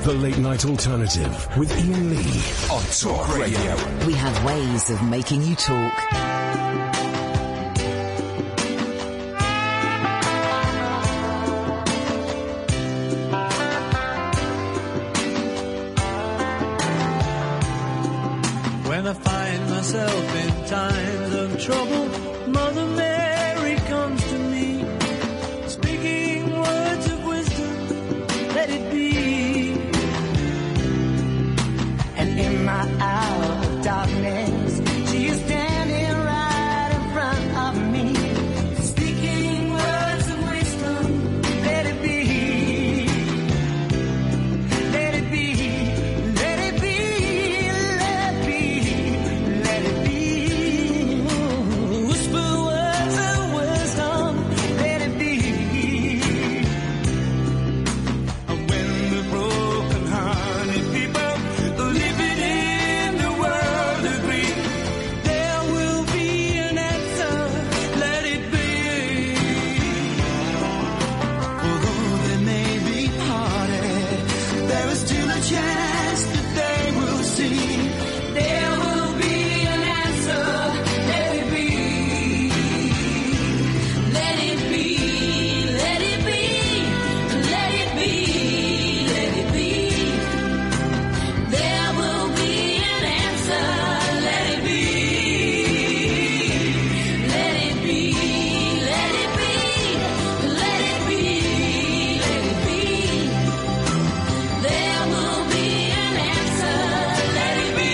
The Late Night Alternative with Iain Lee on Talk Radio. We have ways of making you talk. When I find myself in times of trouble, Mother Mary comes to me, speaking words of wisdom, let it be. And in my hour of darkness, she is standing right in front of me, speaking words of wisdom, let it be. Let it be. Let it be. Let it be. Let it be. Whisper words of wisdom, let it be. When the broken-hearted people living in the world agree, there will be an answer, let it be. Although they may be parted, there is still a chance that they will see. There will be an answer, let it be. Let it be, let it be, let it be, let it be. There will be an answer, let it be. Let it be, let it be, let it be, let it be. There will be an answer, let it be.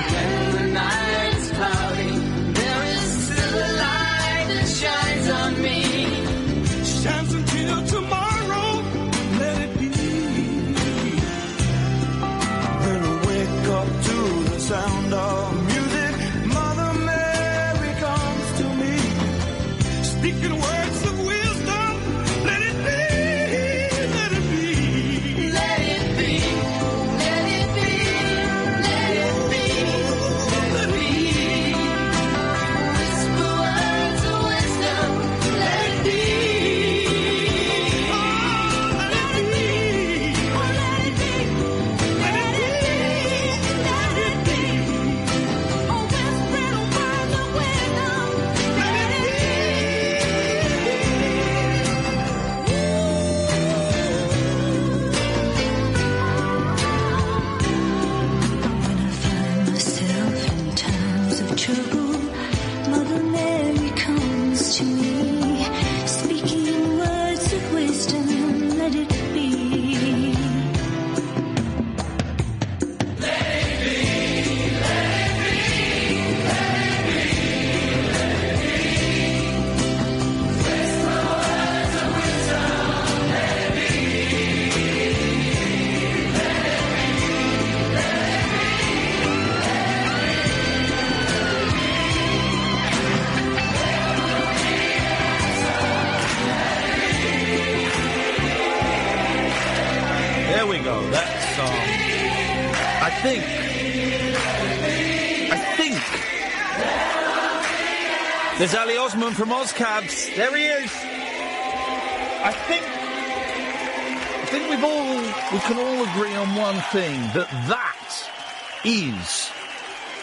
When the night is cloudy, there is still a light that shines on me. Shines until tomorrow, let it be. Then I wake up to the sound of music. Mother Mary comes to me, speaking words of wisdom. Let it be, let it be. Let it be, let it be, let it be, let it be. Whisper words of wisdom, let it be. Oh, let it be. Oh, let it be. Let it be. Let it be. Oh, whisper words of wisdom, let it When I find myself in times of trouble, Mother Mary comes to me, speaking words of wisdom, let it be. There we go. That's I think there's Ali Osman from Ozcabs. There he is. I think we can all agree on one thing, that is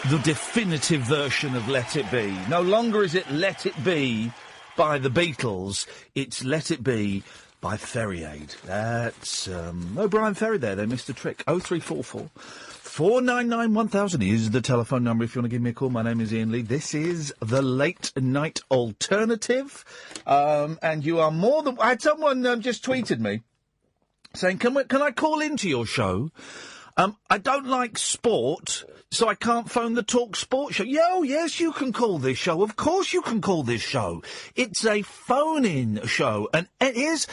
the definitive version of Let It Be. No longer is it Let It Be by the Beatles, it's Let It Be by Ferry Aid. That's Brian Ferry there, they missed a trick. 0344 499 1000 is the telephone number if you want to give me a call. My name is Iain Lee. This is the Late Night Alternative. And you are more than... I had someone just tweeted me saying, can I call into your show? I don't like sport, so I can't phone the Talk Sport show. Oh, yes, you can call this show. Of course you can call this show. It's a phone-in show. And here's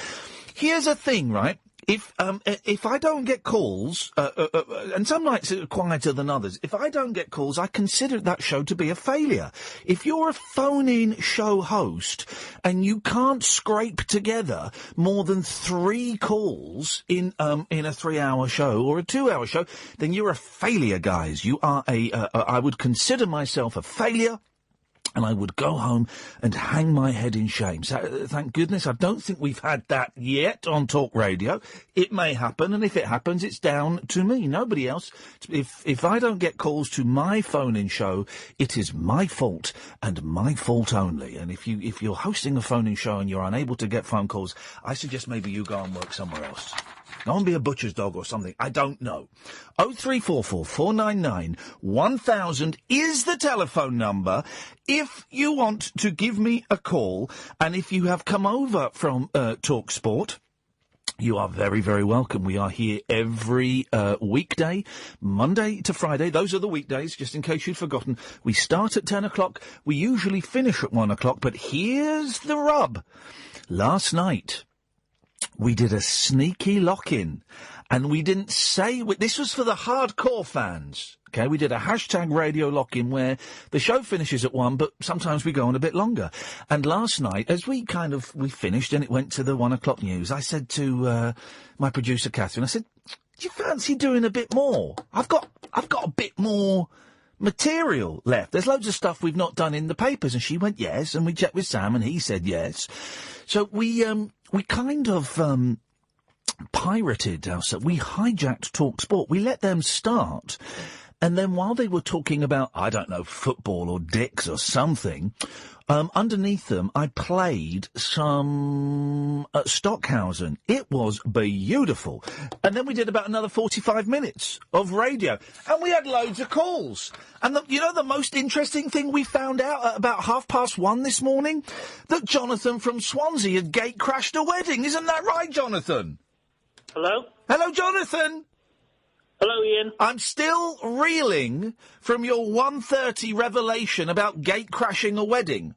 a thing, right? If I don't get calls, and some nights are quieter than others, if I don't get calls, I consider that show to be a failure. If you're a phone-in show host and you can't scrape together more than 3 calls in a 3-hour show or a 2-hour show, then you're a failure, guys. You are I would consider myself a failure. And I would go home and hang my head in shame. So, thank goodness, I don't think we've had that yet on Talk Radio. It may happen, and if it happens, it's down to me, nobody else. If I don't get calls to my phone-in show, it is my fault and my fault only. And if you're hosting a phone-in show and you're unable to get phone calls, I suggest maybe you go and work somewhere else. Go and be a butcher's dog or something. I don't know. 0344 499 1000 is the telephone number. If you want to give me a call, and if you have come over from Talk Sport, you are very, very welcome. We are here every weekday, Monday to Friday. Those are the weekdays, just in case you'd forgotten. We start at 10 o'clock. We usually finish at 1 o'clock. But here's the rub. Last night, we did a sneaky lock-in, and we didn't say... This was for the hardcore fans, OK? We did a hashtag radio lock-in where the show finishes at 1, but sometimes we go on a bit longer. And last night, as we finished and it went to the 1 o'clock news, I said to my producer, Catherine, I said, do you fancy doing a bit more? I've got a bit more material left. There's loads of stuff we've not done in the papers. And she went, yes, and we checked with Sam, and he said yes. So we kind of pirated ourselves. We hijacked Talk Sport. We let them start, and then while they were talking about, I don't know, football or dicks or something, underneath them I played some Stockhausen. It was beautiful. And then we did about another 45 minutes of radio, and we had loads of calls. And the most interesting thing we found out at about 1:30 this morning? That Jonathan from Swansea had gate crashed a wedding. Isn't that right, Jonathan? Hello? Hello, Jonathan. Hello, Ian. I'm still reeling from your 1:30 revelation about gate crashing a wedding.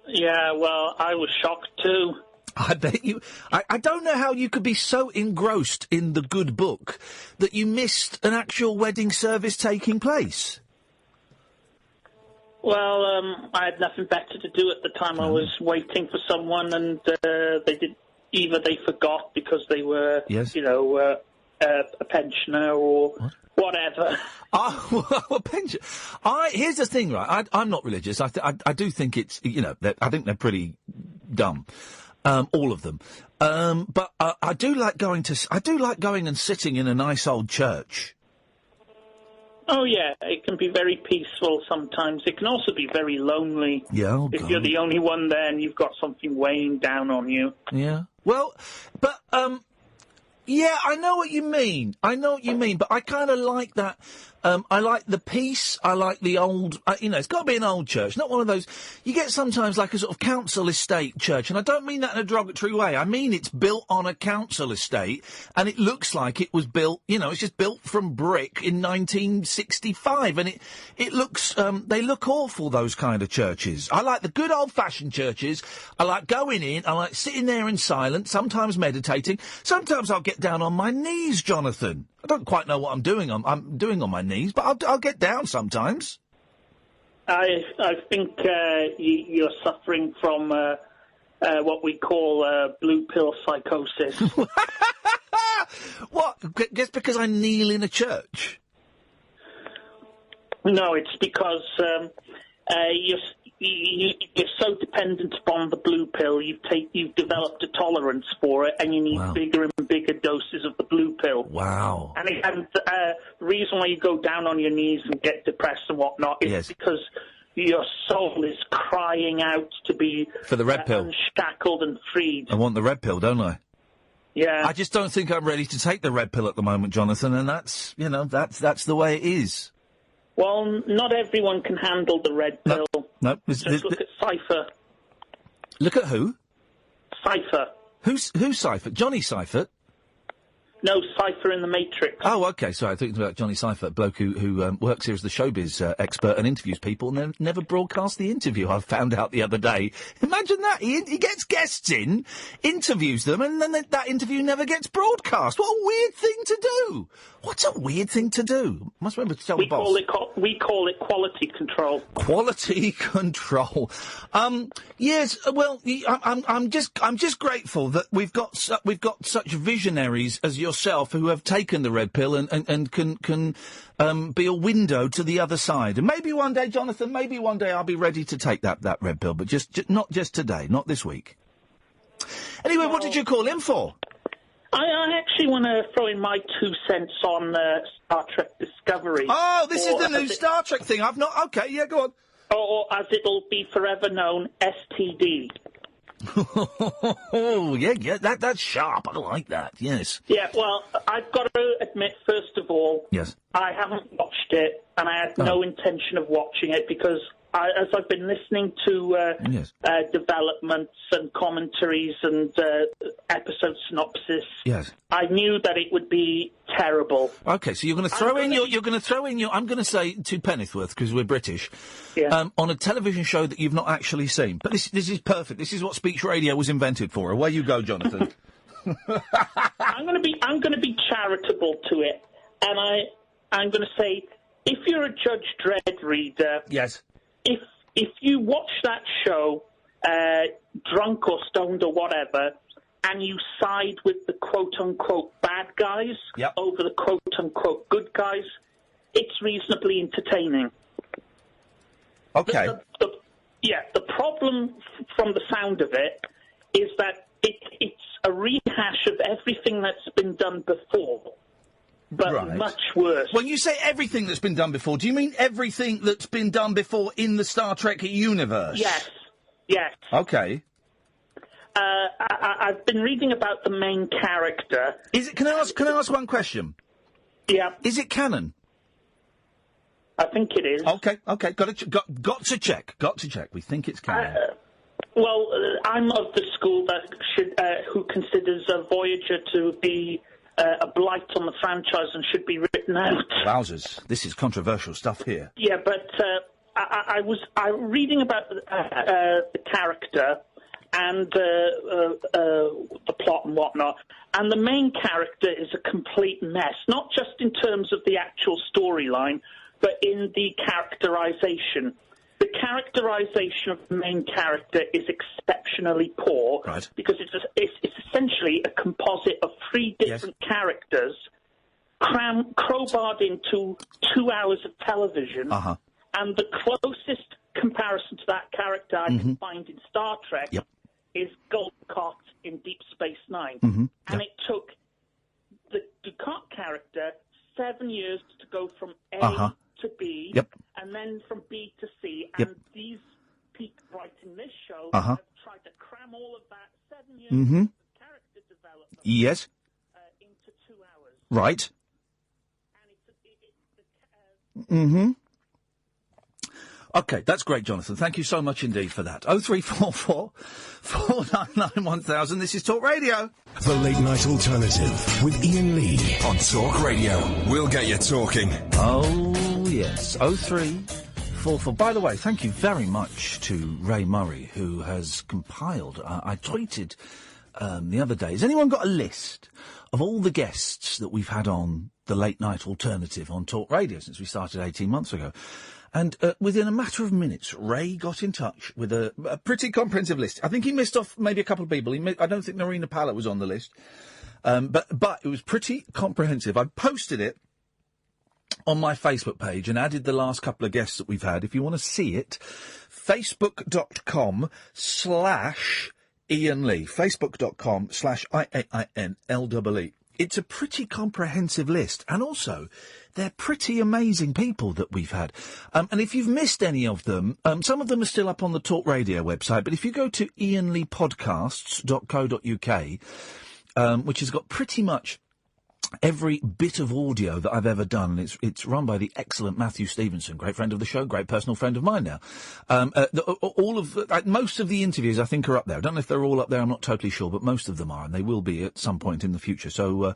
Yeah, well, I was shocked too. I bet you... I don't know how you could be so engrossed in the good book that you missed an actual wedding service taking place. Well, I had nothing better to do at the time. I was waiting for someone, and they forgot because they were, yes. A pensioner or whatever. Oh, a pension. Here's the thing, right? I'm not religious. I do think it's, I think they're pretty dumb. All of them. But I do like going and sitting in a nice old church. Oh, yeah. It can be very peaceful sometimes. It can also be very lonely. Yeah. If you're the only one there and you've got something weighing down on you. Yeah. Well, but, yeah, I know what you mean. But I kind of like that. I like the peace. I like the old, it's got to be an old church, not one of those. You get sometimes like a sort of council estate church, and I don't mean that in a derogatory way. I mean it's built on a council estate, and it looks like it was built, it's just built from brick in 1965, and it looks, they look awful, those kind of churches. I like the good old-fashioned churches. I like going in, I like sitting there in silence, sometimes meditating. Sometimes I'll get down on my knees, Jonathan. I don't quite know what I'm doing on my knees, but I'll get down sometimes. I think you're suffering from what we call blue pill psychosis. What? Just because I kneel in a church? No, it's because you're so dependent upon the blue pill. You've developed a tolerance for it, and you need bigger and bigger doses of the blue pill. Wow! And the reason why you go down on your knees and get depressed and whatnot is because your soul is crying out to be for the red pill, unshackled and freed. I want the red pill, don't I? Yeah. I just don't think I'm ready to take the red pill at the moment, Jonathan, and that's the way it is. Well, not everyone can handle the red pill. No. Just look at Cypher. Look at who? Cypher. Who's Seifert? Johnny Seifert? No, Cypher in the Matrix. Oh, OK, sorry, I thought you were about Johnny Cypher, bloke who works here as the showbiz expert and interviews people and never broadcast the interview, I found out the other day. Imagine that, he gets guests in, interviews them, and then that interview never gets broadcast. What a weird thing to do! What's a weird thing to do? Must remember to tell the boss. We call it quality control. Quality control. Yes, well, I'm just grateful that we've got such visionaries as yourself who have taken the red pill and can be a window to the other side. And maybe one day, Jonathan, maybe one day I'll be ready to take that red pill, but just not just today, not this week. Anyway, what did you call in for? I actually want to throw in my 2 cents on Star Trek Discovery. Oh, this is the new Star Trek thing. I've not... OK, yeah, go on. Or as it'll be forever known, STD. Oh, yeah, that's sharp. I like that, yes. Yeah, well, I've got to admit, first of all, yes, I haven't watched it, and I had no intention of watching it, because as I've been listening to developments and commentaries and episode synopsis, yes, I knew that it would be terrible. OK, so you're going to throw in your... I'm going to say to Pennyworth, because we're British, on a television show that you've not actually seen. But this is perfect. This is what speech radio was invented for. Away you go, Jonathan. I'm going to be charitable to it, and I'm going to say, if you're a Judge Dredd reader, yes, if you watch that show, drunk or stoned or whatever, and you side with the quote-unquote bad guys over the quote-unquote good guys, it's reasonably entertaining. OK. The problem from the sound of it is that it's a rehash of everything that's been done before, but much worse. When you say everything that's been done before, do you mean everything that's been done before in the Star Trek universe? Yes. OK. I've been reading about the main character. Is it? Can I ask one question? Yeah. Is it canon? I think it is. OK. Got to check. We think it's canon. I'm of the school that who considers Voyager to be a blight on the franchise and should be written out. Wowzers. This is controversial stuff here. Yeah, but I was reading about the character and the plot and whatnot, and the main character is a complete mess, not just in terms of the actual storyline, but in the characterization. The characterization of the main character is exceptionally poor, because it's essentially a composite of 3 different characters crowbarred into 2 hours of television, and the closest comparison to that character I can find in Star Trek is Goldcock in Deep Space Nine. And it took the Duckworth character 7 years to go from A to B, and then from B to C, and these people writing this show have tried to cram all of that 7 years of character development into 2 hours. Right. OK, that's great, Jonathan. Thank you so much indeed for that. 0344 499 1000. This is Talk Radio. The Late Night Alternative with Iain Lee on Talk Radio. We'll get you talking. Oh, yes. 0344. By the way, thank you very much to Ray Murray, who has compiled... I tweeted the other day. Has anyone got a list of all the guests that we've had on the Late Night Alternative on Talk Radio since we started 18 months ago? And within a matter of minutes, Ray got in touch with a pretty comprehensive list. I think he missed off maybe a couple of people. I don't think Norina Pallett was on the list. But it was pretty comprehensive. I posted it on my Facebook page and added the last couple of guests that we've had. If you want to see it, facebook.com/Iain Lee. Facebook.com/IAINLEE. It's a pretty comprehensive list. And also, they're pretty amazing people that we've had. And if you've missed any of them, some of them are still up on the Talk Radio website. But if you go to iainleepodcasts.co.uk, which has got pretty much every bit of audio that I've ever done, and it's run by the excellent Matthew Stevenson, great friend of the show, great personal friend of mine now. Most of the interviews, I think, are up there. I don't know if they're all up there, I'm not totally sure, but most of them are, and they will be at some point in the future. So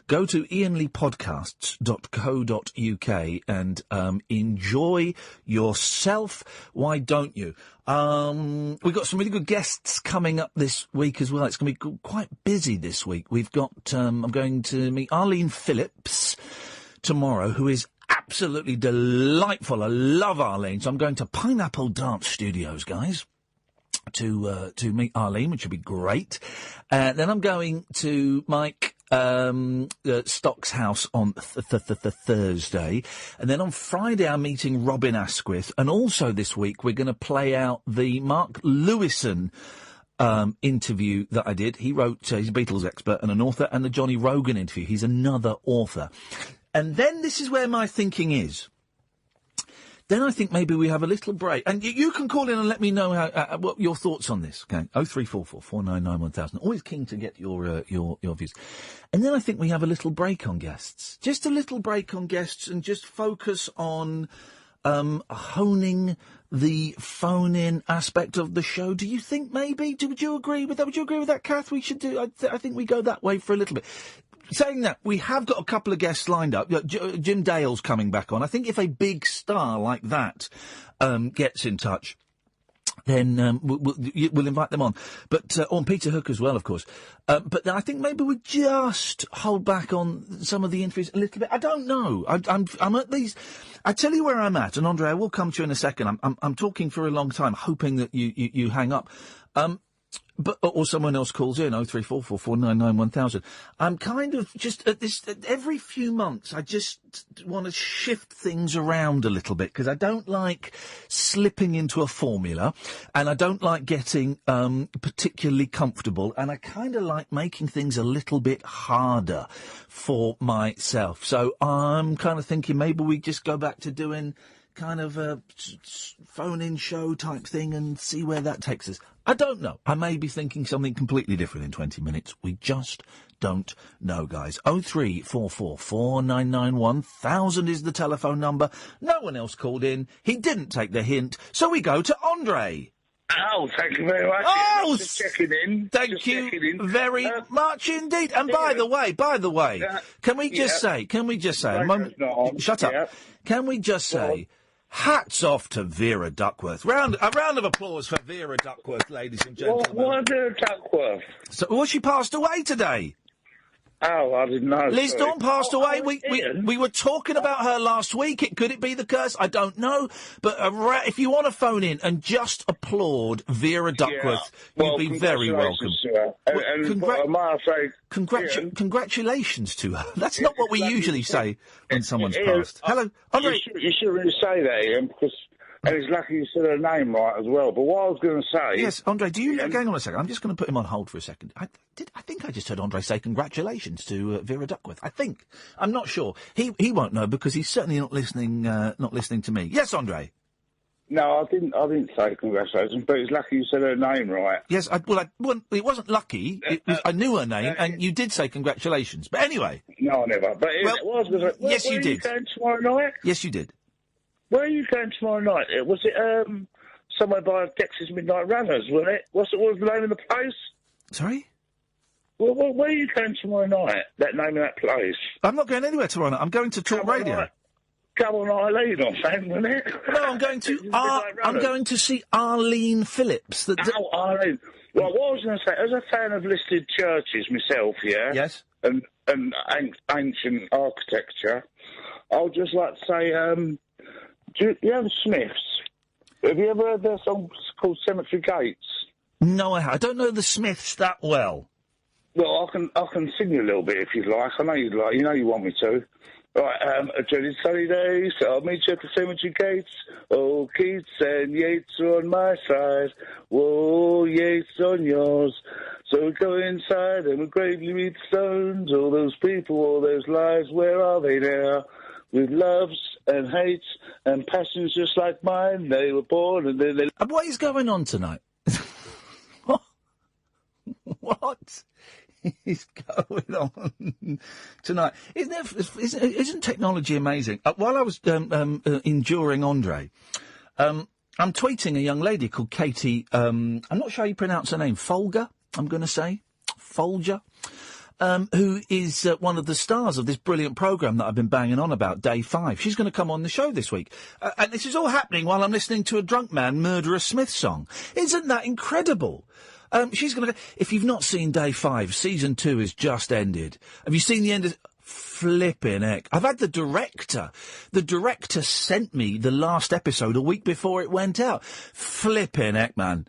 go to iainleepodcasts.co.uk and enjoy yourself. Why don't you? We've got some really good guests coming up this week as well. It's going to be quite busy this week. We've got, I'm going to meet Arlene Phillips tomorrow, who is absolutely delightful. I love Arlene. So I'm going to Pineapple Dance Studios, guys, to meet Arlene, which will be great. Then I'm going to Mike Stock's house on Thursday, and then on Friday I'm meeting Robin Asquith, and also this week we're going to play out the Mark Lewison interview that I did. He wrote, he's a Beatles expert and an author, and the Johnny Rogan interview. He's another author. And then this is where my thinking is. Then I think maybe we have a little break. And you can call in and let me know what your thoughts on this. Okay, 0344 499 1000. Always keen to get your views. And then I think we have a little break on guests. Just a little break on guests and just focus on honing the phone-in aspect of the show. Do you think maybe? Would you agree with that? Would you agree with that, Kath? We should do. I think we go that way for a little bit. Saying that, we have got a couple of guests lined up. Jim Dale's coming back on. I think if a big star like that gets in touch, then we'll invite them on. But on Peter Hook as well, of course. But I think maybe we just hold back on some of the interviews a little bit. I don't know. I'm at these. I tell you where I'm at, and Andre, I will come to you in a second. I'm talking for a long time, hoping that you hang up. Or someone else calls in, 0344 499 1000. I'm kind of just at every few months, I just want to shift things around a little bit, because I don't like slipping into a formula, and I don't like getting particularly comfortable, and I kind of like making things a little bit harder for myself. So I'm kind of thinking maybe we just go back to doing kind of a phone-in show type thing and see where that takes us. I don't know. I may be thinking something completely different in 20 minutes. We just don't know, guys. 0344 499 1000 is the telephone number. No one else called in. He didn't take the hint. So we go to Andre. Oh, thank you very much. Oh, just checking in. Thank you very much indeed. And by the way, can we just say, shut up. Can we just say, hats off to Vera Duckworth. A round of applause for Vera Duckworth, ladies and gentlemen. What Vera Duckworth? So, she passed away today. Oh, I didn't know. Liz Dawn passed away. We were talking about her last week. Could it be the curse? I don't know. But if you want to phone in and just applaud Vera Duckworth, you'd be very welcome. Congratulations to her. That's not what we usually say when someone's passed. Hello, Andre. You shouldn't really say that, Ian, because... And it's lucky you said her name right as well. But what I was going to say... Yes, Andre, hang on a second. I'm just going to put him on hold for a second. I think I just heard Andre say congratulations to Vera Duckworth. I think. I'm not sure. He won't know because he's certainly not listening to me. Yes, Andre? No, I didn't say congratulations, but it's lucky you said her name right. Yes, it wasn't lucky. I knew her name, and you did say congratulations. But anyway... No, I never. But yes, you did. Where are you going tomorrow night? Yes, you did. Where are you going tomorrow night? Was it somewhere by Dex's Midnight Runners, wasn't it? What was the name of the place? Sorry? Well, where are you going tomorrow night? That name of that place? I'm not going anywhere tomorrow night. I'm going to Talk Radio. Come on, Eileen, I'm saying, wasn't it? No, I'm going to see Arlene Phillips. Arlene. Well, what I was going to say, as a fan of listed churches myself, yeah? Yes. And ancient architecture, I would just like to say... Do you have the Smiths? Have you ever heard their song called Cemetery Gates? No, I don't know the Smiths that well. Well, I can sing you a little bit if you'd like. I know you'd like. You know you want me to. Right, a dreaded sunny day, so I'll meet you at the cemetery gates. Oh, Keats and Yeats are on my side. Whoa, Yeats on yours. So we go inside and we gravely read the stones. All those people, all those lives, where are they now? With loves and hates and passions just like mine, they were born and then they... What is going on tonight? What? is going on tonight? Isn't technology amazing? While I was enduring Andre, I'm tweeting a young lady called Katie. I'm not sure how you pronounce her name. Folger, I'm going to say. Folger. Who is one of the stars of this brilliant programme that I've been banging on about, Day 5. She's going to come on the show this week. And this is all happening while I'm listening to a drunk man murder a Smith song. Isn't that incredible? She's going to... If you've not seen Day 5, Season 2 has just ended. Have you seen the end of... Flippin' heck. I've had the director. The director sent me the last episode a week before it went out. Flippin' heck, man.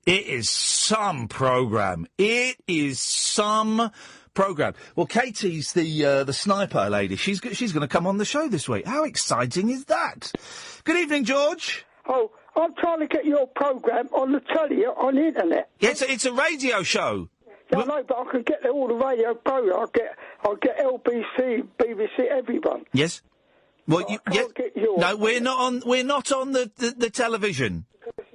It is some programme. It is some programme. Well, Katie's the sniper lady. She's going to come on the show this week. How exciting is that? Good evening, George. Oh, I'm trying to get your programme on the telly, on the internet. Yeah, it's a radio show. Yeah, I know, but I can get all the radio programmes. I'll get LBC, BBC, everyone. Yes. Well, I can't get yours. No, we're not on the television.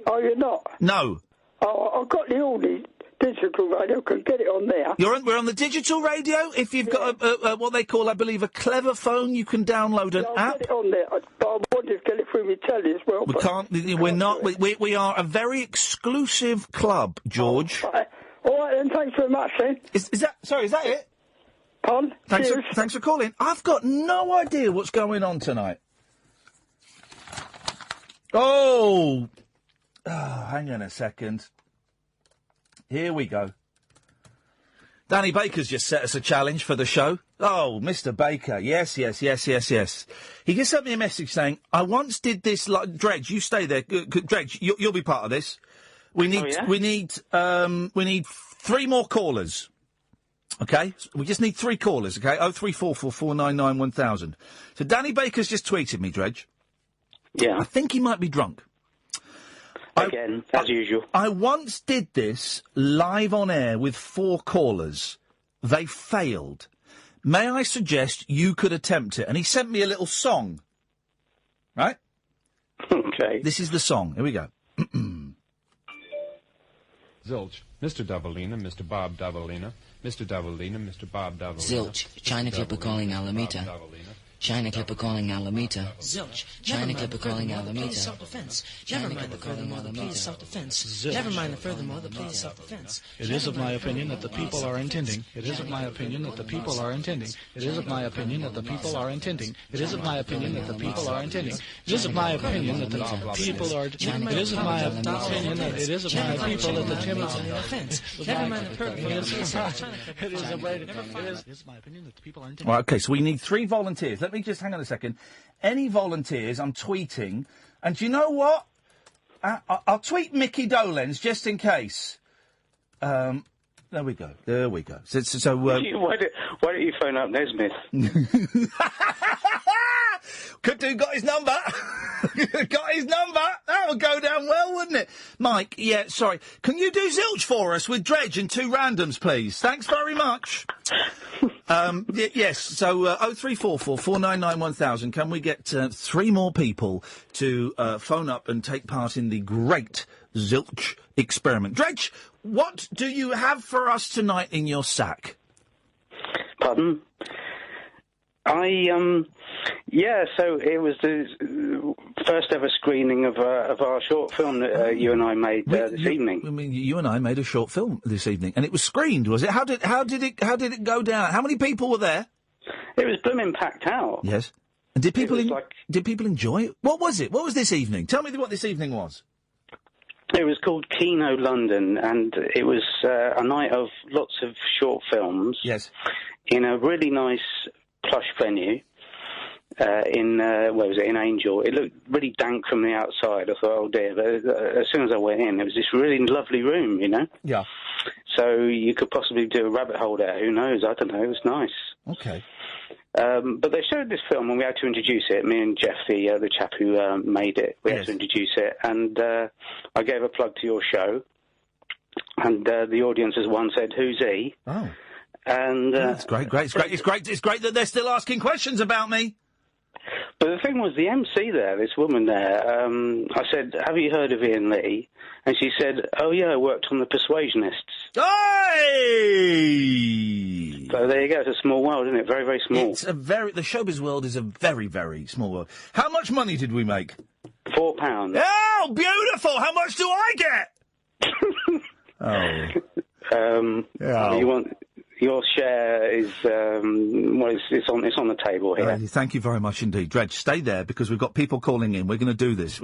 Oh, you're not? No. Oh, I've got all the digital radio. Can get it on there. We're on the digital radio. If you've got a what they call, I believe, a clever phone, you can download an app. Get it on there, but I wanted to get it through my telly as well. We can't. We're not. We are a very exclusive club, George. Oh, right. All right, then. Thanks very much, then. Is that it? Pardon? Thanks for calling. I've got no idea what's going on tonight. Oh, hang on a second. Here we go. Danny Baker's just set us a challenge for the show. Oh, Mr. Baker. Yes. He just sent me a message saying, I once did this, like, Dredge, you stay there. Dredge, you'll be part of this. We need 3 more callers. Okay? We just need 3 callers, okay? 0344 499 1000. So Danny Baker's just tweeted me, Dredge. Yeah. I think he might be drunk. Again, as usual. I once did this live on air with 4 callers. They failed. May I suggest you could attempt it? And he sent me a little song. Right? Okay. This is the song. Here we go. Zilch, Mr. Davalina, Mr. Bob Davalina, Mr. Davalina, Mr. Bob Davalina. Zilch, China Clipper calling Alameda. China Clipper calling Alameda. Zilch, China Clipper calling Alameda. Self-defense. Never mind the furthermore, the plea is self-defense. Never mind the furthermore, the plea is self-defense. It is of my opinion that the people are intending. It is of my opinion that the people are intending. It is of my opinion that the people are intending. It is of my opinion that the people are intending. It is of my opinion that the people are. It is of my opinion that it is of my people that the offense. Never mind the furthermore, the plea is self-defense. It is of my opinion that the people are intending. Right, okay, so we need 3 volunteers. Let me just hang on a second. Any volunteers, I'm tweeting. And do you know what? I'll tweet Mickey Dolenz just in case. There we go. So why don't you phone up Nesmith? Could do. Got his number. That would go down well, wouldn't it? Mike, yeah, sorry. Can you do Zilch for us with Dredge and 2 randoms, please? Thanks very much. Yes, so 0344 499 1000. Can we get 3 more people to phone up and take part in the great Zilch experiment? Dredge, what do you have for us tonight in your sack? Pardon? So it was the first ever screening of our short film that you and I made this evening. I mean, you and I made a short film this evening, and it was screened, was it? How did it go down? How many people were there? It was blooming packed out. Yes. And did people enjoy it? What was it? What was this evening? Tell me what this evening was. It was called Kino London, and it was a night of lots of short films. Yes. In a really nice plush venue. In Angel. It looked really dank from the outside. I thought, oh dear, but as soon as I went in, it was this really lovely room, you know? Yeah. So you could possibly do a rabbit hole there, who knows? I don't know, it was nice. Okay. But they showed this film and we had to introduce it. Me and Jeff, the chap who made it, we had to introduce it. And I gave a plug to your show. And the audience as one said, who's he? Oh. And it's great. It's great that they're still asking questions about me. But the thing was, the MC there, this woman there, I said, have you heard of Iain Lee? And she said, oh, yeah, I worked on The Persuasionists. Hey! So there you go. It's a small world, isn't it? Very, very small. The showbiz world is a very, very small world. How much money did we make? £4. Oh, beautiful! How much do I get? You want... Your share is, it's on the table here. Thank you very much indeed. Dredge, stay there because we've got people calling in. We're going to do this.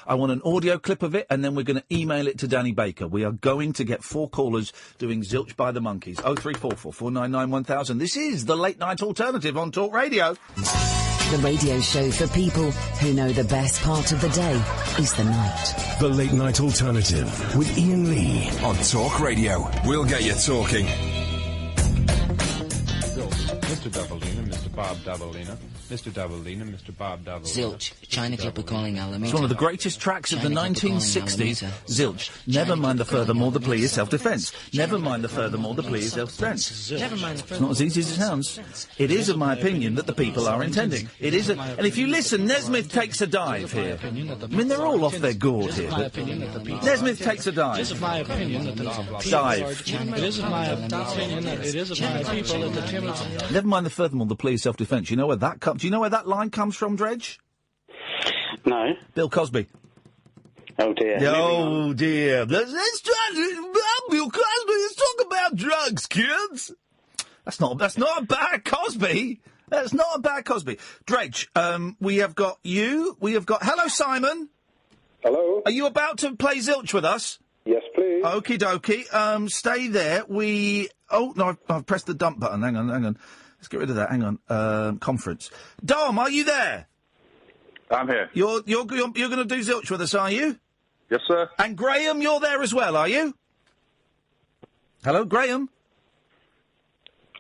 I want an audio clip of it and then we're going to email it to Danny Baker. We are going to get 4 callers doing Zilch by the Monkees. 0344 499 1000. This is the Late Night Alternative on Talk Radio. The radio show for people who know the best part of the day is the night. The Late Night Alternative with Iain Lee on Talk Radio. We'll get you talking. Mr. Doubleina, Mr. Bob Doubleina, Mr. Doubleina, Mr. Bob Doubleina. Zilch, China Clipper calling Alameda. It's one of the greatest tracks of the 1960s. Zilch. Never mind the furthermore, the plea is self-defence. Never mind the furthermore, the plea is self-defence. It's not as easy as it sounds. It is of my opinion that the people are intending. It is, and if you listen, Nesmith takes a dive here. I mean, they're all off their gourd here. Nesmith takes a dive. It is of my opinion that the dive. It is of my opinion that it is of my people that the timid. Never mind the furthermore, the plea is self-defence. You know where that comes? Do you know where that line comes from, Dredge? No. Bill Cosby. Oh dear. Oh dear. Let's try to Bill Cosby. Let's talk about drugs, kids. That's not a bad Cosby. That's not a bad Cosby. Dredge, we have got you. We have got... Hello, Simon. Hello. Are you about to play Zilch with us? Yes, please. Okie dokie. Stay there. Oh, no, I've pressed the dump button. Hang on. Let's get rid of that. Hang on. Conference. Dom, are you there? I'm here. You're going to do Zilch with us, are you? Yes, sir. And Graham, you're there as well, are you? Hello, Graham?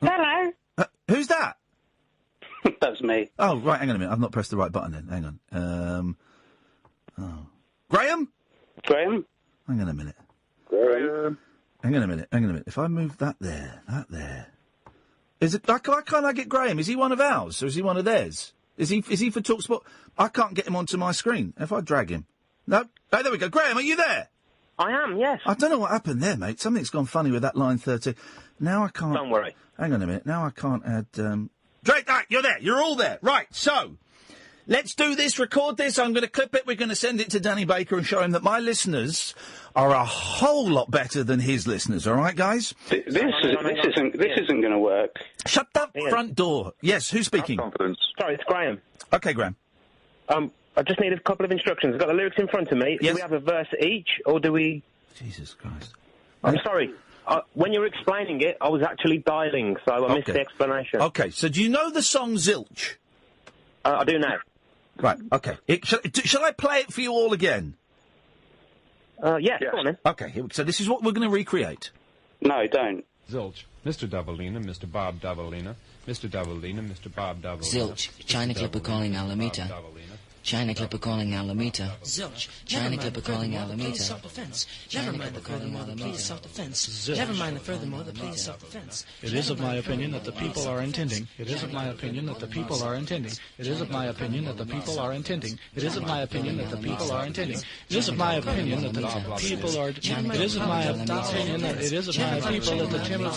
Hello. Who's that? That's me. Oh, right, hang on a minute. I've not pressed the right button then. Hang on. Graham? Graham? Hang on a minute. Graham. Hang on a minute. If I move that there. Is it... Why can't I get Graham? Is he one of ours, or is he one of theirs? Is he for TalkSport? I can't get him onto my screen. If I drag him. No? Oh, there we go. Graham, are you there? I am, yes. I don't know what happened there, mate. Something's gone funny with that line 13. Now I can't... Don't worry. Hang on a minute. Now I can't add... Drake, right, you're there. You're all there. Right, so... Let's do this, record this, I'm going to clip it, we're going to send it to Danny Baker and show him that my listeners are a whole lot better than his listeners, all right, guys? This isn't going to work. Shut that front door. Yes, who's speaking? Sorry, it's Graham. OK, Graham. I just need a couple of instructions. I've got the lyrics in front of me. Yes. Do we have a verse each, or do we... Jesus Christ. I'm sorry. When you were explaining it, I was actually dialing, so I missed the explanation. OK, so do you know the song Zilch? I do now. Right, OK. Shall I play it for you all again? Yeah, go on then. OK, so this is what we're going to recreate. No, don't. Zilch, Mr. Doubleina, Mr. Bob Doubleina, Mr. Doubleina, Mr. Bob Doubleina. Zilch, China Clipper calling Alameda. China Clipper calling Alameda. Zilch, China Clipper calling Alameda. Self-defense. Never mind the furthermore, the plea is self-defense. Never mind the furthermore, the plea is self-defense. It is of my opinion that the people are intending. It is of my opinion that the people are intending. It is of my opinion that the people are intending. It is of my opinion that the people are intending. It is of my opinion that the people are. It is of my opinion that it is of my people that the timid.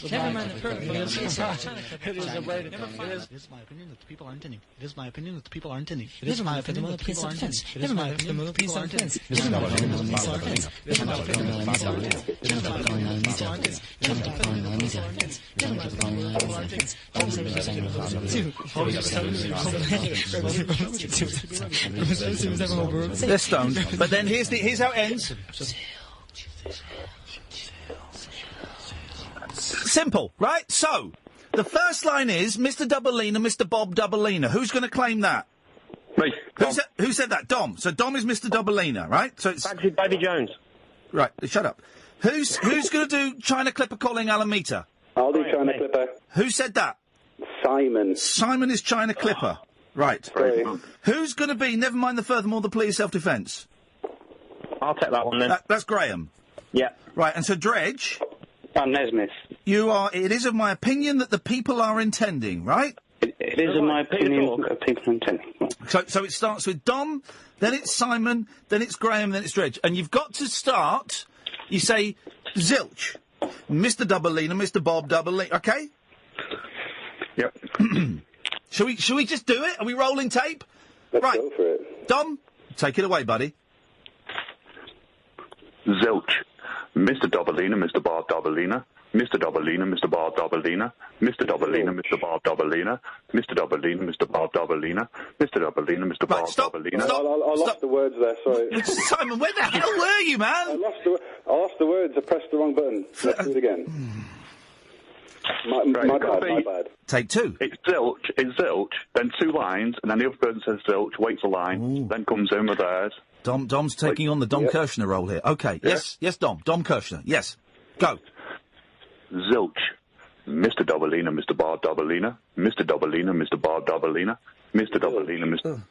Never mind the furthermore, the plea is It is my opinion that the people are intending. It is my opinion that the people are intending. It is my opinion that the people are intending. It is my opinion that the people are intending. It is my opinion that the people are intending. It is my opinion that the people are intending. It is my opinion that the people are intending. It is my opinion that the people are intending. It is my opinion that the people are intending. They're stoned. But then here's how it ends. Simple, right? So, the first line is Mr. Doubleina, Mr. Bob Doubleina. Who's going to claim that? Me. Who said that? Dom. So Dom is Mr. Doubleina, right? So it's Baby Jones. Right. Shut up. Who's going to do China Clipper calling Alameda? I'll do China Clipper. Who said that? Simon. Simon is China Clipper. Right. Who's going to be? Never mind the furthermore, the plea is self-defence. I'll take that one then. That's Graham. Yeah. Right. And so Dredge. I'm Nesmith. You are. It is of my opinion that the people are intending, right? It It is, in my opinion, that people are intending. So it starts with Dom, then it's Simon, then it's Graham, then it's Dredge. And you've got to start, you say, Zilch, Mr. Double-Lena, Mr. Bob Double-Lena, OK? Yep. Shall we just do it? Are we rolling tape? Let's right. go for it. Dom, take it away, buddy. Zilch, Mr. Double-Lena, Mr. Bob Double-Lena, Mr. Double-Lena, Mr. Bob Double-Lena, Mr. Double-Lena, Mr. Bob Double-Lena, Mr. Double-Lena, Mr. Bob Double-Lena, Mr. Double-Lena, Mr. Bob Double-Lena. I lost the words there, sorry. Simon, where the hell were you, man? I lost the words. I pressed the wrong button. Let's do it again. My bad. Take two. It's Zilch, then two lines, and then the other person says Zilch, waits a line, then comes in with theirs. Dom's taking on the Dom Kirshner role here. OK, yes, Dom Kirshner, yes. Go. Zilch, Mr. Double-Lena, Mr. Bob Double-Lena, Mr. Double-Lena, Mr. Bob Double-Lena, Mr. Double-Lena, Mr.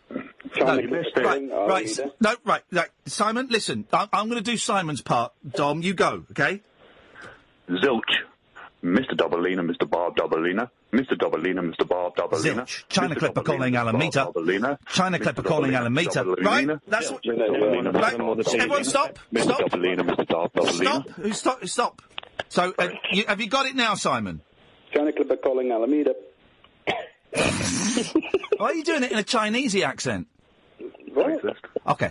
Right. Simon, listen, I'm going to do Simon's part. Dom, you go, OK? Zilch, Mr. Double-Lena, Mr. Bob Double-Lena, Mr. Double-Lena, Mr. Bob Double-Lena. Zilch, China Clipper calling Alameda. China Clipper calling Alameda. Right, that's what... Right, everyone stop. Mr. Double-Lena, Mr. Bob Double-Lena. Stop. So, have you got it now, Simon? China Clipper calling Alameda. Why are you doing it in a Chinesey accent? Right. OK.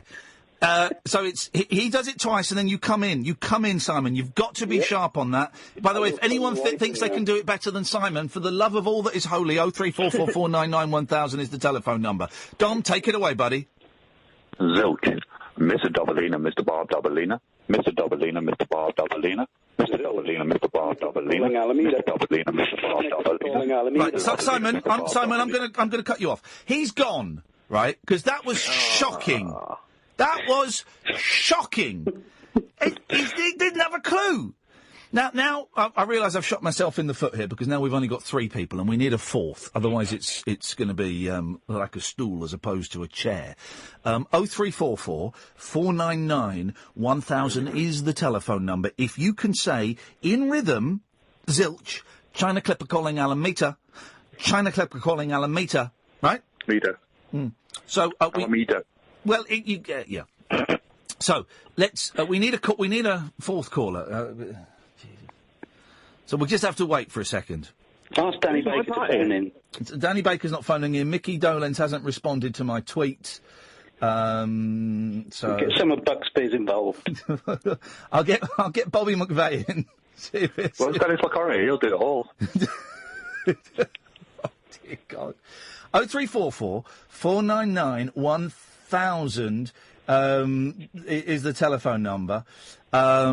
So he does it twice, and then you come in. You come in, Simon. You've got to be sharp on that. By the way, if anyone thinks they can do it better than Simon, for the love of all that is holy, 03444991000 is the telephone number. Dom, take it away, buddy. Zilch, Mr. Double-Lena, Mr. Bob Double-Lena, Mr. Double-Lena, Mr. Bob Double-Lena, Mr. Double-Lena, Mr. Bob Double-Lena, Mr. Double-Lena, Mr. Bob Double-Lena. Right, so, Simon, I'm going to cut you off. He's gone, right? Because that was shocking. That was shocking. He didn't have a clue. Now I realise I've shot myself in the foot here, because now we've only got three people and we need a fourth. Otherwise it's going to be like a stool as opposed to a chair. 0344 499 1000 is the telephone number. If you can say, in rhythm, Zilch, China Clipper calling Alameda, China Clipper calling Alameda, right? Meter. So, Alameda. Well, yeah. So let's. We need a fourth caller. So we'll just have to wait for a second. Ask Danny Baker to phone in. Danny Baker's not phoning in. Mickey Dolenz hasn't responded to my tweet. So get some of Buxby's involved. I'll get Bobby McVeigh in. Well, Dennis LaCorrie, he'll do it all. Oh dear God. 0344 499 1000 is the telephone number. I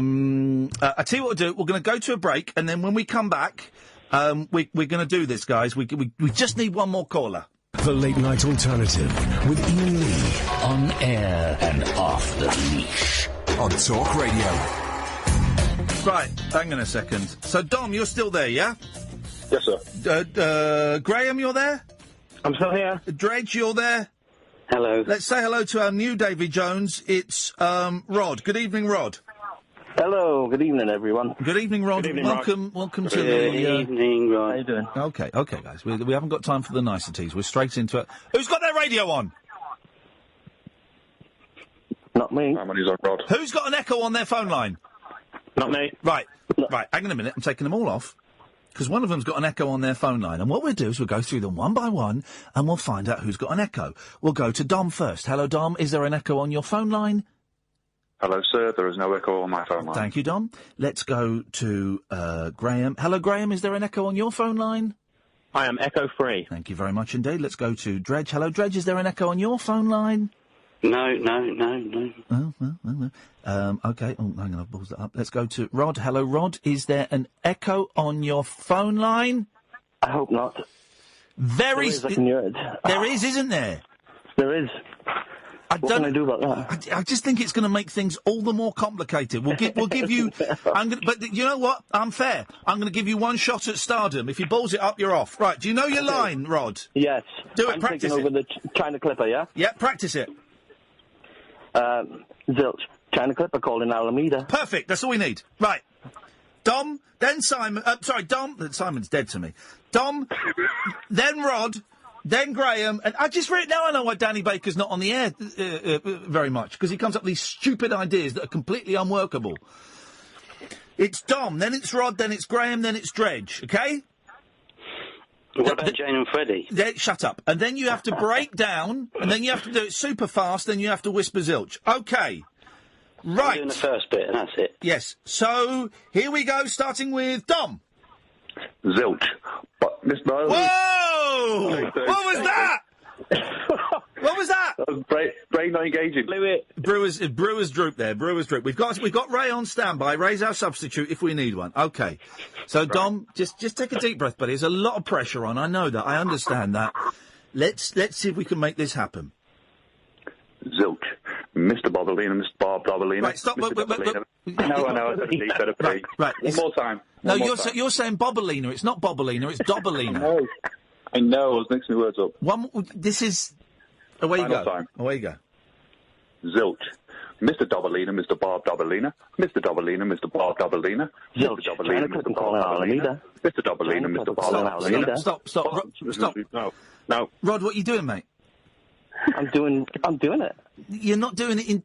tell you what we'll do. We're going to go to a break, and then when we come back, we're going to do this, guys. We just need one more caller. The Late Night Alternative with Iain Lee. On air and off the leash. On Talk Radio. Right, hang on a second. So, Dom, you're still there, yeah? Yes, sir. Graham, you're there? I'm still here. Dredge, you're there? Hello. Let's say hello to our new Davy Jones. It's Rod. Good evening, Rod. Hello. Good evening, everyone. Good evening, Rod. Good evening, Welcome to the... Good evening, Rod. How you doing? OK, guys. We haven't got time for the niceties. We're straight into it. Who's got their radio on? Not me. Harmony's on Rod. Who's got an echo on their phone line? Not me. Right. Hang on a minute. I'm taking them all off. Because one of them's got an echo on their phone line. And what we'll do is we'll go through them one by one, and we'll find out who's got an echo. We'll go to Dom first. Hello, Dom. Is there an echo on your phone line? Hello, sir. There is no echo on my phone line. Thank you, Dom. Let's go to Graham. Hello, Graham. Is there an echo on your phone line? I am echo-free. Thank you very much indeed. Let's go to Dredge. Hello, Dredge. Is there an echo on your phone line? No. Oh, well. OK. Oh, hang on, I've balls that up. Let's go to Rod. Hello, Rod. Is there an echo on your phone line? I hope not. There is. I can hear it. There is, isn't there? There is. What can I do about that? I just think it's going to make things all the more complicated. We'll give you... but you know what? I'm fair. I'm going to give you one shot at stardom. If he balls it up, you're off. Right, do you know your line, Rod? Yes. Do it, I'm practice taking it. over the China Clipper, yeah? Yeah, practice it. Zilch, China Clipper calling Alameda. Perfect, that's all we need. Right. Dom, then Simon... Dom... Simon's dead to me. Dom, then Rod, Then Graham, and I just read now I know why Danny Baker's not on the air very much, because he comes up with these stupid ideas that are completely unworkable. It's Dom, then it's Rod, then it's Graham, then it's Dredge, okay? What about Jane and Freddie? Shut up. And then you have to break down, and then you have to do it super fast, then you have to whisper Zilch. Okay. Right. I'm doing the first bit, and that's it. Yes. So, here we go, starting with Dom. Zilch. But Miss Whoa! What was that? What was that? That was brain not engaging. Brewers droop there. Brewers droop. We've got Ray on standby. Ray's our substitute if we need one. Okay. So Dom, just take a deep breath, buddy. There's a lot of pressure on. I know that. I understand that. Let's see if we can make this happen. Zilch. Mr. Bobolina, Mr. Bob Dobalina. Right, stop. No, I know. Right. One more time. You're saying Bobolina. It's not Bobolina. It's Dobalina. No. I know. I was mixing the words up. This is... Away you go. Time. Away you go. Zilch. Mr. Dobalina, Mr. Bob Dobalina. Mr. Dobalina, Mr. Bob Dobalina. Mr. Dobalina, Mr. Bob Dobalina. Mr. Dobalina, Mr. Bob Dobalina. Stop. No. Rod, what are you doing, mate? I'm doing it. You're not doing it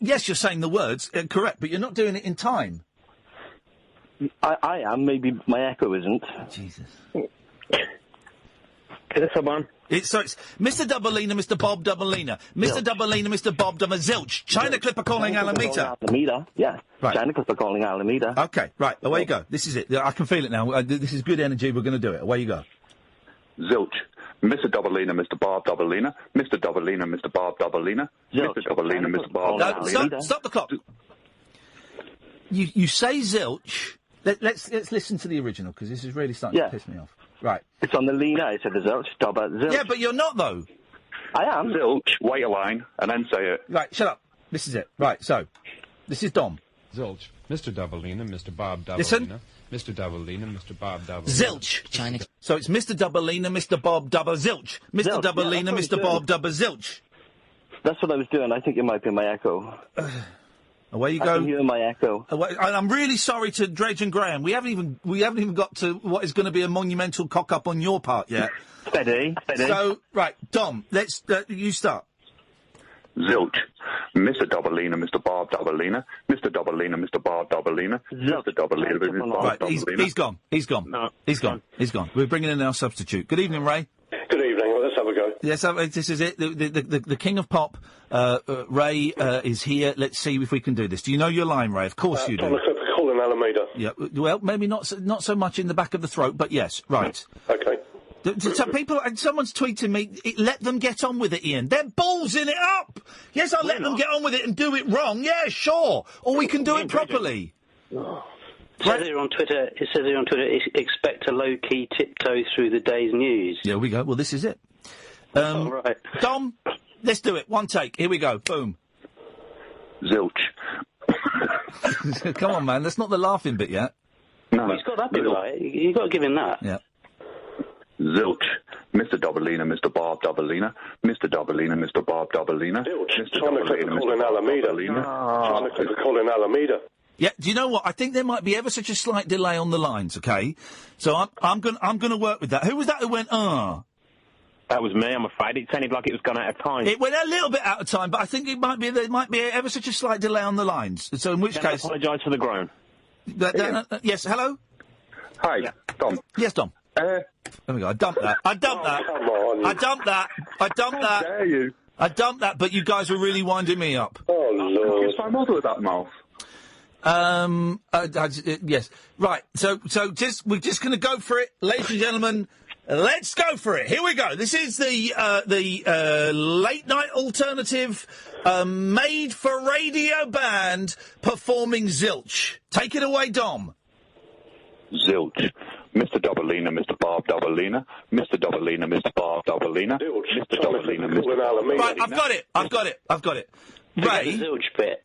yes, you're saying the words, correct, but you're not doing it in time. I am. Maybe my echo isn't. Jesus. Can someone? It's Mr. Dobalina, Mr. Bob Dobalina. Mr. Dobalina, Mr. Bob Dobalina. Zilch. China Clipper calling Alameda. Yeah. Right. China Clipper calling Alameda. Okay, right. Away you go. This is it. I can feel it now. This is good energy. We're going to do it. Away you go. Zilch. Mr. Dobalina, Mr. Bob Dobalina. Mr. Dobalina, Mr. Bob Dobalina. Mr. Dobalina, Mr. Bob Dobalina. Stop the clock. You say Zilch. Let's listen to the original, because this is really starting to piss me off. Right. It's on the Lena. It said the Zilch. Zilch. Yeah, but you're not, though. I am. Zilch, wait a line, and then say it. Right, shut up. This is it. Right, so, this is Dom. Zilch. Mr. Dobalina, Mr. Bob Dobalina. Listen. Mr. Dobalina, Mr. Bob Dobalina. Zilch. China. So it's Mr. Dobalina, Mr. Bob Zilch. Mr. Dobalina, Mr. Bob Zilch. That's what I was doing. I think it might be my echo. Away you go. I can hear my echo. I'm really sorry to Dredge and Graham. We haven't even got to what is going to be a monumental cock up on your part yet. Steady. So right, Dom, let's you start. Zilch. Mr. Dobalina, Mr. Bob Dobalina. Mr. Dobalina, Mr. Bob Dobalina. Mr. Dobalina, Mr. Bob Dobalina. He's gone. No. He's gone. We're bringing in our substitute. Good evening, Ray. Good evening. Well, let's have a go. Yes, this is it. The king of pop, Ray, is here. Let's see if we can do this. Do you know your line, Ray? Of course you do. China Clipper calling Alameda. Yeah. Well, maybe not so much in the back of the throat, but yes. Right. Okay. So someone's tweeting me, let them get on with it, Ian. They're ballsing it up! Yes, I'll let them get on with it and do it wrong, yeah, sure. Or we can do it properly. It says here on Twitter, expect a low-key tiptoe through the day's news. There we go. Well, this is it. Right. Dom, let's do it. One take. Here we go. Boom. Zilch. Come on, man. That's not the laughing bit yet. No. He's got that bit right. You've got to give him that. Yeah. Zilch. Mr. Dobalina, Mr. Bob Dobalina. Mr. Dobalina, Mr. Bob Dobalina. Zilch. China Clipper calling Alameda. China Clipper calling Alameda. Yeah, do you know what? I think there might be ever such a slight delay on the lines, okay? So I'm going to work with that. Who was that who went, That was me, I'm afraid. It sounded like it was gone out of time. It went a little bit out of time, but I think there might be ever such a slight delay on the lines. So in which case... I apologise for the groan. Yes, hello? Hi, yeah. Dom. Yes, Dom. There we go. I dumped that. Come on. I dumped that. How dare you? I dumped that, but you guys were really winding me up. Oh, Lord. Yes, I'm with that mouth. Yes. Right. So we're just going to go for it, ladies and gentlemen. Let's go for it. Here we go. This is the late night alternative, made for radio band performing Zilch. Take it away, Dom. Zilch. Mr. Dobalina, Mr. Bob Dobalina. Mr. Dobalina, Mr. Bob Dobalina. Mr. Dobalina, Mr. Bob Dobalina. Right, I've got it.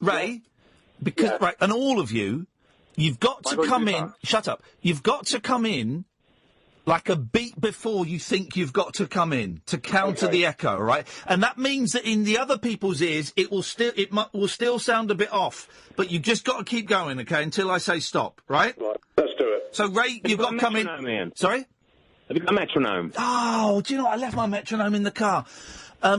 Ray, because right, and all of you, you've got to come in. Shut up. You've got to come in like a beat before you think you've got to come in to counter the echo, right? And that means that in the other people's ears, it will still sound a bit off. But you've just got to keep going, okay, until I say stop, right? Right, let's do it. So Ray, you've got to come in. Sorry. Have you got a metronome? Oh, do you know what? I left my metronome in the car.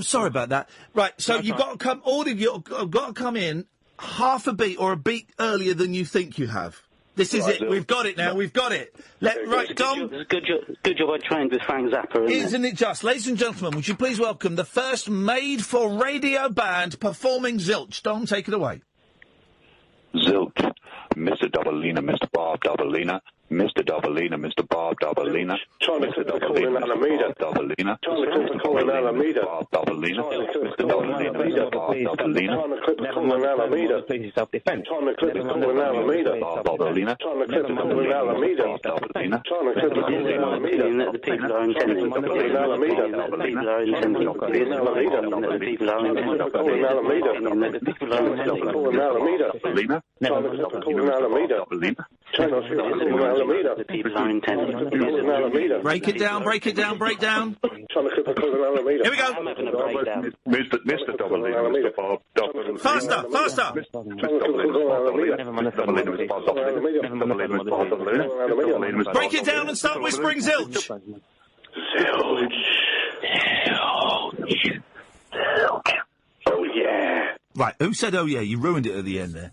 Sorry about that. Right, so you've got to come. All of you have got to come in half a beat or a beat earlier than you think you have. This is it. We've got it now. We've got it. Right, Dom. Good job I trained with Frank Zappa. Isn't it just? Ladies and gentlemen, would you please welcome the first made-for-radio band performing Zilch. Dom, take it away. Zilch. Mr. Doubleina, Mr. Bob Doubleina, Mr. Doubleina, Mr. Bob Doubleina, Mr. Doubleina, Mr. Bob Doubleina, Mr. Doubleina, Bob Doubleina, Mr. Doubleina, Mr. Bob Doubleina, Never mind Alameda. Please self-defense. Bob Doubleina, Mr. Doubleina, The people are intending. The people are intending. The people are intending. The people are intending. Never mind Alameda. The people are intending. Break it down, break it down, break down. Here we go. Mr. Doubleina, Mr. Bob Doubleina. Faster, faster. Break it down and start whispering Zilch. Zilch. Oh, yeah. Right, who said oh, yeah? You ruined it at the end there.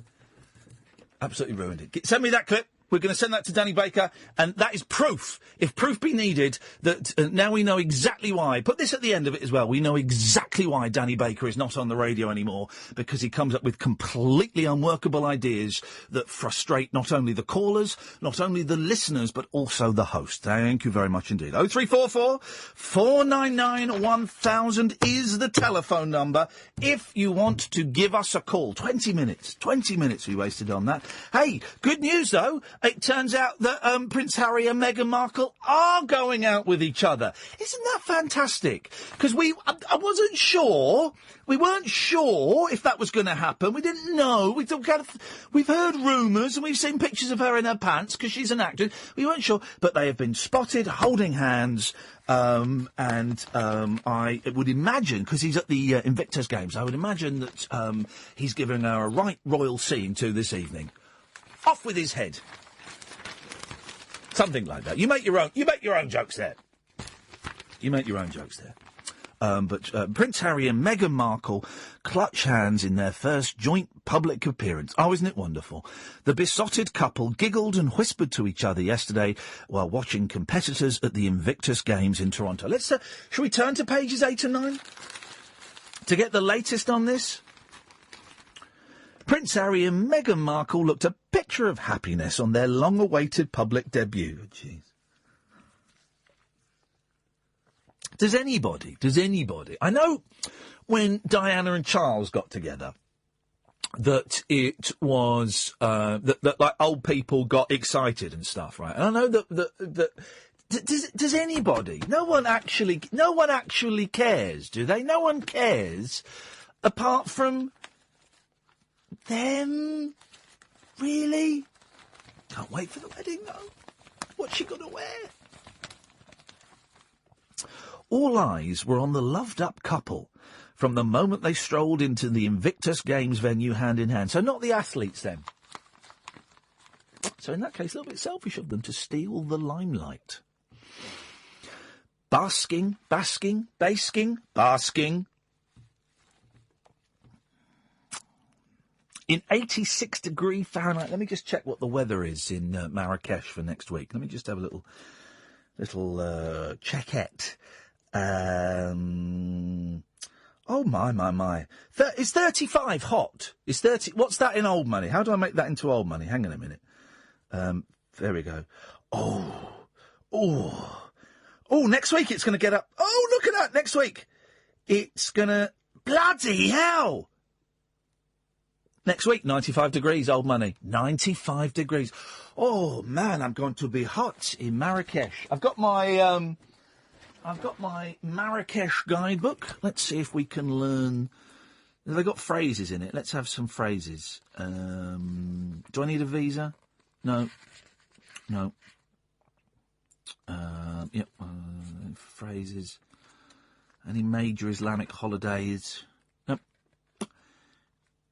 Absolutely ruined it. Send me that clip. We're going to send that to Danny Baker, and that is proof, if proof be needed, that now we know exactly why. Put this at the end of it as well. We know exactly why Danny Baker is not on the radio anymore, because he comes up with completely unworkable ideas that frustrate not only the callers, not only the listeners, but also the host. Thank you very much indeed. 0344 499 1000 is the telephone number if you want to give us a call. 20 minutes we wasted on that. Hey, good news though. It turns out that Prince Harry and Meghan Markle are going out with each other. Isn't that fantastic? Because I wasn't sure. We weren't sure if that was going to happen. We didn't know. We've heard rumours and we've seen pictures of her in her pants because she's an actress. We weren't sure. But they have been spotted holding hands. I would imagine, because he's at the Invictus Games, I would imagine that he's giving her a right royal seeing to this evening. Off with his head. Something like that. You make your own jokes there. But Prince Harry and Meghan Markle clutch hands in their first joint public appearance. Oh, isn't it wonderful? The besotted couple giggled and whispered to each other yesterday while watching competitors at the Invictus Games in Toronto. Shall we turn to pages 8 and 9 to get the latest on this? Prince Harry and Meghan Markle looked a picture of happiness on their long-awaited public debut. Jeez. Does anybody? I know when Diana and Charles got together that it was that like old people got excited and stuff, right? And I know that does anybody? No one actually cares, do they? No one cares apart from them. Really? Can't wait for the wedding though. What's she gonna wear? All eyes were on the loved-up couple from the moment they strolled into the Invictus Games venue hand in hand. So not the athletes, then. So in that case, a little bit selfish of them to steal the limelight. Basking. In 86 degree Fahrenheit. Let me just check what the weather is in Marrakesh for next week. Let me just have a little checkette. Oh, my. Is 35 hot? Is 30... What's that in old money? How do I make that into old money? Hang on a minute. There we go. Oh, next week it's going to get up. Oh, look at that. Next week it's going to... Bloody hell! Next week, 95 degrees, old money. 95 degrees. Oh, man, I'm going to be hot in Marrakesh. I've got my Marrakesh guidebook. Let's see if we can learn... They've got phrases in it. Let's have some phrases. Do I need a visa? No. Phrases. Any major Islamic holidays?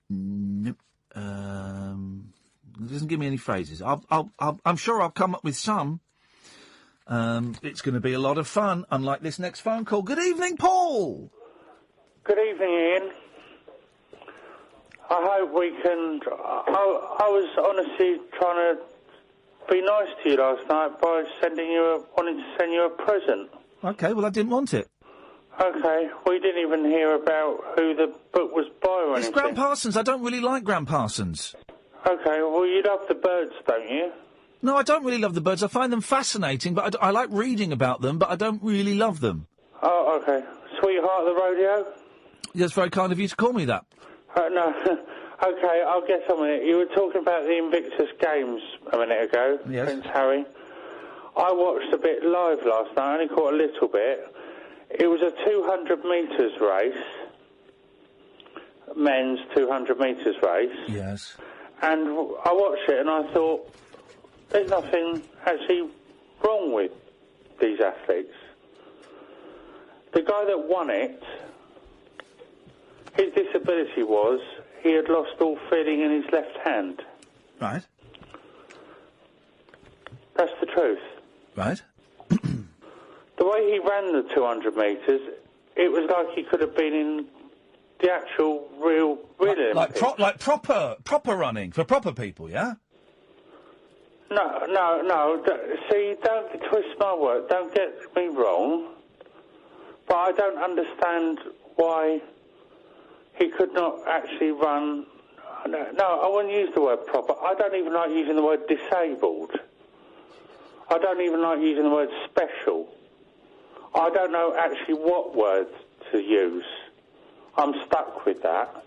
Nope. It doesn't give me any phrases. I'm sure I'll come up with some. It's going to be a lot of fun, unlike this next phone call. Good evening, Paul! Good evening, Ian. I hope we can... I was honestly trying to be nice to you last night by wanting to send you a present. OK, well, I didn't want it. OK, we didn't even hear about who the book was by or It's anything. Graham Parsons. I don't really like Graham Parsons. OK, well, you love the birds, don't you? No, I don't really love the birds. I find them fascinating, but I like reading about them, but I don't really love them. Oh, OK. Sweetheart of the rodeo? That's very kind of you to call me that. No. OK, I'll get on with it. You were talking about the Invictus Games a minute ago, yes. Prince Harry. I watched a bit live last night. I only caught a little bit. It was a 200 metres race. Men's 200 metres race. Yes. And I watched it and I thought, there's nothing actually wrong with these athletes. The guy that won it, his disability was he had lost all feeling in his left hand. Right. That's the truth. Right. The way he ran the 200 metres, it was like he could have been in the actual real Olympics. Like proper running, for proper people, yeah? No. See, don't twist my word. Don't get me wrong. But I don't understand why he could not actually run... No, I wouldn't use the word proper. I don't even like using the word disabled. I don't even like using the word special. I don't know actually what word to use. I'm stuck with that.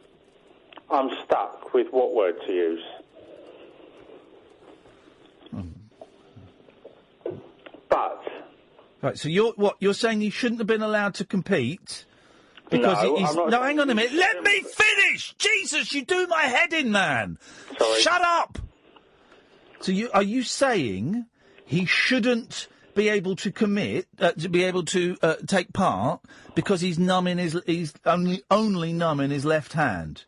I'm stuck with what word to use. But... Right, so you're saying he shouldn't have been allowed to compete... Because he's... No, hang on a minute. Let me finish! Jesus, you do my head in, man! Sorry. Shut up! So are you saying he shouldn't be able to to be able to take part because he's numb in he's only numb in his left hand?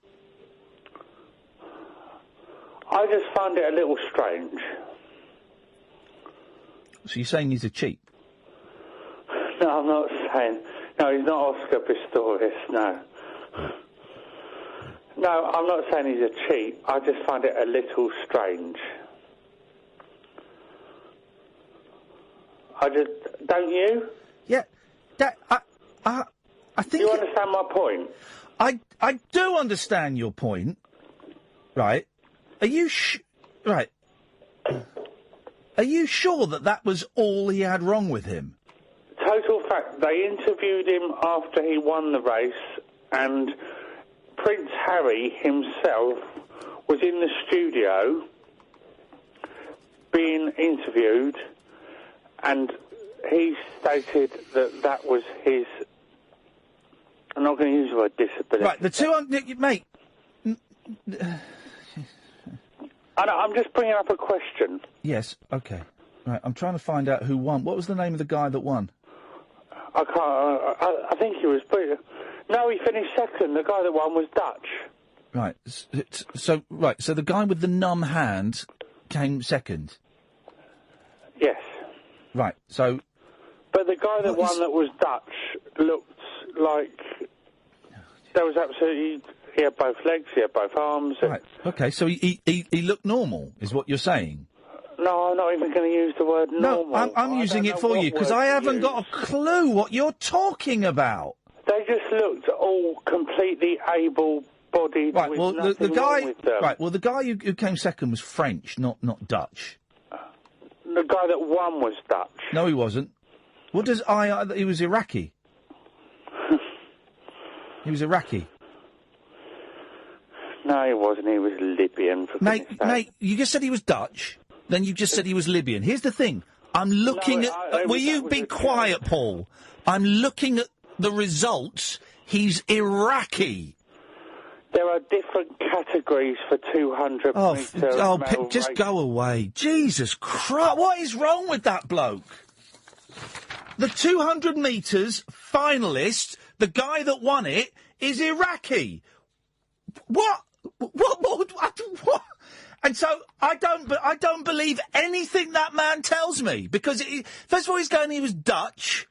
I just find it a little strange. So you're saying he's a cheat? No, I'm not saying... No, he's not Oscar Pistorius, no. No, I'm not saying he's a cheat. I just find it a little strange. Don't you? Yeah. I think... You understand my point? I do understand your point. Right. Are you Right. Are you sure that was all he had wrong with him? Total fact, they interviewed him after he won the race, and Prince Harry himself was in the studio being interviewed, and he stated that was his... I'm not going to use the word disability. Right, the 200... Mate... I'm just bringing up a question. Yes, OK. Right, I'm trying to find out who won. What was the name of the guy that won? I can't... I think he was... No, he finished second. The guy that won was Dutch. Right. So the guy with the numb hand came second? Yes. Right, so... But the guy that won that was Dutch looked like... There was absolutely... He had both legs, he had both arms. Right, OK, so he looked normal, is what you're saying? No, I'm not even going to use the word normal. No, I'm using it for you, because I haven't got a clue what you're talking about. They just looked all completely able-bodied, right, with well, nothing the guy, wrong with them. Right, well, the guy who came second was French, not Dutch. The guy that won was Dutch. No, he wasn't. What does he was Iraqi. He was Iraqi. No, he wasn't. He was Libyan. Mate, you just said he was Dutch. Then you just said he was Libyan. Here's the thing. I'm looking at... will you be quiet, Paul? I'm looking at the results. He's Iraqi. There are different categories for 200 metre just go away. Jesus Christ, what is wrong with that bloke? The 200 metres finalist, the guy that won it, is Iraqi. What? And so I don't believe anything that man tells me, because first of all he's going he was Dutch,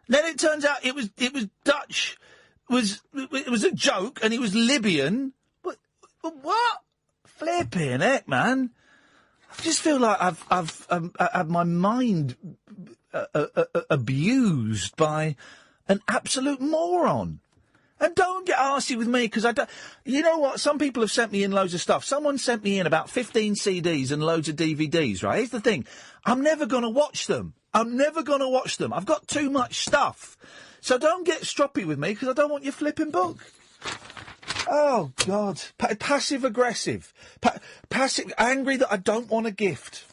then it turns out it was Dutch, it was a joke, and he was Libyan. What? Flipping heck, man! I just feel like I've had my mind abused by an absolute moron. And don't get arsey with me, because I don't... You know what? Some people have sent me in loads of stuff. Someone sent me in about 15 CDs and loads of DVDs, right? Here's the thing. I'm never going to watch them. I've got too much stuff. So don't get stroppy with me, because I don't want your flipping book. Oh, God. Passive-aggressive. Passive... Angry that I don't want a gift.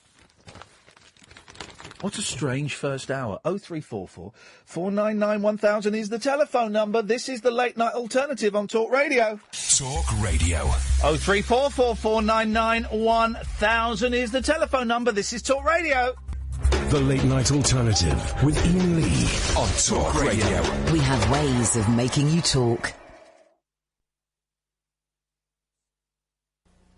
What a strange first hour. 0344 499 1000 is the telephone number. This is the late night alternative on Talk Radio. Talk Radio. 0344 499 1000 is the telephone number. This is Talk Radio. The late night alternative with Iain Lee on Talk Radio. We have ways of making you talk.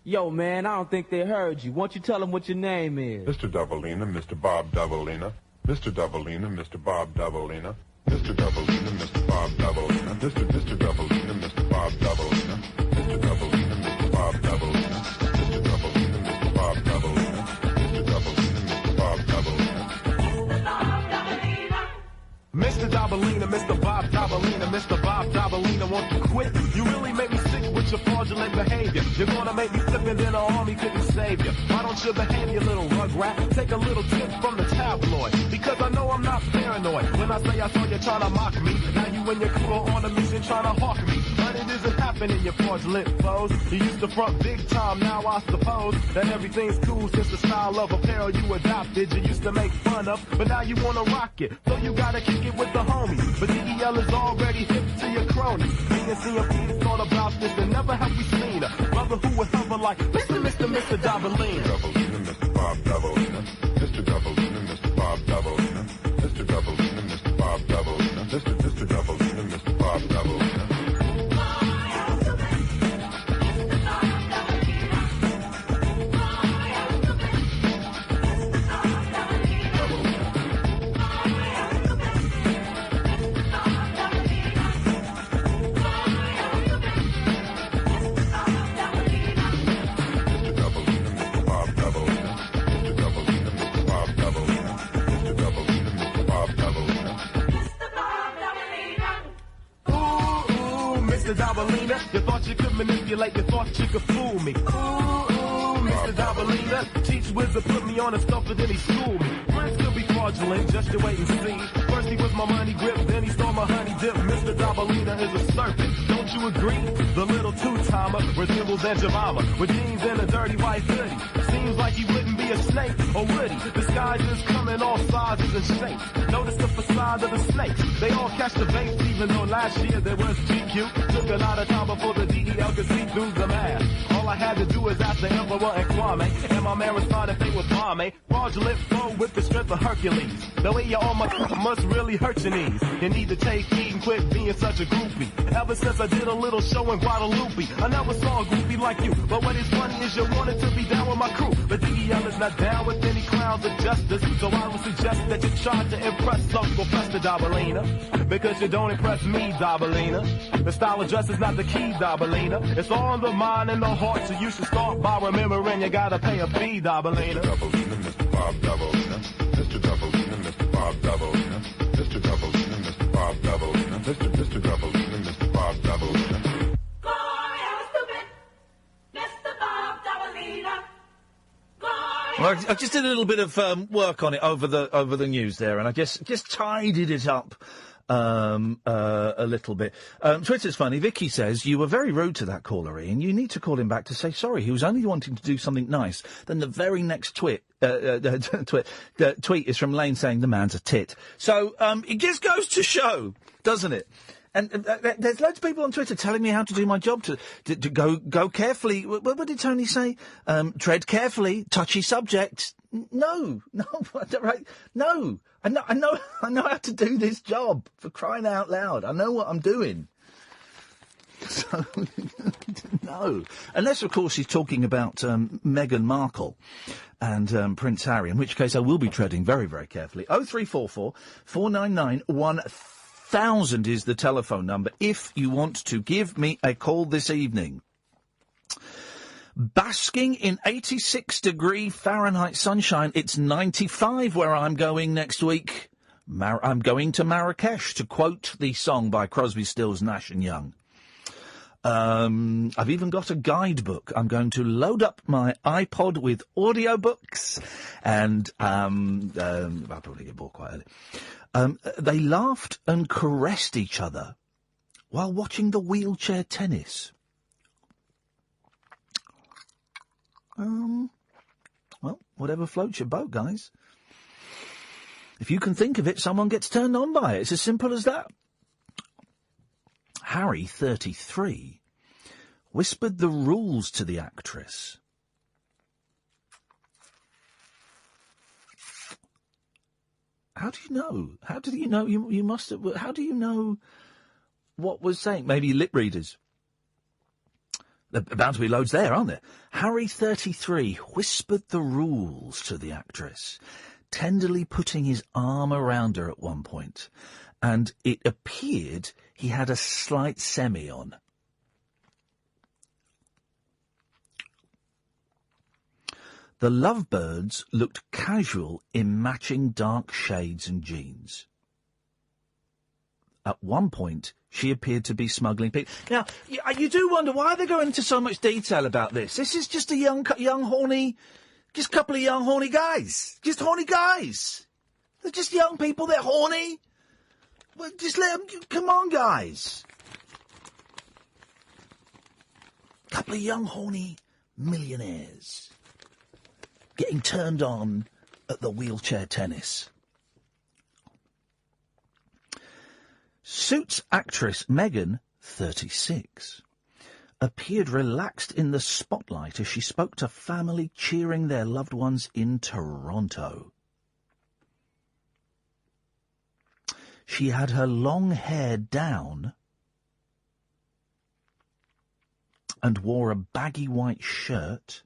Yo, man, I don't think they heard you. Why don't you tell them what your name is? Mr. Doubleina, Mr. Bob Doubleina. Mr. Doubleina, Mr. Bob Doubleina. Mr. Doubleina, Mr. Bob Doubleina. Mr. Doubleina, Mr. Bob Doubleina. Mr. Doubleina, Mr. Bob Doubleina. Mr. Doubleina, Mr. Bob Doubleina. Mr. Doubleina, Mr. Bob Doubleina. Mr. Doubleina, Mr. Bob Doubleina, Mr. Bob Doubleina, won't you quit? You really make me sick with your fraudulent behavior. You're gonna make me flip and then an army couldn't save you. Why don't you behave, you little rugrat? Take a little tip from the tabloid, because I know I'm not paranoid. When I say I saw you trying to mock me, now you and your crew are on a mission trying to hawk me. But it isn't happening, you fraudulent foes. You used to front big time, now I suppose that everything's cool since the style of apparel you adopted. You used to make fun of, but now you wanna rock it. So you gotta kick it with the homies. But DEL is already hip to your cronies. Me and CMP thought about this and never have we seen a brother who would hover like Mr. Doubleina. Mr. Bob Doubleina. Mr. Doubleina, Mr. Bob Doubleina. Mr. Doubleina, Mr. Bob Doubleina. Mr. Doubleina, Mr. Bob Doubleina. Mr. Doubleina, you thought you could manipulate, you thought you could fool me. Ooh, Mr. Doubleina, teach wizard put me on a stuffer, then he schooled me. Friends could be fraudulent, just you wait and see. First he was my money grip, then he stole my honey dip. Mr. Doubleina is a serpent, don't you agree? The little two-timer resembles Aunt Jemima, with jeans and a dirty white hoodie. Seems like he wouldn't be a snake, or would he? Disguises come in all sizes and shapes. Notice the facade of the snakes, they all catch the bait, even though last year there was GQ. Took a lot of time before the DEL could see through the mask. All I had to do is ask the Emperor and Kwame, and my man responded they was Kwame. Fraudulent foe with the strength of Hercules. The way you all must really hurt your knees. You need to take heed and quit being such a groupie. Ever since I did a little show in Guadalupe, I never saw a groupie like you. But what is funny is you wanted to be down with my crew. But DEL is not down with any clowns of justice. So I would suggest that you try to impress Uncle Fester Doubleina, because you don't impress me, Doubleina. The style of dress is not the key, Doubleina. It's all in the mind and the heart, so you should start by remembering you gotta pay a fee, Doubleina. Mr. Doubleina, Mr. Bob Doubleina. Mr. Doubleina, Mr. Bob Doubleina. Mr. Doubleina, Mr. Bob Doubleina. Mr. Doubleina, Mr. Bob Doubleina. Well, I just did a little bit of work on it over the news there, and I just tidied it up a little bit. Twitter's funny. Vicky says, you were very rude to that caller, Iain. You need to call him back to say sorry. He was only wanting to do something nice. Then the very next tweet is from Lane saying the man's a tit. So it just goes to show, doesn't it? And there's loads of people on Twitter telling me how to do my job, to go carefully. What did Tony say? Tread carefully, touchy subject. No, right? No. I know how to do this job, for crying out loud. I know what I'm doing. So, No. Unless, of course, he's talking about Meghan Markle and Prince Harry, in which case I will be treading very, very carefully. 0344 499 1000 is the telephone number if you want to give me a call this evening. Basking in 86-degree Fahrenheit sunshine. It's 95 where I'm going next week. I'm going to Marrakesh, to quote the song by Crosby, Stills, Nash and Young. I've even got a guidebook. I'm going to load up my iPod with audiobooks, and I'll probably get bored quite early. They laughed and caressed each other while watching the wheelchair tennis. Well, whatever floats your boat, guys. If you can think of it, someone gets turned on by it. It's as simple as that. Harry, 33, whispered the rules to the actress. How do you know? How do you know? You must have. How do you know what was saying? Maybe lip readers. There are bound to be loads there, aren't there? Harry, 33, whispered the rules to the actress, tenderly putting his arm around her at one point, and it appeared he had a slight semi on. The lovebirds looked casual in matching dark shades and jeans. At one point, she appeared to be smuggling people. Now, you do wonder why they're going into so much detail about this. This is just a young, horny, just a couple of young, horny guys. Just horny guys. They're just young people. They're horny. Well, just let them. Come on, guys. Couple of young, horny millionaires getting turned on at the wheelchair tennis. Suits actress Meghan, 36, appeared relaxed in the spotlight as she spoke to family cheering their loved ones in Toronto. She had her long hair down and wore a baggy white shirt,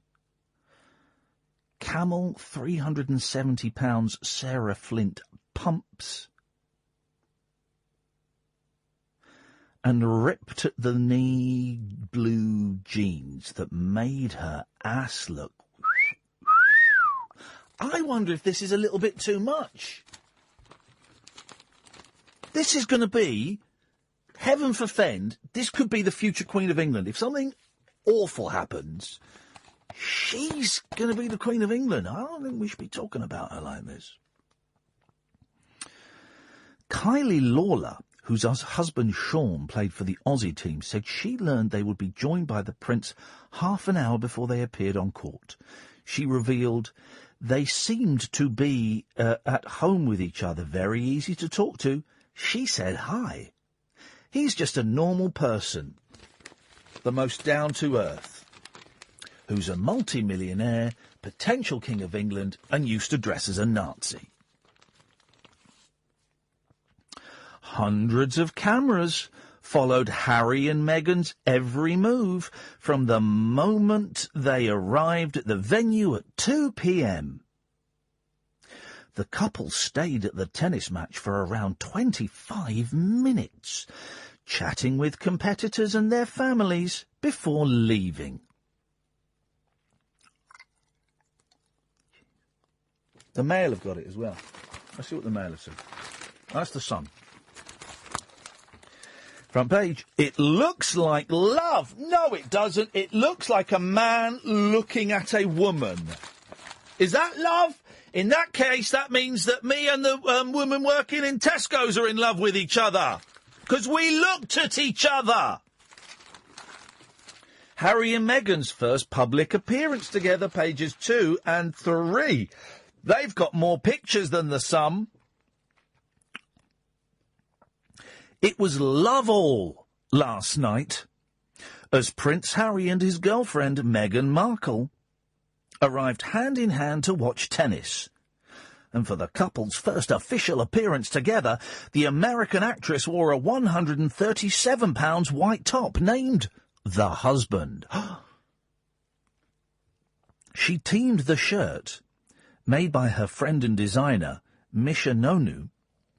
camel 370 pounds Sarah Flint pumps, and ripped at the knee blue jeans that made her ass look. I wonder if this is a little bit too much. This is going to be, heaven forfend, this could be the future Queen of England. If something awful happens, she's going to be the Queen of England. I don't think we should be talking about her like this. Kylie Lawler, whose husband Sean played for the Aussie team, said she learned they would be joined by the Prince half an hour before they appeared on court. She revealed they seemed to be at home with each other, very easy to talk to. She said hi. He's just a normal person, the most down-to-earth, who's a multi-millionaire, potential King of England, and used to dress as a Nazi. Hundreds of cameras followed Harry and Meghan's every move from the moment they arrived at the venue at 2 p.m. The couple stayed at the tennis match for around 25 minutes, chatting with competitors and their families before leaving. The Mail have got it as well. Let's see what the Mail have said. That's the Sun. Front page. It looks like love. No, it doesn't. It looks like a man looking at a woman. Is that love? In that case, that means that me and the woman working in Tesco's are in love with each other. Because we looked at each other. Harry and Meghan's first public appearance together, pages 2 and 3. They've got more pictures than the Sun. It was love all last night as Prince Harry and his girlfriend Meghan Markle arrived hand in hand to watch tennis. And for the couple's first official appearance together, the American actress wore a £137 white top named The Husband. She teamed the shirt, made by her friend and designer, Misha Nonu,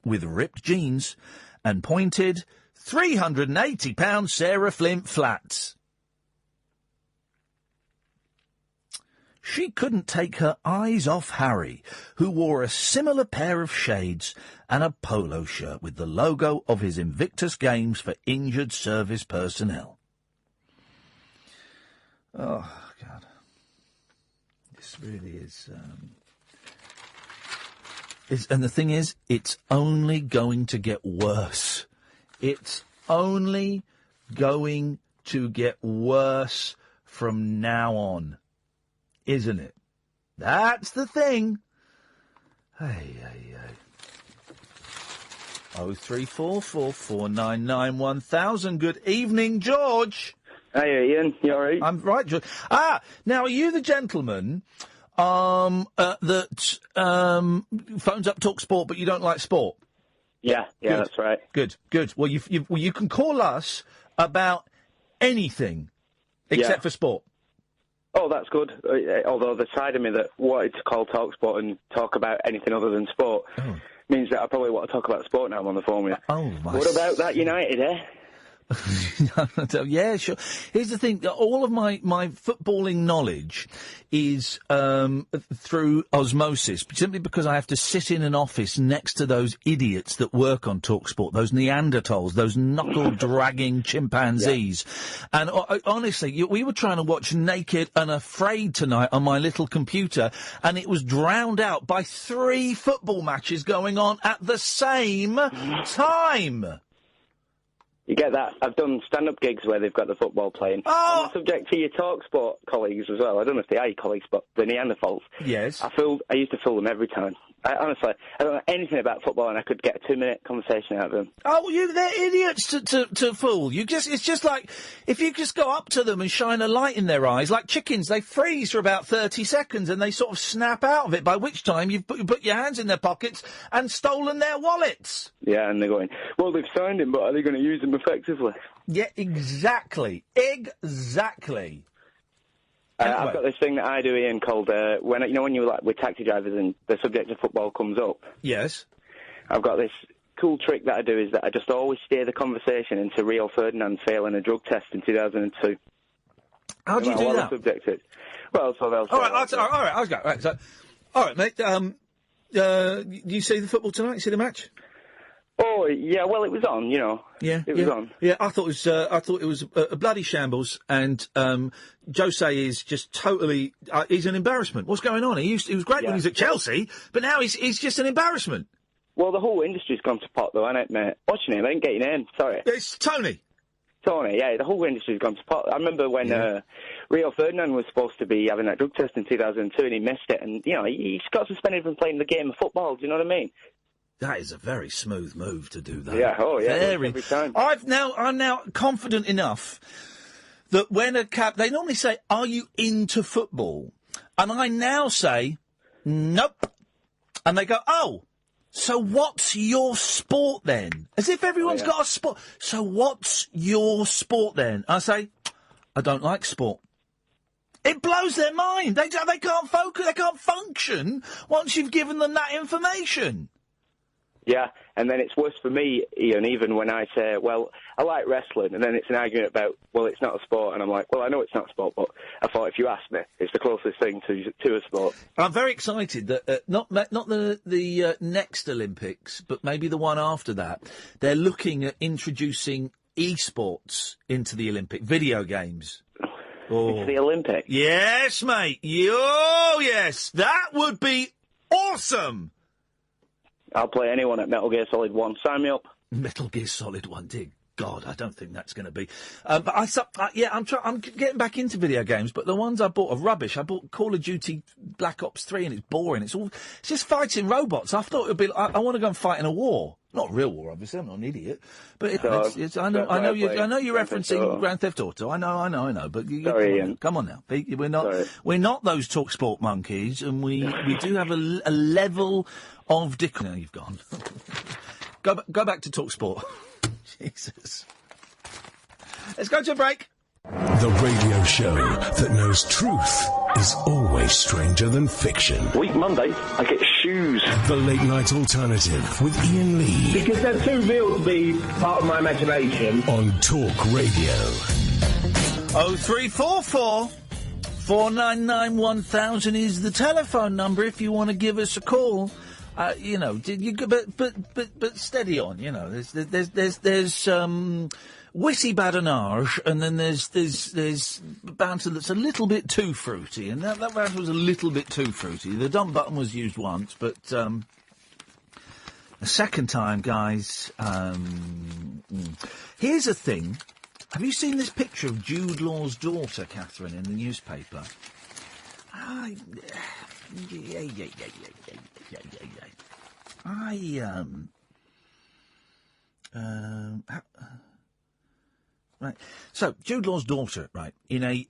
with ripped jeans and pointed £380 Sarah Flint flats. She couldn't take her eyes off Harry, who wore a similar pair of shades and a polo shirt with the logo of his Invictus Games for injured service personnel. Oh, God. This really is... And the thing is, it's only going to get worse. It's only going to get worse from now on. Isn't it? That's the thing. Hey. 03444991000. Good evening, George. Hey, Ian. You all right? I'm right, George. Now, are you the gentleman that phones up Talk Sport, but you don't like sport? Yeah, that's right. Good. Well, you can call us about anything except for sport. Oh, that's good. Although the side of me that wanted to call Talk Sport and talk about anything other than sport means that I probably want to talk about sport now I'm on the phone with you. Oh, my... What about that United, eh? Yeah, sure. Here's the thing. All of my footballing knowledge is through osmosis, simply because I have to sit in an office next to those idiots that work on TalkSport, those Neanderthals, those knuckle-dragging chimpanzees. Yeah. And honestly, we were trying to watch Naked and Afraid tonight on my little computer, and it was drowned out by 3 football matches going on at the same time. You get that? I've done stand-up gigs where they've got the football playing. Oh! I'm subject to your Talk Sport colleagues as well. I don't know if they are your colleagues, but the Neanderthals. Yes. I used to fool them every time. Honestly, I don't know anything about football, and I could get a 2-minute conversation out of them. Oh, they're idiots to fool. It's just like, if you just go up to them and shine a light in their eyes, like chickens, they freeze for about 30 seconds and they sort of snap out of it, by which time you've put your hands in their pockets and stolen their wallets. Yeah, and they're going, well, they've signed him, but are they going to use him effectively? Yeah, exactly. Exactly. Anyway. I've got this thing that I do, Ian, called when you're like with taxi drivers and the subject of football comes up. Yes. I've got this cool trick that I do is that I just always steer the conversation into Rio Ferdinand failing a drug test in 2002. How do you do that? The subject is. Well, so they'll. All right, I'll go. Right, so, all right, mate. You see the football tonight? You see the match? Oh yeah, well it was on, Yeah, it was on. Yeah, I thought it was a bloody shambles, and Jose is just totally. He's an embarrassment. What's going on? He was great when he was at Chelsea, but now he's just an embarrassment. Well, the whole industry's gone to pot, though, hasn't it, mate? What's your name? I didn't get your name. Sorry. It's Tony. Tony, yeah. The whole industry's gone to pot. I remember when Rio Ferdinand was supposed to be having that drug test in 2002, and he missed it, and he got suspended from playing the game of football. Do you know what I mean? That is a very smooth move to do that. Yeah, every time. I'm now confident enough that when they normally say, "Are you into football?" and I now say, "Nope," and they go, "Oh, so what's your sport then?" As if everyone's got a sport. So what's your sport then? I say, "I don't like sport." It blows their mind. They can't focus. They can't function once you've given them that information. Yeah, and then it's worse for me, Ian, even when I say, well, I like wrestling, and then it's an argument about, well, it's not a sport, and I'm like, well, I know it's not a sport, but I thought if you asked me, it's the closest thing to a sport. I'm very excited that not the next Olympics, but maybe the one after that, they're looking at introducing esports into the Olympic video games. Into the Olympics? Yes, mate. Oh, yes. That would be awesome. I'll play anyone at Metal Gear Solid 1. Sign me up. Metal Gear Solid 1, dear God, I don't think that's going to be. But I'm getting back into video games, but the ones I bought are rubbish. I bought Call of Duty Black Ops 3, and it's boring. It's just fighting robots. I thought it would be. I want to go and fight in a war. Not real war, obviously. I'm not an idiot, but I know you're referencing Grand Theft Auto. I know. But come on now, we're not those TalkSport monkeys, and we do have a level of Now you've gone. Go back to TalkSport. Jesus. Let's go to a break. The radio show that knows truth is always stranger than fiction. Week Monday, I get shoes. The Late Night Alternative with Iain Lee. Because they're too real to be part of my imagination. On Talk Radio. 0344 499 1000 is the telephone number if you want to give us a call. But steady on. There's witty badinage, and then there's banter that's a little bit too fruity, and that banter was a little bit too fruity. The dump button was used once, but the second time, guys. Here's a thing. Have you seen this picture of Jude Law's daughter, Catherine, in the newspaper? Right. So, Jude Law's daughter, right, in a,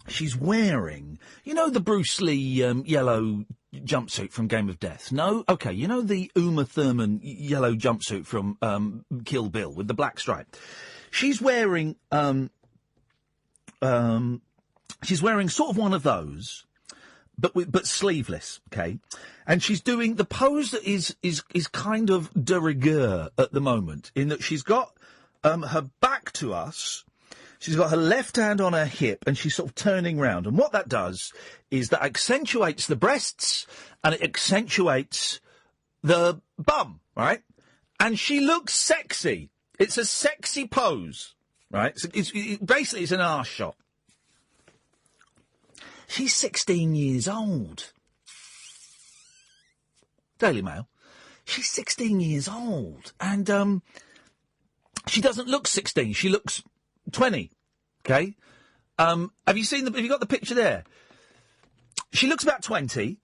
she's wearing, the Bruce Lee, yellow jumpsuit from Game of Death? No? Okay, the Uma Thurman yellow jumpsuit from, Kill Bill with the black stripe. She's wearing sort of one of those, but sleeveless, okay? And she's doing the pose that is kind of de rigueur at the moment, in that she's got her back to us, she's got her left hand on her hip, and she's sort of turning round. And what that does is that accentuates the breasts, and it accentuates the bum, right? And she looks sexy. It's a sexy pose, right? So basically, it's an arse shot. She's 16 years old. Daily Mail. She's 16 years old. And she doesn't look 16. She looks 20. Okay? Have you got the picture there? She looks about 20.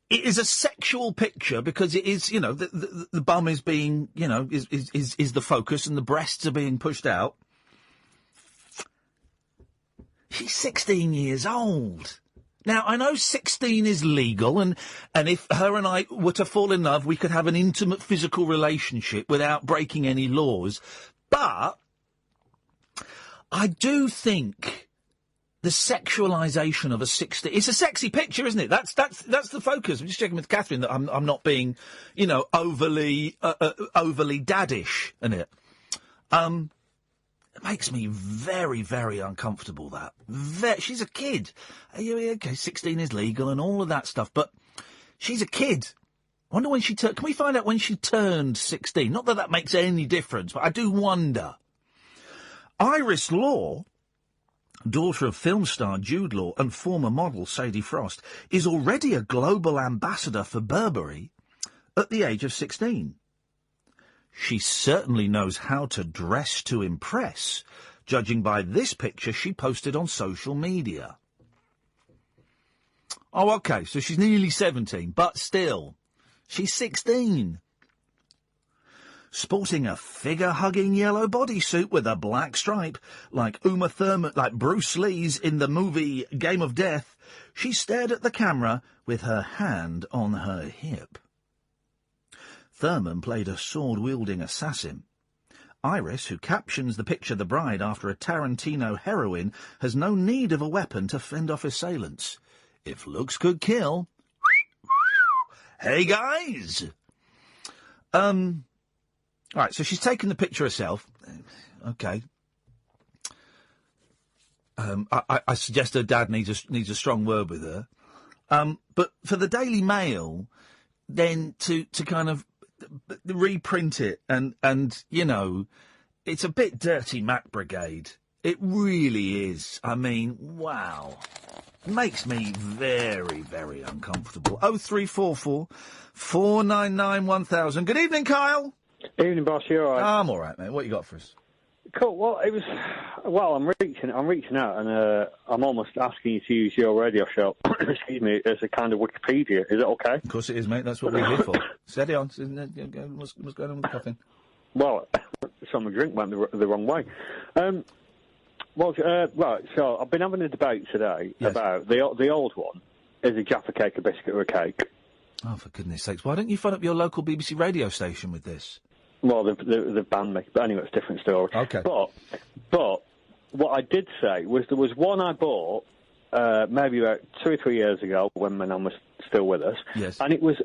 It is a sexual picture because it is, the bum is being, is the focus, and the breasts are being pushed out. She's 16 years old. Now, I know 16 is legal, and if her and I were to fall in love, we could have an intimate physical relationship without breaking any laws. But I do think the sexualisation of a 16... It's a sexy picture, isn't it? That's the focus. I'm just checking with Catherine that I'm not being, overly daddish in it. It makes me very, very uncomfortable, that. She's a kid. Okay, 16 is legal and all of that stuff, but she's a kid. I wonder when she turned... Can we find out when she turned 16? Not that makes any difference, but I do wonder. Iris Law, daughter of film star Jude Law and former model Sadie Frost, is already a global ambassador for Burberry at the age of 16. She certainly knows how to dress to impress, judging by this picture she posted on social media. Oh, OK, so she's nearly 17, but still, she's 16. Sporting a figure-hugging yellow bodysuit with a black stripe, like Uma Thurman, like Bruce Lee's in the movie Game of Death, she stared at the camera with her hand on her hip. Thurman played a sword-wielding assassin. Iris, who captions the picture the bride after a Tarantino heroine, has no need of a weapon to fend off assailants. If looks could kill... Hey, guys! Right, so she's taken the picture herself. OK. I suggest her dad needs a strong word with her. But for the Daily Mail, then to kind of reprint it and it's a bit dirty Mac Brigade. It really is. I mean, wow. Makes me very, very uncomfortable. 0344 499 1000. Good evening, Kyle. Evening, boss. You all right? I'm all right, mate. What you got for us? cool. Well, it was. Well, I'm reaching out, and I'm almost asking you to use your radio show. Excuse me, as a kind of Wikipedia. Is it okay? Of course it is, mate. That's what we're here for. Steady on. What's going on with the coughing? Well, some of the drink went the wrong way. Right. So I've been having a debate today about the old one. Is a Jaffa cake a biscuit or a cake? Oh, for goodness sakes! Why don't you phone up your local BBC radio station with this? Well, they've banned me. But anyway, it's a different story. Okay. But what I did say was there was one I bought maybe about 2 or 3 years ago when my nan was still with us. Yes. And it was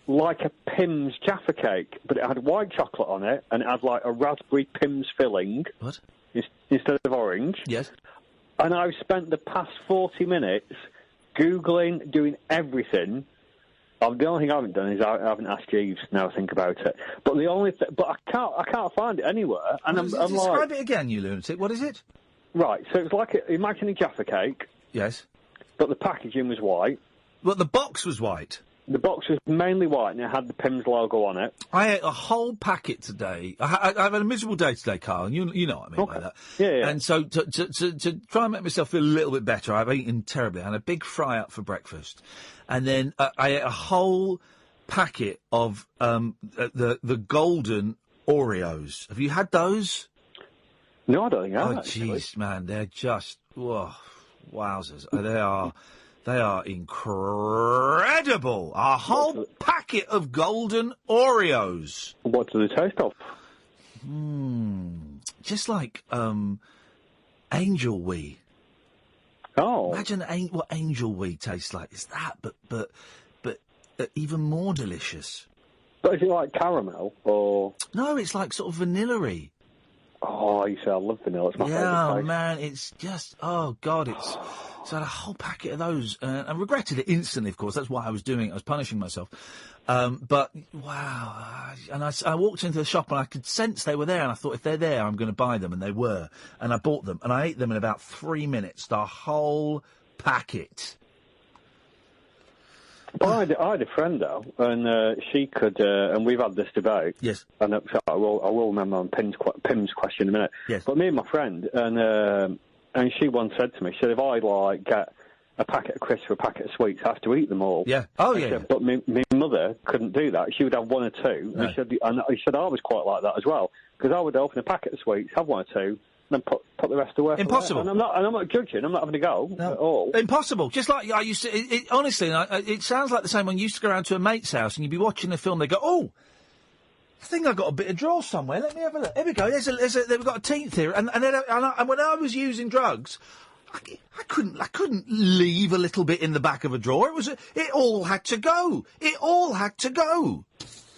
like a Pim's Jaffa cake, but it had white chocolate on it, and it had like a raspberry Pim's filling. What? Instead of orange. Yes. And I've spent the past 40 minutes Googling, doing everything. The only thing I haven't done is I haven't asked Jeeves. Now I think about it, but but I can't find it anywhere. And I'm describe it again, you lunatic. What is it? Right, so it's like imagine a Jaffa cake. Yes. But the packaging was white. But the box was white. The box was mainly white, and it had the Pim's logo on it. I ate a whole packet today. I've had a miserable day today, Carl, and you know what I mean by that. Yeah. And so to try and make myself feel a little bit better, I've eaten terribly. I had a big fry up for breakfast, and then I ate a whole packet of the golden Oreos. Have you had those? No, I don't think I have. Oh, jeez, man, they're just wowzers. They are incredible. A whole packet of golden Oreos. What do they taste of? Just like angel wee. Oh. Imagine what angel wee tastes like. It's that, but even more delicious. But is it like caramel or? No, it's like sort of vanilla-y. Oh, you say I love vanilla. It's my favourite taste. Man, it's just God, So I had a whole packet of those, and I regretted it instantly, of course. That's why I was doing it. I was punishing myself. But, wow. And I walked into the shop, and I could sense they were there, and I thought, if they're there, I'm going to buy them, and they were. And I bought them, and I ate them in about 3 minutes, the whole packet. Well, I had a friend, though, and she could, and we've had this debate. Yes. And I will remember on Pim's question in a minute. Yes. But me and my friend, and she once said to me, she said, if I, get a packet of crisps or a packet of sweets, I have to eat them all. Yeah. Oh, yeah. Said, but my mother couldn't do that. She would have one or two. No. And he said I was quite like that as well, because I would open a packet of sweets, have one or two, and then put the rest away. Impossible. And I'm not judging. I'm not having a go at all. Impossible. Just like I used to. Honestly, it sounds like the same when you used to go around to a mate's house and you'd be watching a film. They go, "Oh, I think I've got a bit of draw somewhere. Let me have a look. Here we go. They've got a teenth here." And when I was using drugs, I couldn't leave a little bit in the back of a drawer. It all had to go. It all had to go.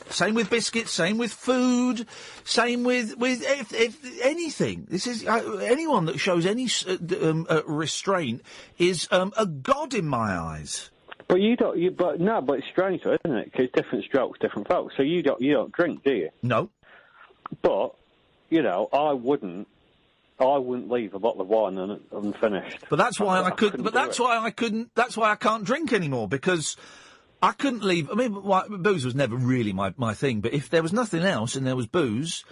Same with biscuits, same with food, same with if anything. This is anyone that shows any restraint is a god in my eyes. But you don't. But it's strange, though, isn't it? Because different strokes, different folks. So you don't drink, do you? No. But I wouldn't leave a bottle of wine unfinished. But that's why I couldn't. But that's why I couldn't. That's why I can't drink anymore, because I couldn't leave. I mean, booze was never really my thing. But if there was nothing else and there was booze,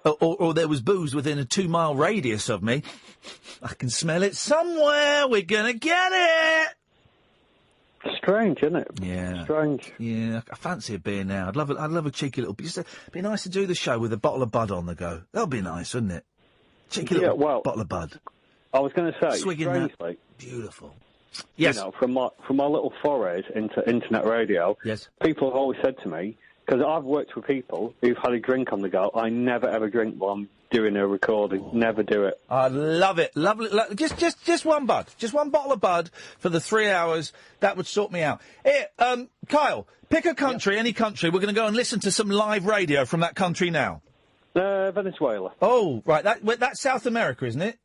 or there was booze within a 2-mile radius of me, I can smell it somewhere. We're gonna get it. Strange, isn't it? Yeah. Strange. Yeah, I fancy a beer now. I'd love a cheeky little. It'd be nice to do the show with a bottle of Bud on the go. That'd be nice, wouldn't it? Cheeky little bottle of Bud. I was going to say, swigging strangely, that. Beautiful. Yes. From my little forays into internet radio, yes, people have always said to me, because I've worked with people who've had a drink on the go. I never ever drink while I'm doing a recording. Oh. Never do it. I love it. Lovely. Just one Bud. Just one bottle of Bud for the 3 hours. That would sort me out. Here, Kyle, pick a country, any country. We're going to go and listen to some live radio from that country now. Venezuela. Oh, right. That's South America, isn't it?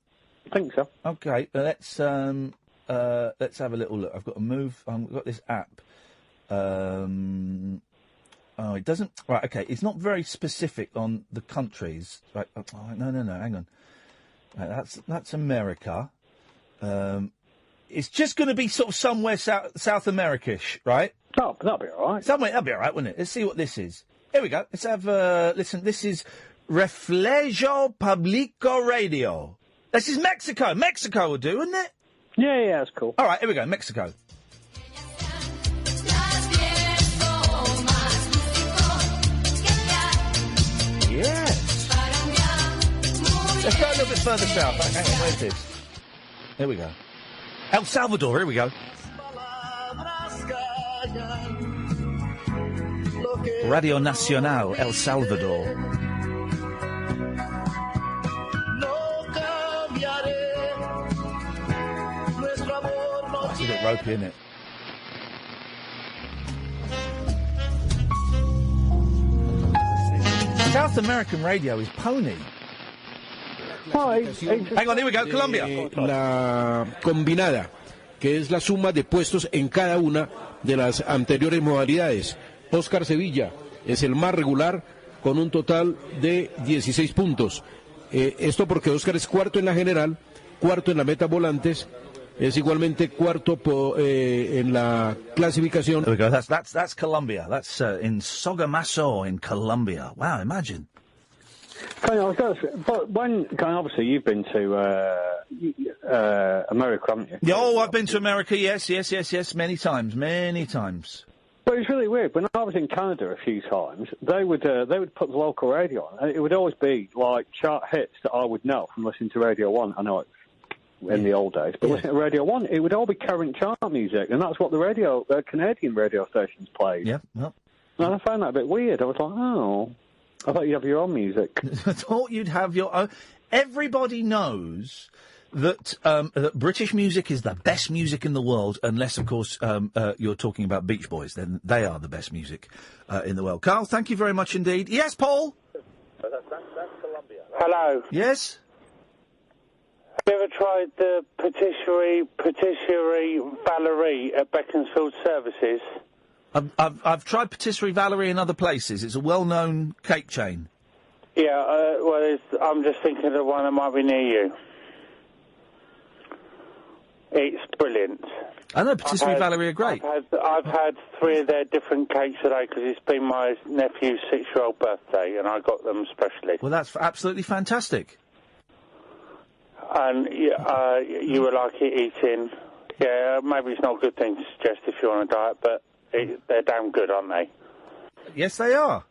I think so. Okay. Let's have a little look. I've got to move. I've got this app. Oh, it doesn't. Right. Okay. It's not very specific on the countries. Right. Oh, no. Hang on. Right, that's America. It's just going to be sort of somewhere South America-ish, right? Oh, that'll be all right. Somewhere that'll be all right, wouldn't it? Let's see what this is. Here we go. Let's have listen. This is Reflejo Publico Radio. This is Mexico. Mexico will do, wouldn't it? Yeah, that's cool. All right, here we go. Mexico. Yes. Let's go a little bit further south. Hang on, where's this? Here we go. El Salvador, here we go. Radio Nacional, El Salvador. That's a bit ropey, isn't it? South American radio is pony. Hang on, here we go, Colombia. La combinada, que es la suma de puestos en cada una de las anteriores modalidades. Oscar Sevilla es el más regular con un total de 16 puntos. Esto porque Oscar es cuarto en la general, cuarto en la meta volantes, es igualmente cuarto en la clasificación. There we go. That's Colombia. That's in Sogamoso in Colombia. Wow, imagine. But obviously you've been to America, haven't you? Yeah, I've been to America. Yes, many times. But it's really weird. When I was in Canada a few times, they would put the local radio on, and it would always be like chart hits that I would know from listening to Radio 1. I know it in the old days, but listening to Radio 1, it would all be current chart music, and that's what the Canadian radio stations played. Yeah. Well. And I found that a bit weird. I was like, oh, I thought you'd have your own music. I thought you'd have your own. Everybody knows that British music is the best music in the world, unless, of course, you're talking about Beach Boys. Then they are the best music in the world. Carl, thank you very much indeed. Yes, Paul? That's Colombia. Hello. Yes? Have you ever tried the Patisserie Valerie at Beaconsfield Services? I've tried Patisserie Valerie in other places. It's a well-known cake chain. Yeah, I'm just thinking of one that might be near you. It's brilliant. I know Patisserie Valerie are great. I've had 3 of their different cakes today because it's been my nephew's 6-year-old birthday, and I got them specially. Well, that's absolutely fantastic. And you were like eating. Yeah, maybe it's not a good thing to suggest if you're on a diet, but they're damn good, aren't they? Yes, they are.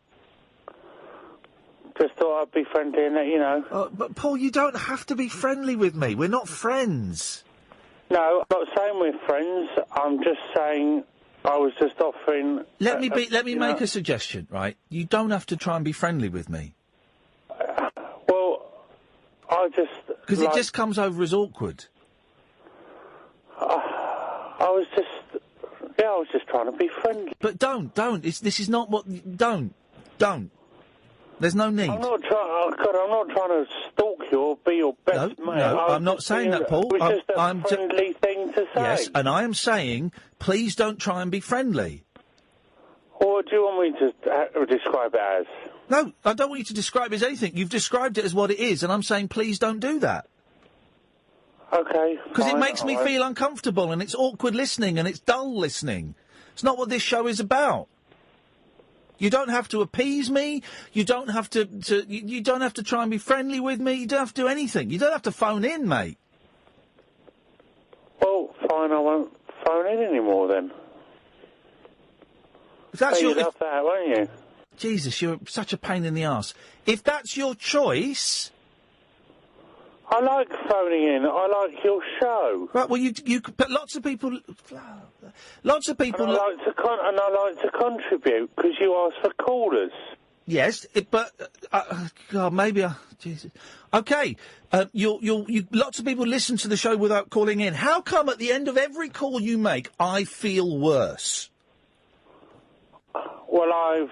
Just thought I'd be friendly and let you know. But, Paul, you don't have to be friendly with me. We're not friends. No, I'm not saying we're friends. I'm just saying I was just offering... Let me make a suggestion, right? You don't have to try and be friendly with me. Well, I just... Because it just comes over as awkward. I was just trying to be friendly. But don't. This is not what... Don't. There's no need. I'm not trying to stalk you or be your best mate. No, I'm not saying that, Paul. It was just a friendly thing to say. Yes, and I am saying, please don't try and be friendly. Or what do you want me to describe it as? No, I don't want you to describe it as anything. You've described it as what it is, and I'm saying, please don't do that. Okay. Because it makes me feel uncomfortable, and it's awkward listening, and it's dull listening. It's not what this show is about. You don't have to appease me. You don't have to you don't have to try and be friendly with me. You don't have to do anything. You don't have to phone in, mate. Well, fine, I won't phone in anymore then. If that's you'd love that, won't you? Jesus, you're such a pain in the arse. If that's your choice... I like phoning in. I like your show. Right, well, but lots of people... And I like to contribute because you ask for callers. Yes, but... God, maybe Jesus. OK, lots of people listen to the show without calling in. How come at the end of every call you make, I feel worse? Well,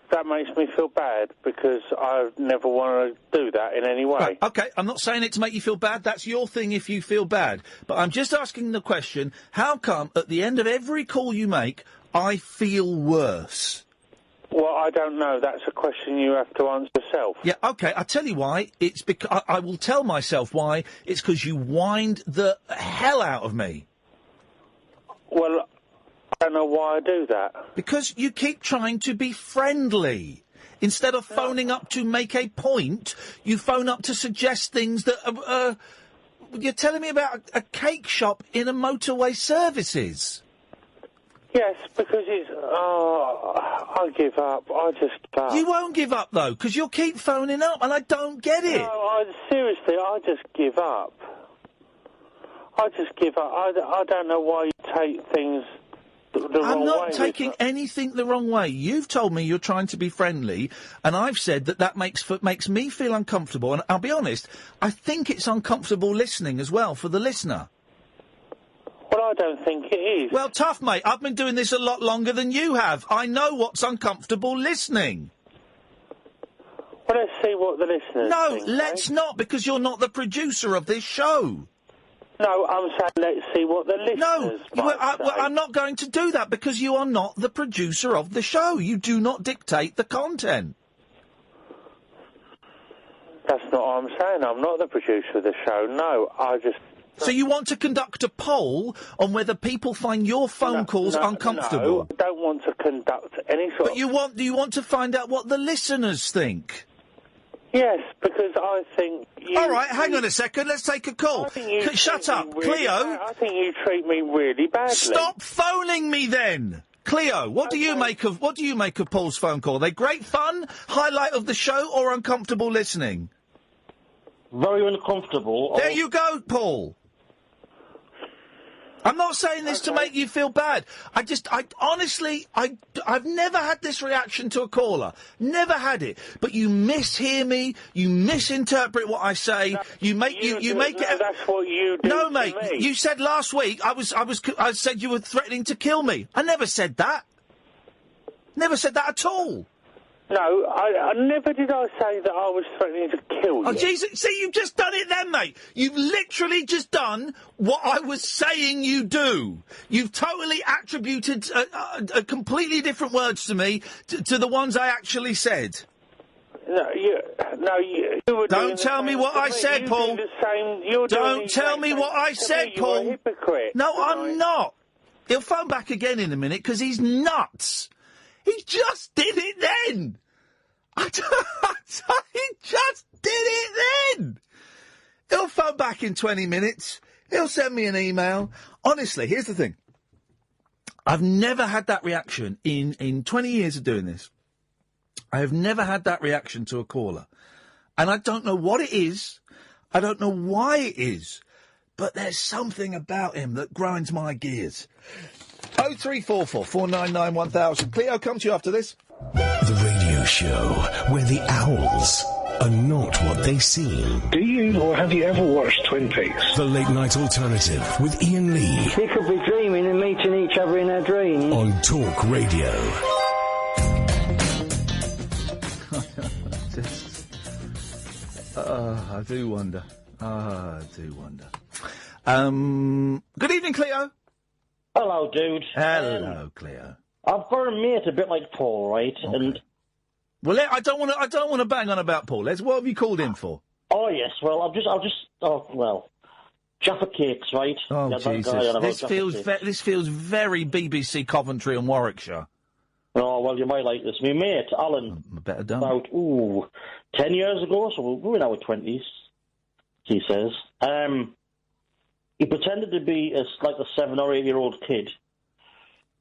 that makes me feel bad because I never want to do that in any way. Right, OK, I'm not saying it to make you feel bad. That's your thing if you feel bad. But I'm just asking the question, how come at the end of every call you make, I feel worse? Well, I don't know. That's a question you have to answer yourself. Yeah, OK, I'll tell you why. It's because I will tell myself why. It's because you whined the hell out of me. Well... I don't know why I do that. Because you keep trying to be friendly. Instead of phoning up to make a point, you phone up to suggest things that you're telling me about a cake shop in a motorway services. Yes, because it's... I give up. I just give up. You won't give up, though, because you'll keep phoning up, and I don't get it. No, seriously, I just give up. I just give up. I don't know why you take things the wrong way. I'm not taking anything the wrong way. You've told me you're trying to be friendly, and I've said that makes me feel uncomfortable, and I'll be honest, I think it's uncomfortable listening as well for the listener. Well, I don't think it is. Well, tough, mate. I've been doing this a lot longer than you have. I know what's uncomfortable listening. Well, let's see what the listeners think. No, let's not, because you're not the producer of this show. No, I'm saying let's see what the listeners might say. I'm not going to do that, because you are not the producer of the show. You do not dictate the content. That's not what I'm saying. I'm not the producer of the show. No, I just... So you want to conduct a poll on whether people find your phone calls uncomfortable? No, I don't want to conduct any sort But do you want to find out what the listeners think? Yes, because I think you... All right, hang on a second, let's take a call. Shut up, Cleo. I think you treat me really badly. Stop phoning me then! Cleo, what do you make of Paul's phone call? Are they great fun, highlight of the show, or uncomfortable listening? Very uncomfortable. There you go, Paul. I'm not saying this to make you feel bad. Honestly, I've never had this reaction to a caller. Never had it. But you mishear me. You misinterpret what I say. That's what you do. No, mate. To me. You said last week I said you were threatening to kill me. I never said that. Never said that at all. No, I never did I say that I was threatening to kill you. Oh, Jesus. See, you've just done it then, mate. You've literally just done what I was saying you do. You've totally attributed a completely different words to me to the ones I actually said. No, you were Don't tell me what I said, Paul. Don't tell me what I said, Paul. You're a hypocrite. No, I'm not. He'll phone back again in a minute because he's nuts. He just did it then. He just did it then. He'll phone back in 20 minutes. He'll send me an email. Honestly, here's the thing. I've never had that reaction in 20 years of doing this. I have never had that reaction to a caller. And I don't know what it is. I don't know why it is. But there's something about him that grinds my gears. 0344 499 1000. Cleo, come to you after this. The radio show where the owls are not what they seem. Do you or have you ever watched Twin Peaks? The Late Night Alternative with Iain Lee. We could be dreaming and meeting each other in our dreams. On Talk Radio. I do wonder. Good evening, Cleo. Hello, dude. Hello, Cleo. I've got a mate a bit like Paul, right? Okay. And well, I don't want to bang on about Paul. What have you called in for? Oh yes, well, Jaffa Cakes, right? Oh Yeah, Jesus, this feels very BBC Coventry and Warwickshire. Oh well, you might like this. My mate Alan, better done. About 10 years ago, so we're in our 20s. He says, he pretended to be like a 7 or 8 year old kid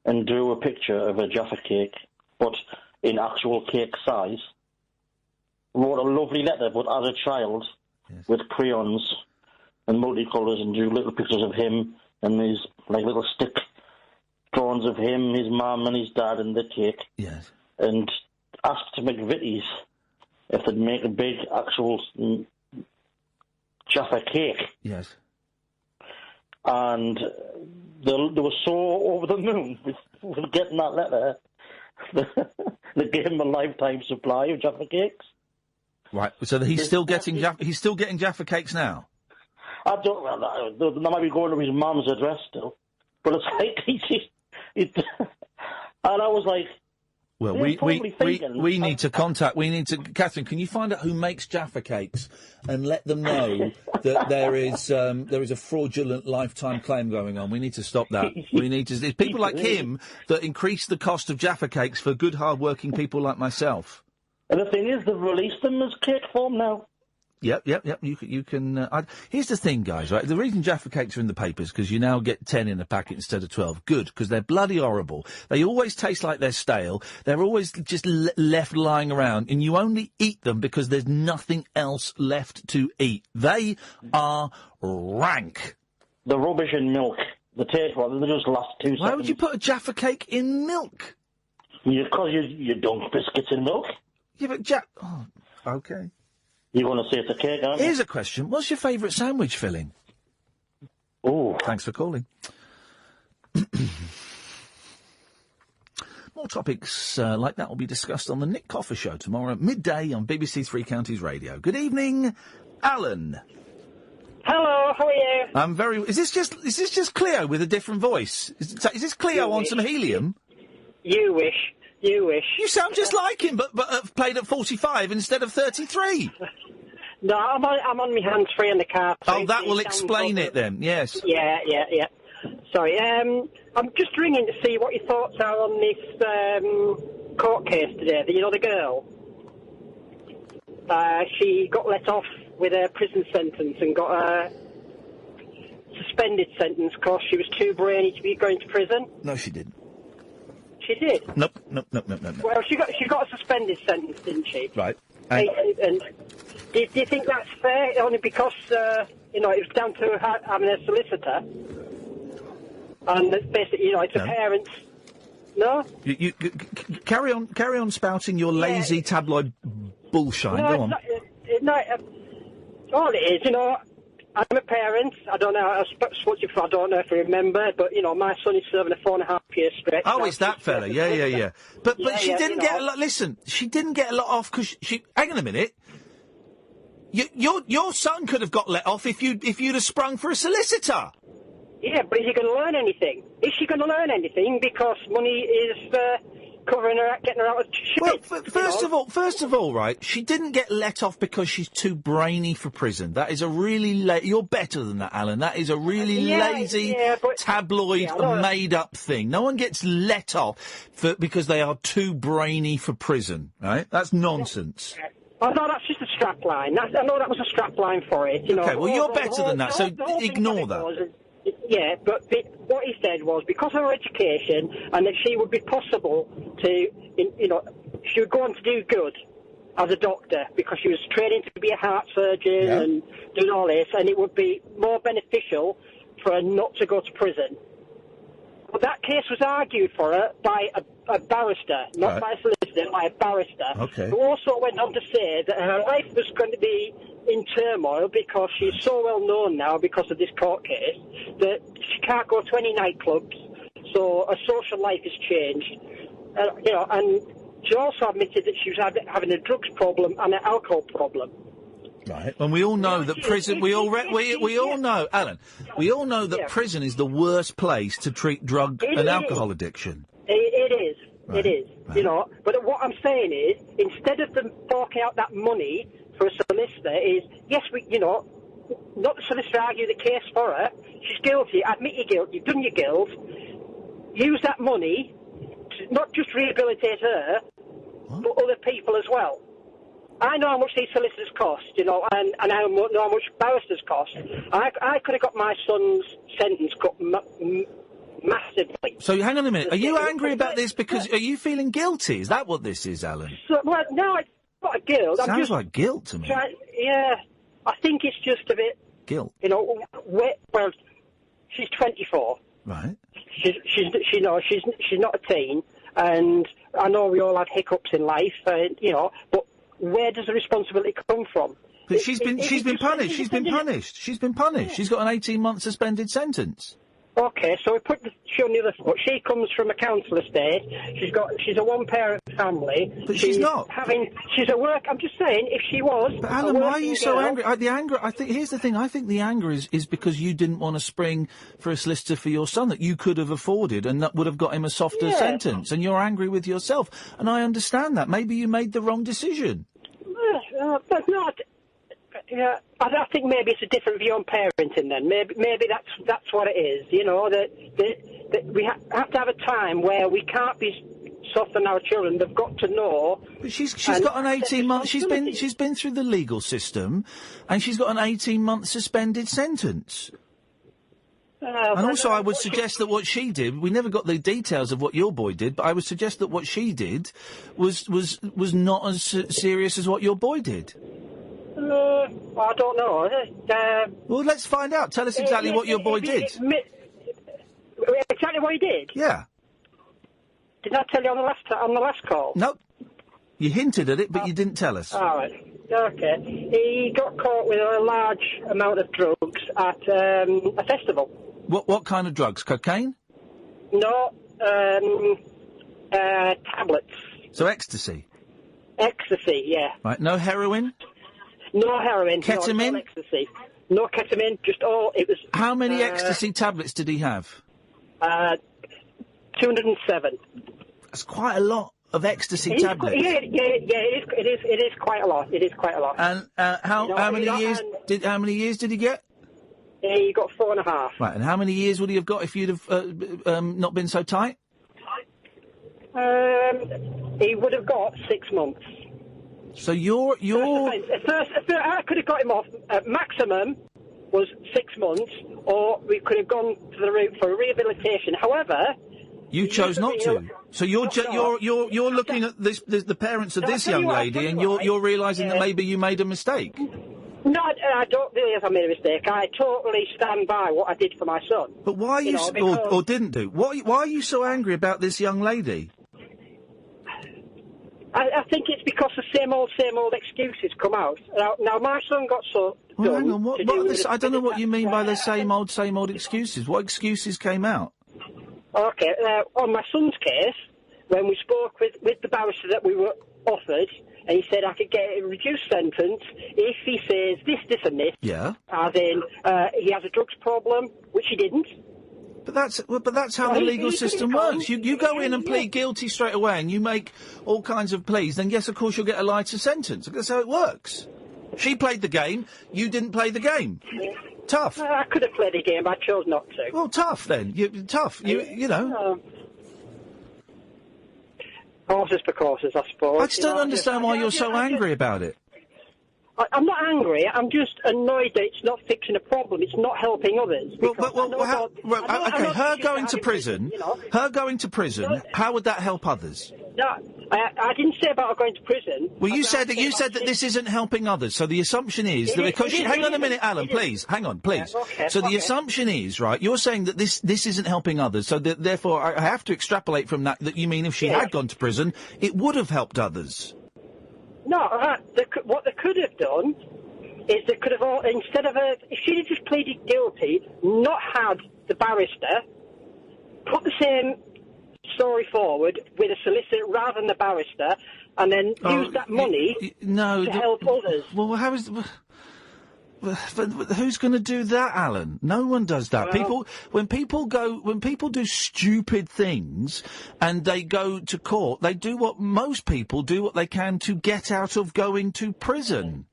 and drew a picture of a Jaffa cake, but in actual cake size. Wrote a lovely letter, but as a child, with crayons and multicolours, and drew little pictures of him and his little stick drawings of him, his mum and his dad and the cake. Yes. And asked McVitie's if they'd make a big actual Jaffa cake. Yes. And they were so over the moon with getting that letter, they gave him a lifetime supply of Jaffa cakes. Right. So he's still getting Jaffa cakes now. I don't know. They might be going to his mum's address still, but it's like and I was like. Well, we need to Catherine, can you find out who makes Jaffa cakes and let them know that there is a fraudulent lifetime claim going on? We need to stop that. It's people like him that increase the cost of Jaffa cakes for good, hard-working people like myself. And the thing is, they've released them as cake form now. Yep. You can. Here's the thing, guys. Right, the reason Jaffa cakes are in the papers because you now get 10 in a packet instead of 12. Good, because they're bloody horrible. They always taste like they're stale. They're always just left lying around, and you only eat them because there's nothing else left to eat. They are rank. The rubbish in milk. The taste one. They just last 2 seconds. Why would you put a Jaffa cake in milk? Because you dunk biscuits in milk. Yeah, but Oh, okay. You want to say it's a cake, aren't you? Here's a question. What's your favourite sandwich filling? Oh. Thanks for calling. More topics like that will be discussed on the Nick Coffer Show tomorrow at midday on BBC Three Counties Radio. Good evening, Alan. Hello, how are you? I'm very... Is this just Cleo with a different voice? Is this Cleo on some helium? You wish. You sound just like him, but played at 45 instead of 33. No, I'm on my hands free in the car. So that will explain it then. Yes. Yeah. Sorry. I'm just ringing to see what your thoughts are on this court case today. The girl. She got let off with a prison sentence and got a suspended sentence because she was too brainy to be going to prison. No, she didn't. She did? Nope. Well, she got a suspended sentence, didn't she? Right. And do you think that's fair? Only because, it was down to her having a solicitor. And basically, it's a parent's... No? You carry on spouting your lazy tabloid bullshine. No, Go on. All it is, I'm a parent. I don't know. I spoke to you before. I don't know if you remember, but my son is serving a 4.5 year stretch. Oh, it's that fella. Yeah. But she didn't get a lot. Listen, she didn't get a lot off because she. Hang on a minute. Your son could have got let off if you'd have sprung for a solicitor. Yeah, but is he going to learn anything? Is she going to learn anything because money is covering her, getting her out of shit? Well, first of all, right, she didn't get let off because she's too brainy for prison. That is a really you're better than that, Alan. That is a really lazy, tabloid, made-up thing. No one gets let off because they are too brainy for prison, right? That's nonsense. Oh, no, that's just a strap line. I know that was a strap line for it. Okay, well, you're better than that, so ignore that. Yeah, but what he said was because of her education and that she would be possible to, she would go on to do good as a doctor because she was training to be a heart surgeon and doing all this, and it would be more beneficial for her not to go to prison. But that case was argued for her by a barrister, not by a solicitor, by a barrister, who also went on to say that her life was going to be in turmoil because she's so well known now because of this court case that she can't go to any nightclubs, so her social life has changed. And she also admitted that she was having a drugs problem and an alcohol problem. Right, and we all know that prison. We all know, Alan. We all know that prison is the worst place to treat drug and alcohol addiction. It is. Right. It is. Right. But what I'm saying is, instead of them forking out that money for a solicitor, not the solicitor argue the case for her. She's guilty. Admit your guilt. You've done your guilt. Use that money to not just rehabilitate her, but other people as well. I know how much these solicitors cost, and I know how much barristers cost. I could have got my son's sentence cut massively. So hang on a minute. Are you angry about this because are you feeling guilty? Is that what this is, Alan? No, it's not a guilt. Sounds like guilt to me. I think it's just a bit guilt. Well, she's 24. Right. She's not a teen, and I know we all have hiccups in life, but where does the responsibility come from? But she's been punished. She's been punished. She's been punished. She's got an 18-month suspended sentence. Okay, so we put the shoe on the other foot. She comes from a council estate. She's a one-parent family. But she's not. She's at work. I'm just saying, if she was. But Alan, why are you so angry? The anger. I think here's the thing. I think the anger is because you didn't want to spring for a solicitor for your son that you could have afforded, and that would have got him a softer sentence. And you're angry with yourself, and I understand that. Maybe you made the wrong decision. But not. Yeah, I think maybe it's a different view on parenting. Then maybe that's what it is. That we have to have a time where we can't be often our children. They've got to know. But she's got an 18-month. She's been through the legal system, and she's got an 18-month suspended sentence. And also, I would suggest that what she did, we never got the details of what your boy did, but I would suggest that what she did was not as serious as what your boy did. I don't know. Well, let's find out. Tell us exactly what your boy did. Exactly what he did? Yeah. Did I tell you on the last call? Nope. You hinted at it, but you didn't tell us. All right. Okay. He got caught with a large amount of drugs at a festival. What kind of drugs? Cocaine? No. Tablets. So ecstasy? Ecstasy, yeah. Right. No heroin? No heroin. Ketamine? No ecstasy. No ketamine, just all... It was... How many ecstasy tablets did he have? 207. That's quite a lot of ecstasy tablets. It is quite a lot. It is quite a lot. And how many years did he get? He got 4.5. Right, and how many years would he have got if you'd have not been so tight? He would have got 6 months. So you're... First, I could have got him off. Maximum was 6 months, or we could have gone to the route for rehabilitation. However... You chose not to. So you're looking at the parents of this young lady, and you're realising that maybe you made a mistake. No, I don't realise I made a mistake. I totally stand by what I did for my son. But why are you or didn't do? Why are you so angry about this young lady? I think it's because the same old excuses come out. Now my son got so. Well, hang on. I don't know what you mean by the same old excuses. What excuses came out? Okay, on my son's case, when we spoke with the barrister that we were offered, and he said I could get a reduced sentence if he says this and this. Yeah. As in, he has a drugs problem, which he didn't. But that's how the legal system works. You go in and plead guilty straight away, and you make all kinds of pleas. Then yes, of course, you'll get a lighter sentence. That's how it works. She played the game. You didn't play the game. Tough. I could have played the game, but I chose not to. Well, tough then. You know. Horses for courses, I suppose. I just don't understand why you're so angry about it. I'm not angry. I'm just annoyed that it's not fixing a problem. It's not helping others. Her going to prison. Her going to prison. How would that help others? No, I didn't say about her going to prison. Well, you said that this isn't helping others. So the assumption is that because hang on a minute, Alan, please. Hang on, please. So the assumption is, right, you're saying that this isn't helping others. So therefore, I have to extrapolate from that you mean if she had gone to prison, it would have helped others. No, what they could have done is they could have, instead of if she'd have just pleaded guilty, not had the barrister, put the same story forward with a solicitor rather than the barrister, and then use that money to help others. Well, how is... But who's going to do that, Alan? No one does that. When people do stupid things and they go to court, they do what most people do, what they can to get out of going to prison.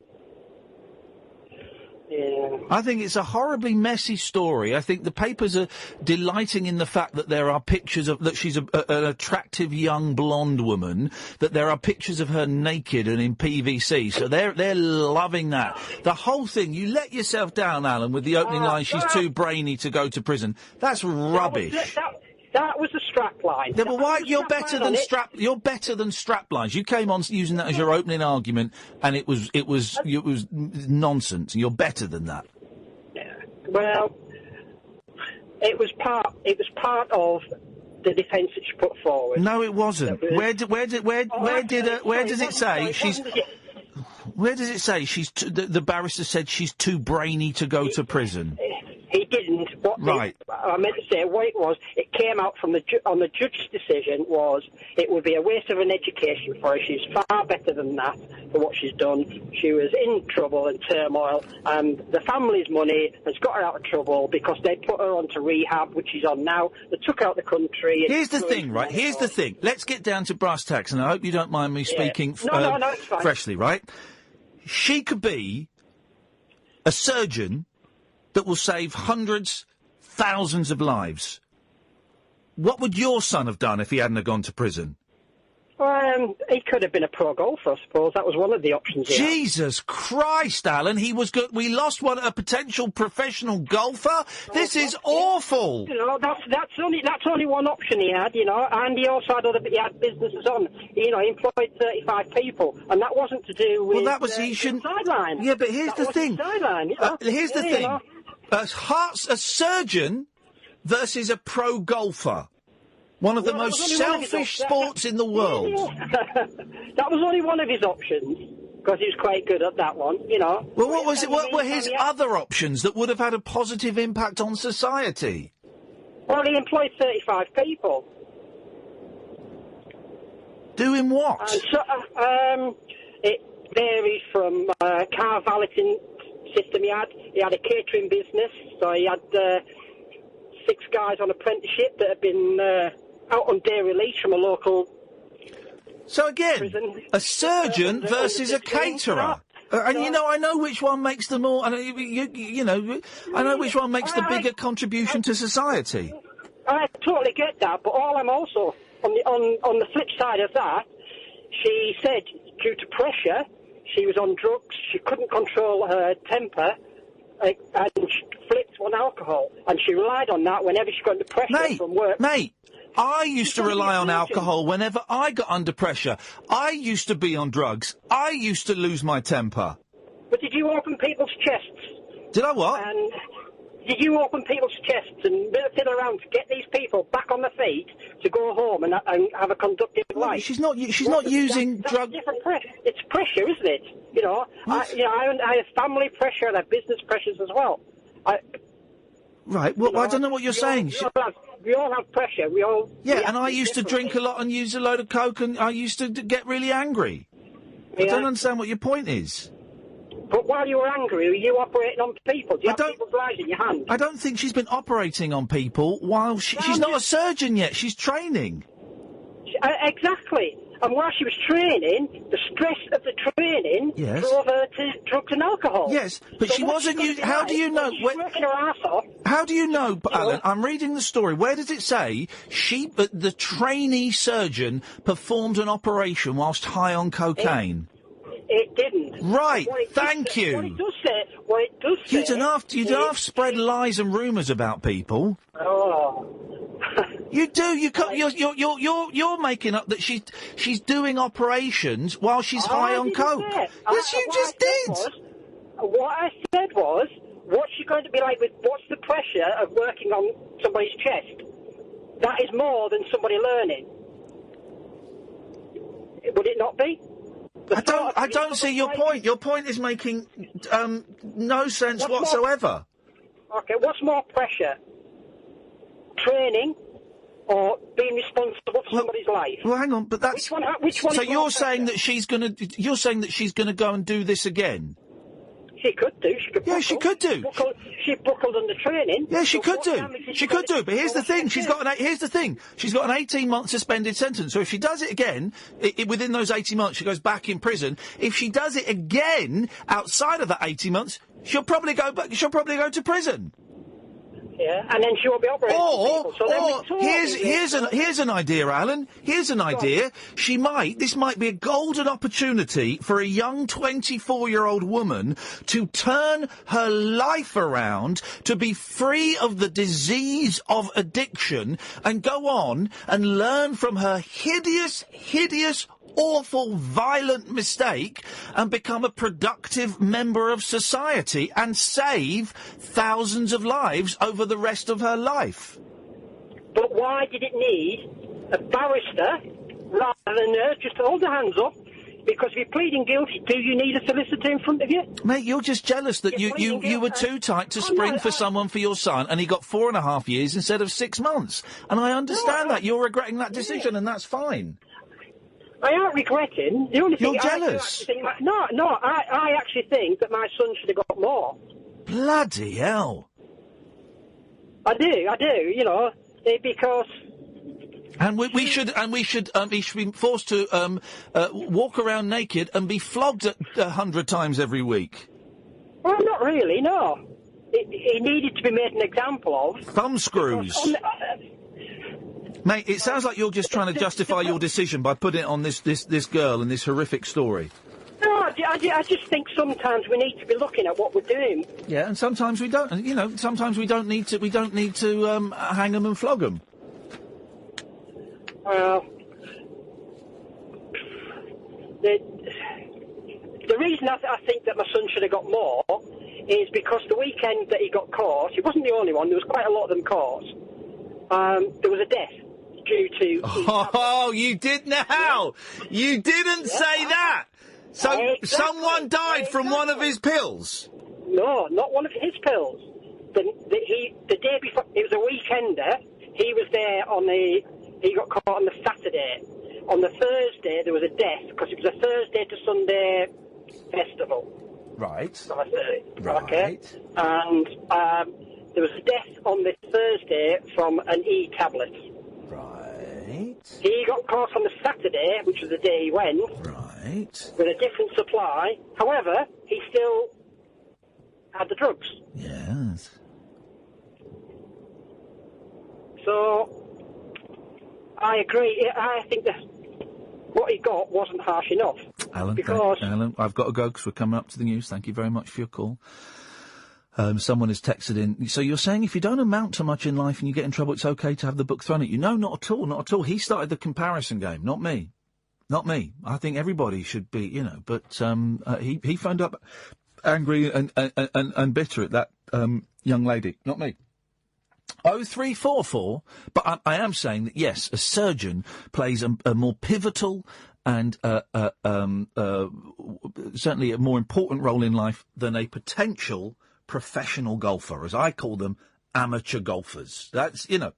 Yeah. I think it's a horribly messy story. I think the papers are delighting in the fact that there are pictures of that she's an attractive young blonde woman, that there are pictures of her naked and in PVC. So they're loving that. The whole thing, you let yourself down, Alan, with the opening line, she's too brainy to go to prison. That's rubbish. That was a strap line. Yeah, but why? You're better than strap lines. You came on using that as your opening argument, and it was nonsense. You're better than that. Yeah. Well, it was part of the defence that she put forward. No, it wasn't. Where does it say she's? Where does it say she's? The barrister said she's too brainy to go to prison. He didn't. I meant to say what it was. It came out from on the judge's decision was it would be a waste of an education for her. She's far better than that for what she's done. She was in trouble and turmoil, and the family's money has got her out of trouble because they put her onto rehab, which she's on now. They took her out of the country. Here's the thing, right? Here's the thing. Let's get down to brass tacks, and I hope you don't mind me speaking it's fine. freshly, right? She could be a surgeon that will save hundreds, thousands of lives. What would your son have done if he hadn't have gone to prison? He could have been a pro golfer, I suppose. That was one of the options. Jesus Christ, Alan! He was good. We lost a potential professional golfer. This is awful. You know, that's only one option he had. You know, and he also had businesses on. You know, he employed 35 people, and that wasn't to do with. Well, that was he shouldn't. Sideline. Yeah, but here's the thing. Sideline. You know? Here's the thing. You know? A surgeon versus a pro golfer. One of the most selfish sports in the world. That was only one of his options, because he was quite good at that one, you know. Well, what was it? What were his other options that would have had a positive impact on society? Well, he employed 35 people. Doing what? And so, it varies from car valeting system he had. He had a catering business, so he had 6 guys on apprenticeship that had been out on day release from a local. So again, prison. A surgeon versus a caterer. And you know, I know which one makes the more. I know which one makes the bigger contribution to society. I totally get that, but all I'm also on the flip side of that, she said due to pressure, she was on drugs. She couldn't control her temper. And she flipped on alcohol, and she relied on that whenever she got under pressure from work. Mate, I used to rely on alcohol whenever I got under pressure. I used to be on drugs. I used to lose my temper. But did you open people's chests? Did I what? And did you open people's chests and fiddle around to get these people back on their feet to go home and have a conductive life? She's not using drugs. It's pressure, isn't it? You know, I have family pressure and I have business pressures as well. Right. Well, I don't know what you're saying. We all have pressure. Yeah, and I used to drink a lot and use a load of coke, and I used to get really angry. Yeah. I don't understand what your point is. But while you were angry, were you operating on people? Do you have people's lives in your hand? I don't think she's been operating on people while she's not a surgeon yet. She's training. Exactly. And while she was training, the stress of the training drove her to drugs and alcohol. Yes, but she wasn't using. How do you know? She's working her ass off. How do you know, Alan? I'm reading the story. Where does it say the trainee surgeon performed an operation whilst high on cocaine? It didn't. Right. Thank you. What it does say. You don't have to spread lies and rumours about people. Oh. You do. You're making up that she's doing operations while she's high on coke. Yes, you just did. What I said was, what's she going to be like what's the pressure of working on somebody's chest? That is more than somebody learning. Would it not be? I don't see your point. Your point is making no sense whatsoever. Okay, what's more pressure? Training or being responsible for somebody's life? Well, hang on, but that's which one so you're saying that she's gonna go and do this again? She could do. She could do. She buckled under training. Yeah, she could do. She could do. But here's the thing. She's got an 18-month suspended sentence. So if she does it again, within those 18 months, she goes back in prison. If she does it again outside of that 18 months, she'll probably go to prison. Yeah, and then she will be operating. Here's an idea, Alan. Here's an idea. This might be a golden opportunity for a young 24-year-old woman to turn her life around, to be free of the disease of addiction, and go on and learn from her hideous, awful, violent mistake and become a productive member of society and save thousands of lives over the rest of her life. But why did it need a barrister rather than just to hold her hands up? Because if you're pleading guilty, do you need a solicitor in front of you? Mate, you're just jealous that you were too tight to spring for someone for your son and he got 4.5 years instead of 6 months. And I understand that. You're regretting that decision and that's fine. I aren't regretting. The only thing You're jealous. I actually think that my son should have got more. Bloody hell. I do, you know, because... And we should be forced to walk around naked and be flogged 100 times every week. Well, not really, no. He needed to be made an example of. Thumb screws. Mate, it sounds like you're just trying to justify your decision by putting it on this girl and this horrific story. No, I just think sometimes we need to be looking at what we're doing. Yeah, and sometimes we don't. You know, sometimes we don't need to hang them and flog them. Well, the reason I think that my son should have got more is because the weekend that he got caught, he wasn't the only one. There was quite a lot of them caught. There was a death due to... Oh, you did now! You didn't say that! So, someone died from one of his pills? No, not one of his pills. The day before, it was a weekender. He was there he got caught on the Saturday. On the Thursday, there was a death, because it was a Thursday to Sunday festival. Right. Right. Okay. And there was a death on the Thursday from an E-tablet. Right. He got caught on the Saturday, which was the day he went. Right. With a different supply. However, he still had the drugs. Yes. So, I agree. I think that what he got wasn't harsh enough. Alan, because... Alan, I've got to go because we're coming up to the news. Thank you very much for your call. Someone has texted in. So you're saying if you don't amount to much in life and you get in trouble, it's okay to have the book thrown at you? No, not at all, not at all. He started the comparison game, not me. Not me. I think everybody should be, you know, but he phoned up angry and bitter at that young lady, not me. 0344, but I am saying that, yes, a surgeon plays a more pivotal and certainly a more important role in life than a potential professional golfer, as I call them, amateur golfers. That's, you know,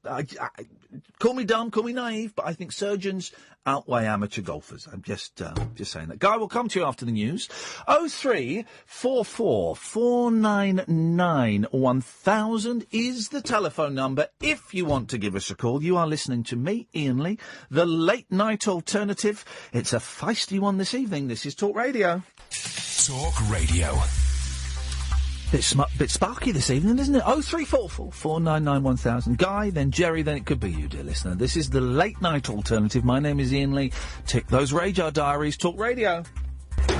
call me dumb, call me naive, but I think surgeons outweigh amateur golfers. I'm just saying that. Guy, we'll come to you after the news. 0344 499 1000 is the telephone number if you want to give us a call. You are listening to me, Iain Lee, the late night alternative. It's a feisty one this evening. This is Talk Radio. Talk Radio. Bit sparky this evening, isn't it? 0344 499 1000. Guy, then Jerry, then it could be you, dear listener. This is the late night alternative. My name is Iain Lee. Tick those radar diaries. Talk Radio.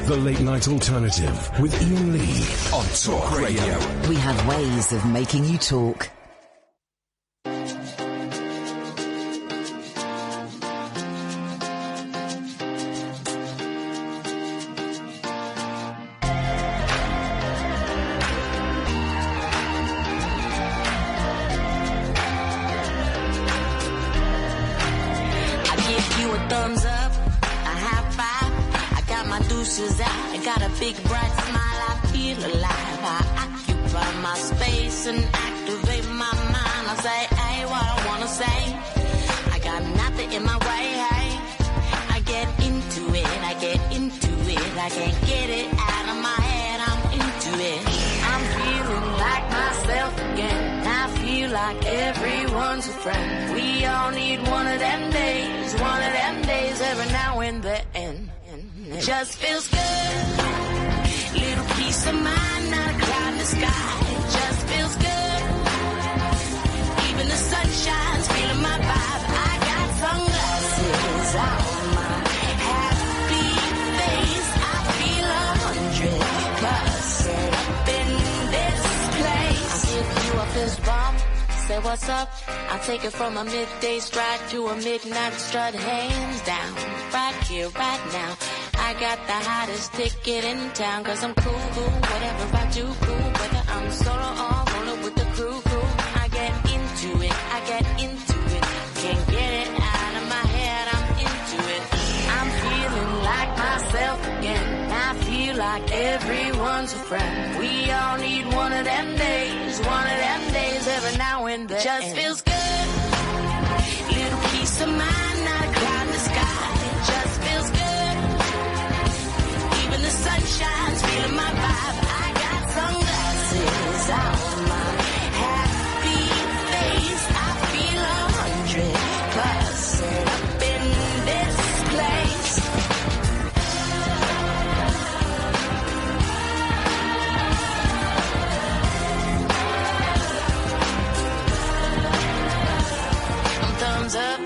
The late night alternative with Iain Lee on Talk Radio. We have ways of making you talk. Big bright smile, I feel alive. I occupy my space and activate my mind. I say, hey, what I wanna say. I got nothing in my way, hey. I get into it, I can't get it out of my head, I'm into it. I'm feeling like myself again. I feel like everyone's a friend. We all need one of them days every now and then. It just feels good. Little peace of mind, not a cloud in the sky. It just feels good. Even the sun shines, feeling my vibe. I got sunglasses on my happy face. I feel 100% up in this place. I'll give you a fist bump. Say what's up, I'll take it from a midday stride to a midnight strut, hands down, right here, right now. I got the hottest ticket in town, cause I'm cool, whatever I do, cool, whether I'm solo or rolling with the crew. I get into it, can't get it out of my head, I'm into it. I'm feeling like myself again, I feel like everyone's a friend. We all need one of them days every now and then. It just feels good, little peace of mind, not a cloud in the sky. It just feels good, even the sun shines, feeling my vibe. I got sunglasses on my happy face. I feel 100% up in this place. I'm thumbs up,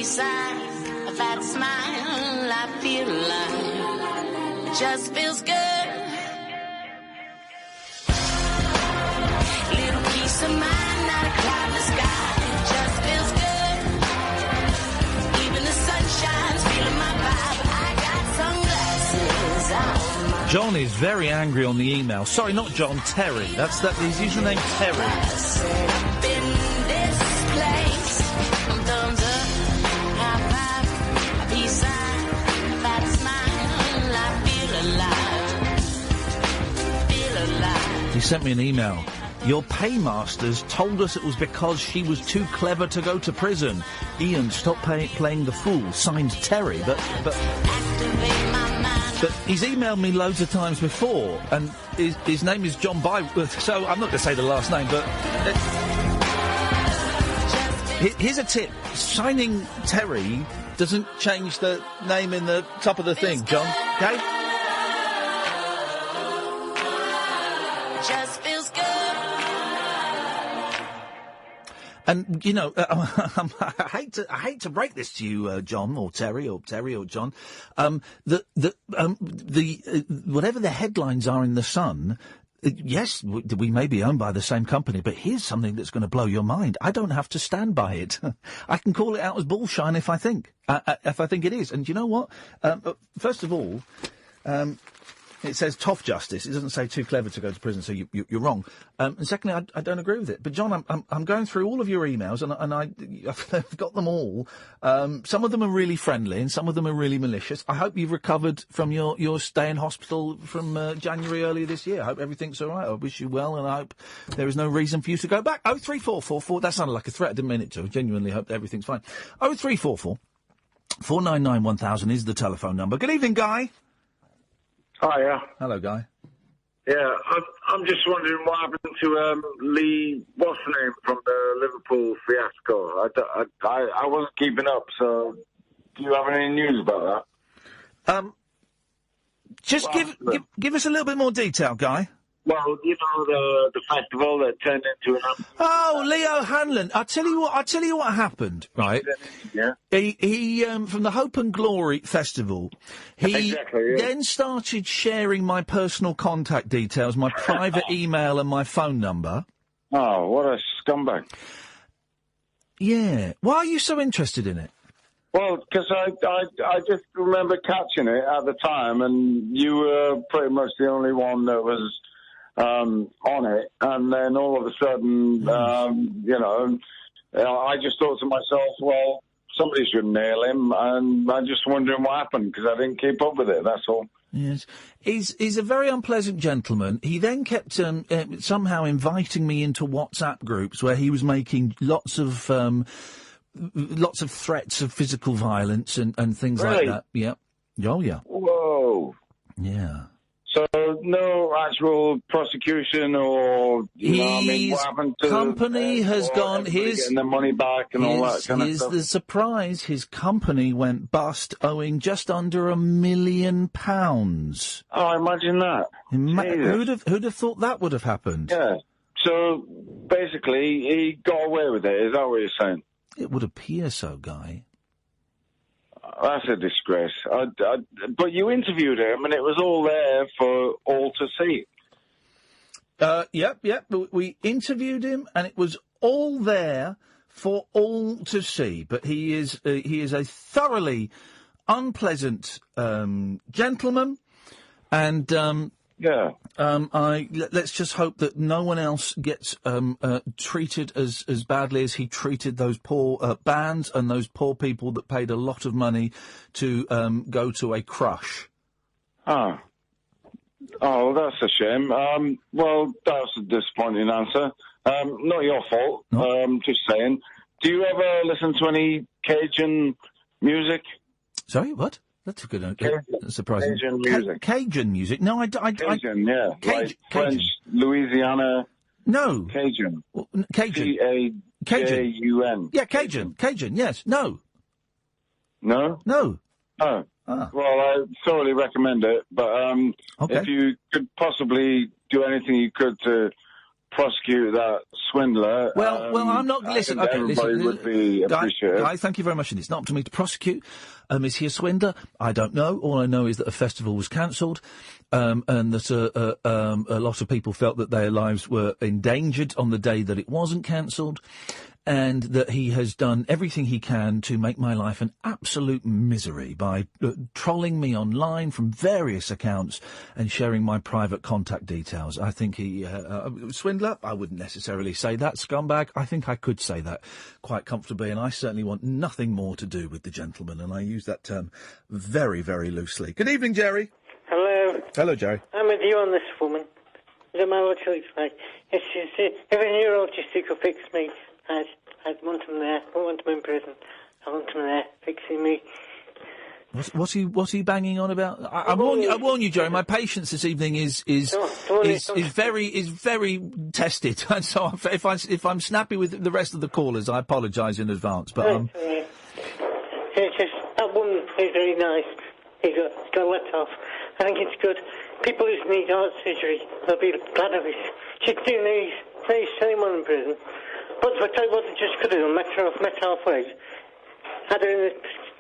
peace, a fat smile, I feel alive. It just feels good. Little peace of mind, not a cloud in the sky. It just feels good. Even the sun shines, feeling my vibe. I got sunglasses on. John is very angry on the email. Sorry, not John, Terry. That's his username, Terry. He sent me an email. Your paymasters told us it was because she was too clever to go to prison. Iain, stop playing the fool. Signed, Terry. But he's emailed me loads of times before, and his name is John Byworth, so I'm not going to say the last name, but... here's a tip. Signing Terry doesn't change the name in the top of the thing, John. OK? Just feels good. And you know, I hate to break this to you, John or Terry or John. Whatever the headlines are in the Sun, yes, we may be owned by the same company, but here's something that's going to blow your mind. I don't have to stand by it. I can call it out as bullshine if I think it is. And you know what? First of all. It says tough justice. It doesn't say too clever to go to prison, so you're wrong. And secondly, I don't agree with it. But John, I'm going through all of your emails, and I've got them all. Some of them are really friendly, and some of them are really malicious. I hope you've recovered from your stay in hospital from January earlier this year. I hope everything's all right. I wish you well, and I hope there is no reason for you to go back. 03444. That sounded like a threat. I didn't mean it to. I genuinely hope everything's fine. 0344 499 1000 is the telephone number. Good evening, Guy. Hiya. Hello, Guy. Yeah, I'm just wondering what happened to Lee, what's the name, from the Liverpool fiasco. I wasn't keeping up, so do you have any news about that? Just give us a little bit more detail, Guy. Well, you know, the festival that turned into an... Oh, Leo Hanlon. I'll tell you what happened, right? Yeah. He from the Hope and Glory Festival, he then started sharing my personal contact details, my private email and my phone number. Oh, what a scumbag. Yeah. Why are you so interested in it? Well, because I just remember catching it at the time, and you were pretty much the only one that was... on it, and then all of a sudden, you know, I just thought to myself, well, somebody should nail him, and I'm just wondering what happened, because I didn't keep up with it, that's all. Yes. He's a very unpleasant gentleman. He then kept somehow inviting me into WhatsApp groups where he was making lots of threats of physical violence and things like that. Yeah. Oh, yeah. Whoa. Yeah. So no actual prosecution, or what happened to company has gone. Getting their money back and all that kind of stuff. The surprise: his company went bust, owing just under £1 million. Oh, imagine that! Who'd have thought that would have happened? Yeah. So basically, he got away with it. Is that what you're saying? It would appear so, Guy. That's a disgrace. But you interviewed him, and it was all there for all to see. Yep. We interviewed him, and it was all there for all to see. But he is a thoroughly unpleasant gentleman, and let's just hope that no one else gets treated as badly as he treated those poor bands and those poor people that paid a lot of money to go to a crush. Oh, that's a shame. Well, that's a disappointing answer. Not your fault. No. Just saying. Do you ever listen to any Cajun music? Sorry, what? That's a good surprising. Cajun music. Cajun music? No, Cajun, yeah. Like French, Louisiana. No. Cajun. Cajun. C-A-J-U-N. Yeah, Cajun. Cajun, yes. No. No? No. Oh. Ah. Well, I thoroughly recommend it, but okay. if you could possibly do anything you could to prosecute that swindler. Well, I'm not. Listen, okay, everybody listen. would be appreciative. Guy, thank you very much. And it's not up to me to prosecute. Is he a swindler? I don't know. All I know is that a festival was cancelled, and that a lot of people felt that their lives were endangered on the day that it wasn't cancelled, and that he has done everything he can to make my life an absolute misery by trolling me online from various accounts and sharing my private contact details. I think he... swindler? I wouldn't necessarily say that. Scumbag? I think I could say that quite comfortably, and I certainly want nothing more to do with the gentleman, and I use that term very, very loosely. Good evening, Jerry. Hello. Hello, Jerry. I'm with you on this woman. Doesn't matter what she looks like. If a neurologist could fix me, I'd want him there. I want him in prison. I want him there fixing me. What's he banging on about? I warn you, Jerry. My patience this evening is very tested. And so if I'm snappy with the rest of the callers, I apologise in advance. But that woman is very nice. He got let off. I think it's good. People who need heart surgery, they'll be glad of it. She's doing these same one in prison. But I tell you what, they just could have done, met her halfway. Had her in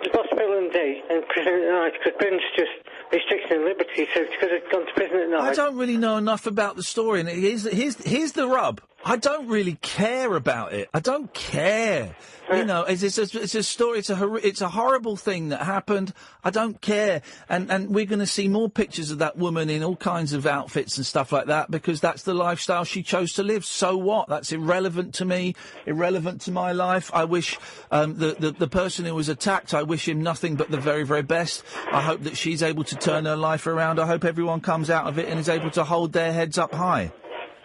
the hospital in the day and prison at night, because prison's just restricting liberty, so she could have gone to prison at night. I don't really know enough about the story, and here's the rub. I don't really care about it. I don't care. You know, it's a story. It's a horrible thing that happened. I don't care. And we're going to see more pictures of that woman in all kinds of outfits and stuff like that, because that's the lifestyle she chose to live. So what? That's irrelevant to me. Irrelevant to my life. I wish the person who was attacked, I wish him nothing but the very, very best. I hope that she's able to turn her life around. I hope everyone comes out of it and is able to hold their heads up high.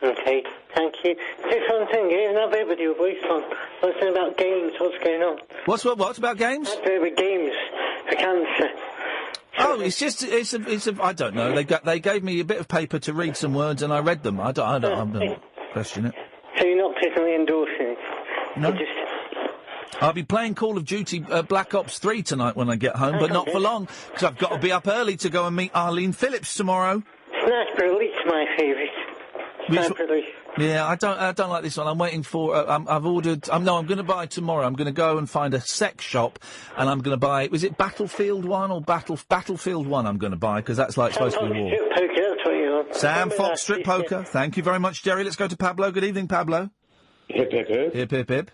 Okay. Thank you. Just one thing, Iain, I'll be with your voice on. Something about games, what's going on? What's about games? With games for cancer. Oh, it's a. I don't know. They gave me a bit of paper to read some words, and I read them. I don't question it. So you're not personally endorsing it? No. I'll be playing Call of Duty Black Ops 3 tonight when I get home, but not for long, because I've got to be up early to go and meet Arlene Phillips tomorrow. Sniper Elite's my favourite. Sniper Elite. Yeah, I don't like this one. I'm waiting for. I've ordered. I'm going to buy tomorrow. I'm going to go and find a sex shop, and I'm going to buy. Was it Battlefield 1 or Battlefield 1? I'm going to buy because that's like supposed to be war. Poker, that's what you want. Sam Fox Strip Poker. Yeah. Thank you very much, Jerry. Let's go to Pablo. Good evening, Pablo. Hip hip hip. Hip hip hip.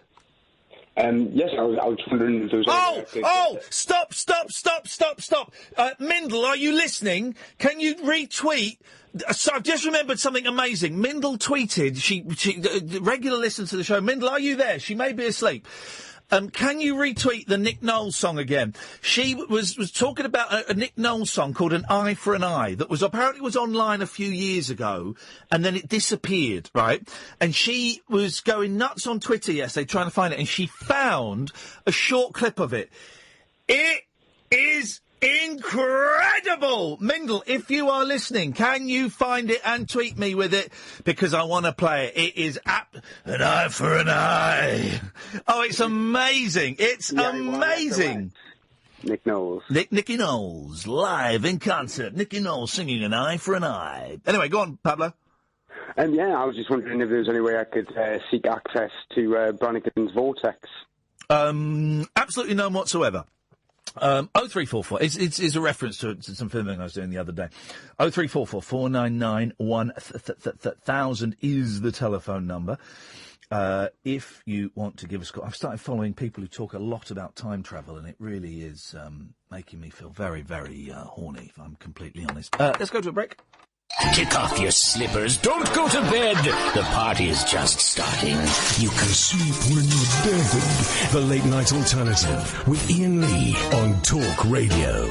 Yes, I was wondering if there was... Stop! Mindle, are you listening? Can you retweet... So I've just remembered something amazing. Mindle tweeted, she regular listener to the show. Mindle, are you there? She may be asleep. Can you retweet the Nick Knowles song again? She was talking about a Nick Knowles song called An Eye for an Eye that was apparently was online a few years ago, and then it disappeared, right? And she was going nuts on Twitter yesterday trying to find it, and she found a short clip of it. It is incredible! Mindle, if you are listening, can you find it and tweet me with it? Because I want to play it. It is An Eye for an Eye. Oh, it's amazing. It's amazing. Nick Knowles. Nicky Knowles, live in concert. Nicky Knowles singing An Eye for an Eye. Anyway, go on, Pablo. I was just wondering if there was any way I could seek access to Brannigan's Vortex. Absolutely none whatsoever. 0344. It's a reference to some filming I was doing the other day. 0344 499 1000 is the telephone number. If you want to give us a call. I've started following people who talk a lot about time travel, and it really is making me feel very, very horny, if I'm completely honest. Let's go to a break. Kick off your slippers. Don't go to bed. The party is just starting. You can sleep when you're dead. The Late Night Alternative with Iain Lee on Talk Radio.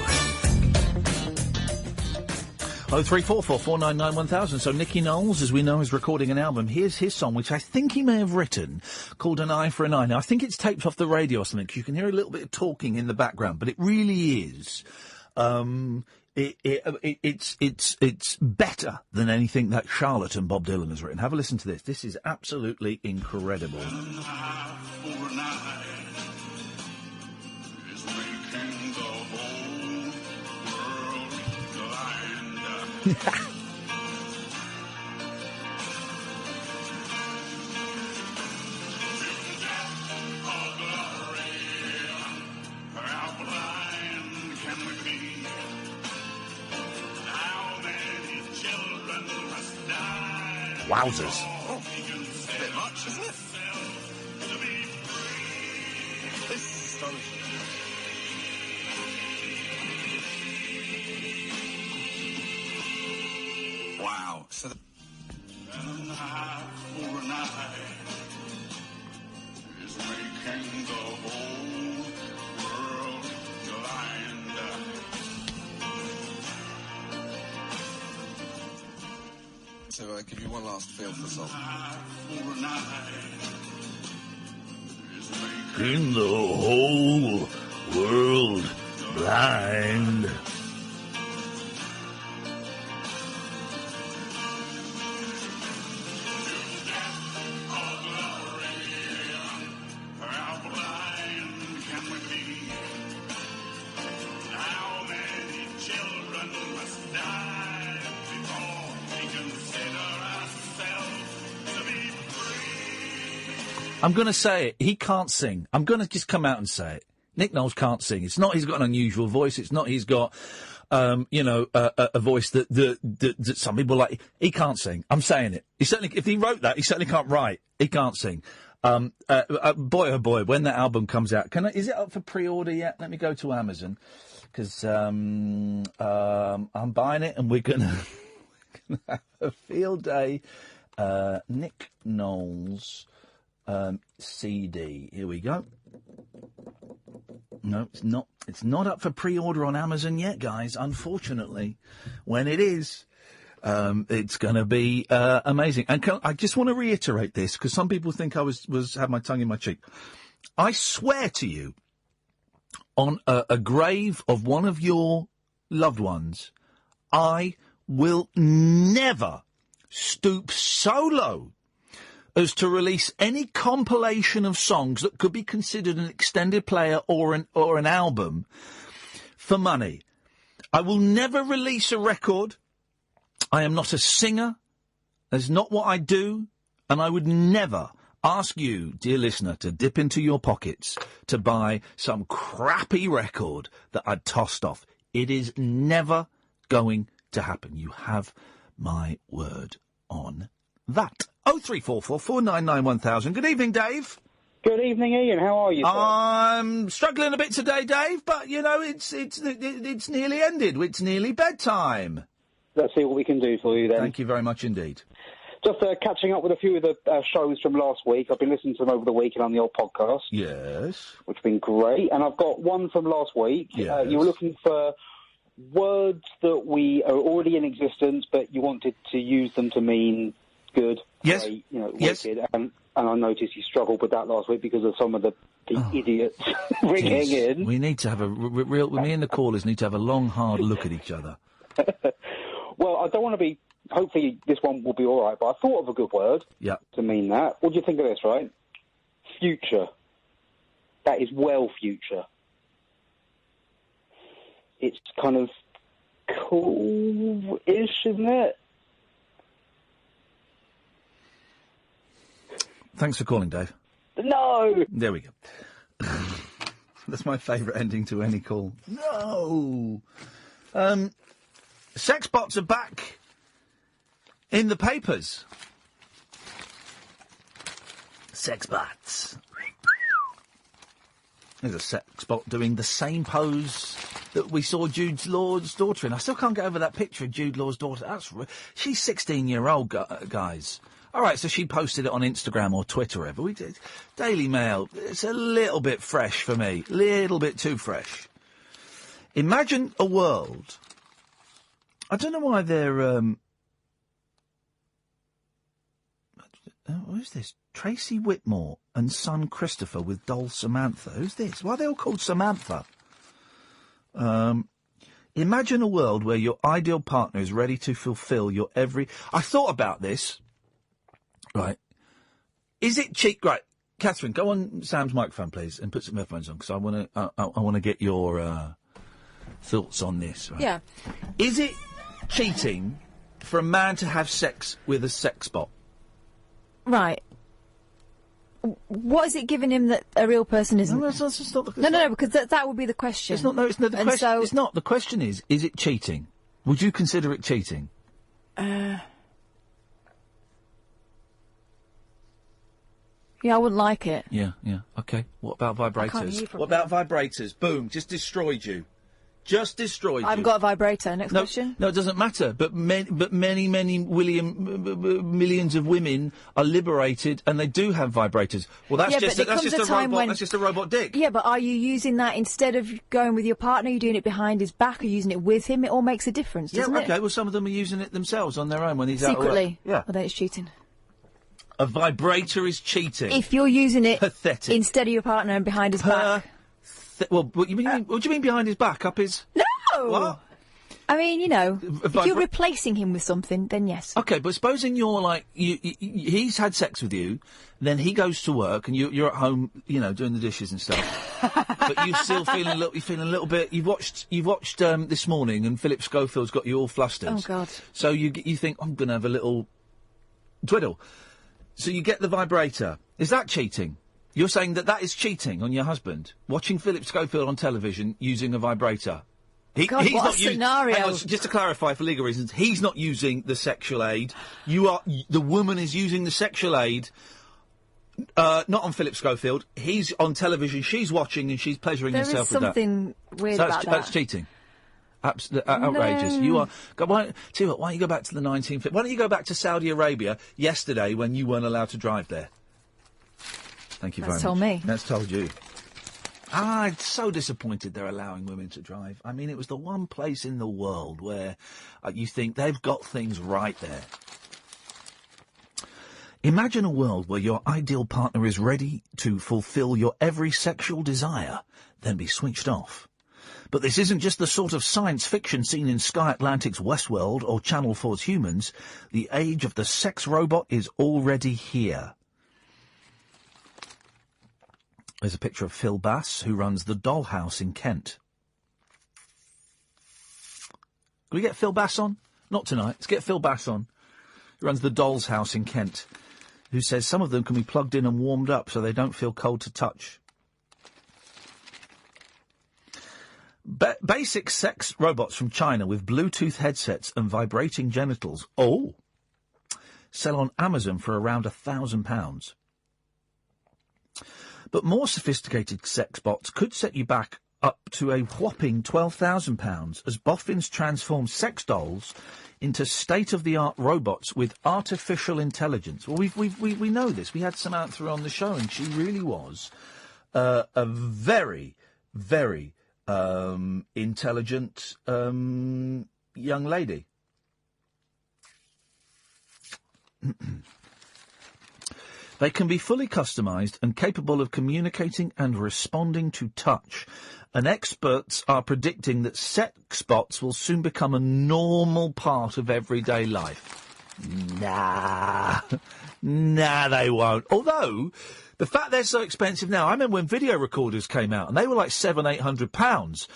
0344 499 1000. So Nicky Knowles, as we know, is recording an album. Here's his song, which I think he may have written, called An Eye for an Eye. Now, I think it's taped off the radio or something. You can hear a little bit of talking in the background, but it really is. It's better than anything that Charlotte and Bob Dylan has written. Have a listen to this. This is absolutely incredible. Wowzers. Oh, it's a bit much, isn't it? This is astonishing. Wow. So to give you one last feel for the song. In the whole world blind. I'm going to say it. He can't sing. I'm going to just come out and say it. Nick Knowles can't sing. It's not he's got an unusual voice. It's not he's got, a voice that some people like. He can't sing. I'm saying it. He certainly, if he wrote that, he certainly can't write. He can't sing. Boy, oh boy, when that album comes out, is it up for pre-order yet? Let me go to Amazon, because I'm buying it, and we're going to have a field day. Nick Knowles. CD. Here we go. No, it's not. It's not up for pre-order on Amazon yet, guys. Unfortunately, when it is, it's going to be amazing. And I just want to reiterate this, because some people think I had my tongue in my cheek. I swear to you, on a grave of one of your loved ones, I will never stoop so low as to release any compilation of songs that could be considered an extended player or an album for money. I will never release a record. I am not a singer. That's not what I do. And I would never ask you, dear listener, to dip into your pockets to buy some crappy record that I'd tossed off. It is never going to happen. You have my word on that. 0344 499 1000. Good evening, Dave. Good evening, Ian. How are you, sir? I'm struggling a bit today, Dave, but, it's nearly ended. It's nearly bedtime. Let's see what we can do for you, then. Thank you very much indeed. Just catching up with a few of the shows from last week. I've been listening to them over the weekend on the old podcast. Yes. Which have been great. And I've got one from last week. Yes. You were looking for words that we are already in existence, but you wanted to use them to mean good, yes, great, yes. Wicked, and I noticed you struggled with that last week because of some of the idiots ringing in. We need to have me and the callers need to have a long, hard look at each other. Well, I don't want to be, hopefully this one will be all right, but I thought of a good word to mean that. What do you think of this, right? Future. That is well future. It's kind of cool-ish, isn't it? Thanks for calling, Dave. No! There we go. That's my favourite ending to any call. No! Sex bots are back in the papers. Sex bots. There's a sex bot doing the same pose that we saw Jude Law's daughter in. I still can't get over that picture of Jude Law's daughter. She's 16-year-old, guys. All right, so she posted it on Instagram or Twitter or whatever. We did. Daily Mail, it's a little bit fresh for me. Little bit too fresh. Imagine a world. I don't know why they're... who's this? Tracy Whitmore and son Christopher with doll Samantha. Who's this? Why are they all called Samantha? Imagine a world where your ideal partner is ready to fulfil your every... I thought about this... Right. Is it cheap? Right. Catherine, go on Sam's microphone, please, and put some headphones on, because I want to get your thoughts on this. Right? Yeah. Is it cheating for a man to have sex with a sex bot? Right. What is it giving him that a real person isn't? No, that's not the... No, because that would be the question. It's not. No, it's not. The question. So... It's not. The question is it cheating? Would you consider it cheating? Yeah, I wouldn't like it. Yeah. Okay. What about I can't hear vibrators? from What about vibrators? Boom. Just destroyed you. Just destroyed you. I've got a vibrator. Next question. No, it doesn't matter. But many millions of women are liberated, and they do have vibrators. Well, that's just a robot. That's just a robot dick. Yeah, but are you using that instead of going with your partner? Are you doing it behind his back or using it with him? It all makes a difference, doesn't it? Okay. Well, some of them are using it themselves on their own when he's out Secretly. of work. Yeah. Well, then it's cheating. A vibrator is cheating. If you're using it Pathetic. instead of your partner and behind his back. What do you mean behind his back? Up his... No! What? I mean, if you're replacing him with something, then yes. Okay, but supposing you're like... he's had sex with you, then he goes to work, and you're at home, doing the dishes and stuff. But you're still feeling a little bit... You've watched this morning, and Philip Schofield's got you all flustered. Oh, God. So you think, I'm going to have a little twiddle. So you get the vibrator. Is that cheating? You're saying that is cheating on your husband? Watching Philip Schofield on television using a vibrator? He's what not a scenario. Hang on, just to clarify for legal reasons, he's not using the sexual aid. The woman is using the sexual aid, not on Philip Schofield. He's on television, she's watching and she's pleasuring herself with that. There is something weird about that. That's cheating. Outrageous. No. You are. Why don't you go back to the 1950s? Why don't you go back to Saudi Arabia yesterday when you weren't allowed to drive there? Thank you very much. That's told me. That's told you. I'm so disappointed they're allowing women to drive. I mean, it was the one place in the world where you think they've got things right there. Imagine a world where your ideal partner is ready to fulfil your every sexual desire, then be switched off. But this isn't just the sort of science fiction seen in Sky Atlantic's Westworld or Channel 4's Humans. The age of the sex robot is already here. There's a picture of Phil Bass, who runs the Dollhouse in Kent. Can we get Phil Bass on? Not tonight. Let's get Phil Bass on. He runs the Doll's House in Kent, who says some of them can be plugged in and warmed up so they don't feel cold to touch. Basic sex robots from China with Bluetooth headsets and vibrating genitals. Sell on Amazon for around £1,000. But more sophisticated sex bots could set you back up to a whopping £12,000 as boffins transform sex dolls into state-of-the-art robots with artificial intelligence. Well, we know this. We had Samantha on the show, and she really was a very, very intelligent young lady. They can be fully customised and capable of communicating and responding to touch. And experts are predicting that sex bots will soon become a normal part of everyday life. Nah, they won't. Although, the fact they're so expensive now, I remember when video recorders came out, and they were like £700-800.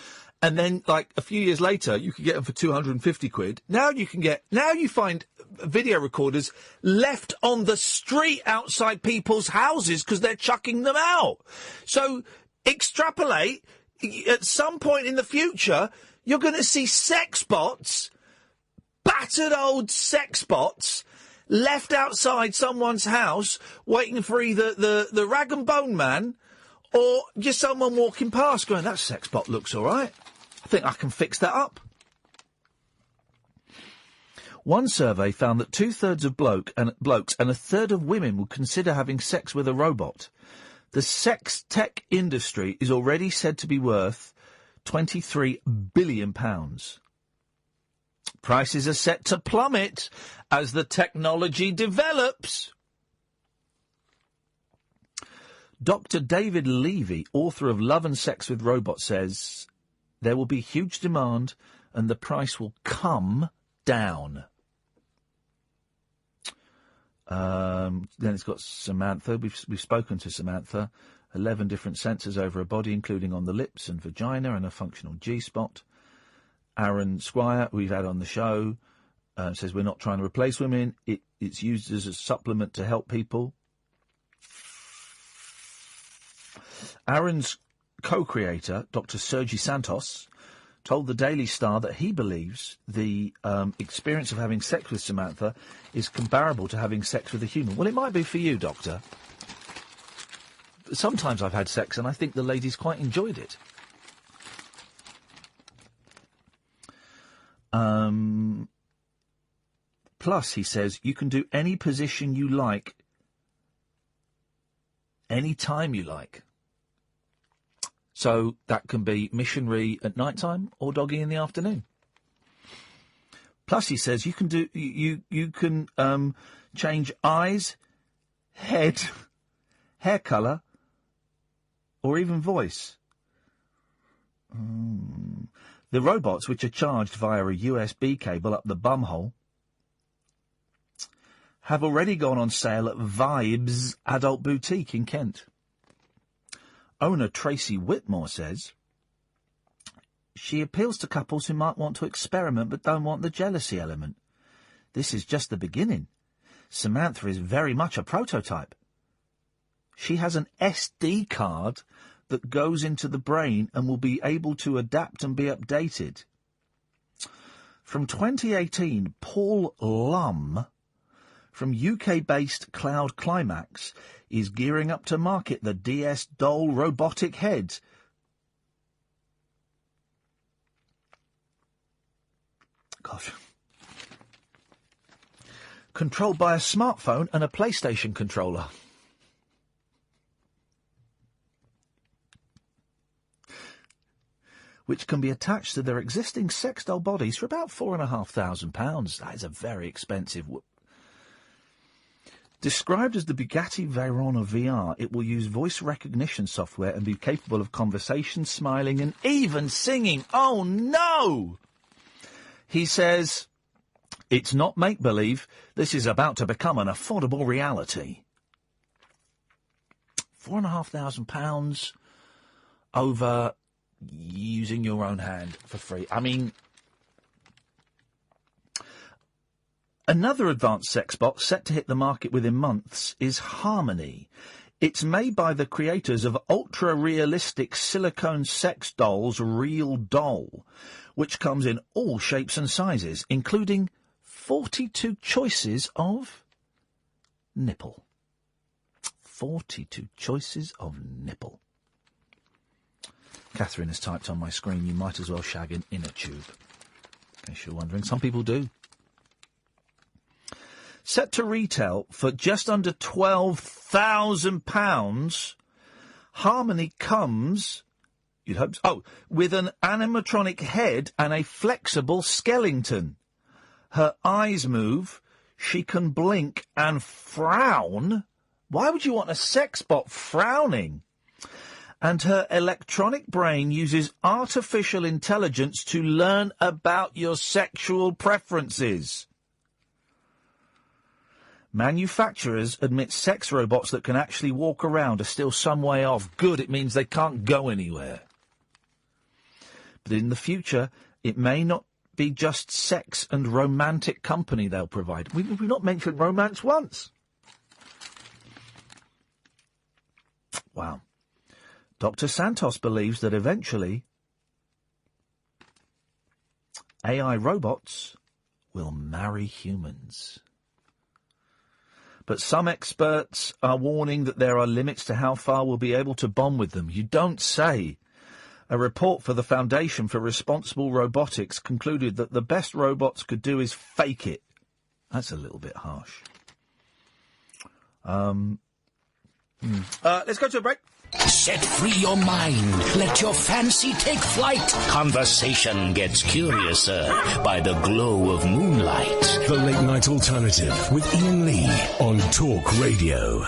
And then, like, a few years later, you could get them for 250 quid. Now you find video recorders left on the street outside people's houses because they're chucking them out. So, extrapolate, at some point in the future, you're going to see sex bots, battered old sex bots, left outside someone's house, waiting for either the rag and bone man or just someone walking past going, that sex bot looks all right. I think I can fix that up. One survey found that 2/3 of blokes and 1/3 of women would consider having sex with a robot. The sex tech industry is already said to be worth £23 billion. Prices are set to plummet as the technology develops. Dr. David Levy, author of Love and Sex with Robots, says there will be huge demand and the price will come down. Then it's got Samantha. We've spoken to Samantha. 11 different sensors over her body, including on the lips and vagina and a functional G-spot. Aaron Squire, we've had on the show, says we're not trying to replace women. It's used as a supplement to help people. Aaron's co-creator, Dr. Sergi Santos, told the Daily Star that he believes the experience of having sex with Samantha is comparable to having sex with a human. Well, it might be for you, Doctor. sometimes I've had sex and I think the ladies quite enjoyed it. Plus, he says, you can do any position you like, any time you like. So that can be missionary at night time or doggy in the afternoon. Plus, he says, you can do you can change eyes, head, hair colour, or even voice. The robots, which are charged via a USB cable up the bumhole, have already gone on sale at Vibes Adult Boutique in Kent. Owner Tracy Whitmore says she appeals to couples who might want to experiment but don't want the jealousy element. This is just the beginning. Samantha is very much a prototype. She has an SD card that goes into the brain and will be able to adapt and be updated. From 2018, Paul Lum from UK-based Cloud Climax is gearing up to market the DS Doll robotic head. Gosh. Controlled by a smartphone and a PlayStation controller. Which can be attached to their existing sex doll bodies for about £4,500. That is a very expensive. Described as the Bugatti Veyron of VR, it will use voice recognition software and be capable of conversation, smiling, and even singing. Oh, no! He says, it's not make-believe. This is about to become an affordable reality. £4,500 over using your own hand for free. I mean, another advanced sex bot set to hit the market within months is Harmony. It's made by the creators of ultra-realistic silicone sex dolls Real Doll, which comes in all shapes and sizes, including 42 choices of nipple. 42 choices of nipple. Catherine has typed on my screen, you might as well shag an inner tube. In case you're wondering, some people do. Set to retail for just under £12,000, Harmony comes, you'd hope so, with an animatronic head and a flexible skeleton. Her eyes move, she can blink and frown. Why would you want a sex bot frowning? And her electronic brain uses artificial intelligence to learn about your sexual preferences. Manufacturers admit sex robots that can actually walk around are still some way off. Good, it means they can't go anywhere. But in the future, it may not be just sex and romantic company they'll provide. We've not mentioned romance once. Wow. Dr. Santos believes that eventually AI robots will marry humans. But some experts are warning that there are limits to how far we'll be able to bond with them. You don't say. A report for the Foundation for Responsible Robotics concluded that the best robots could do is fake it. That's a little bit harsh. Let's go to a break. Set free your mind. Let your fancy take flight. Conversation gets curiouser by the glow of moonlight. The Late Night Alternative with Iain Lee on Talk Radio.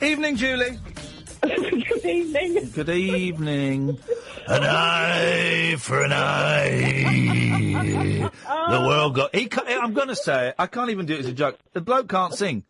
Evening, Julie. Good evening. Good evening. An eye for an eye. The world got... I'm going to say it. I can't even do it as a joke. The bloke can't sing.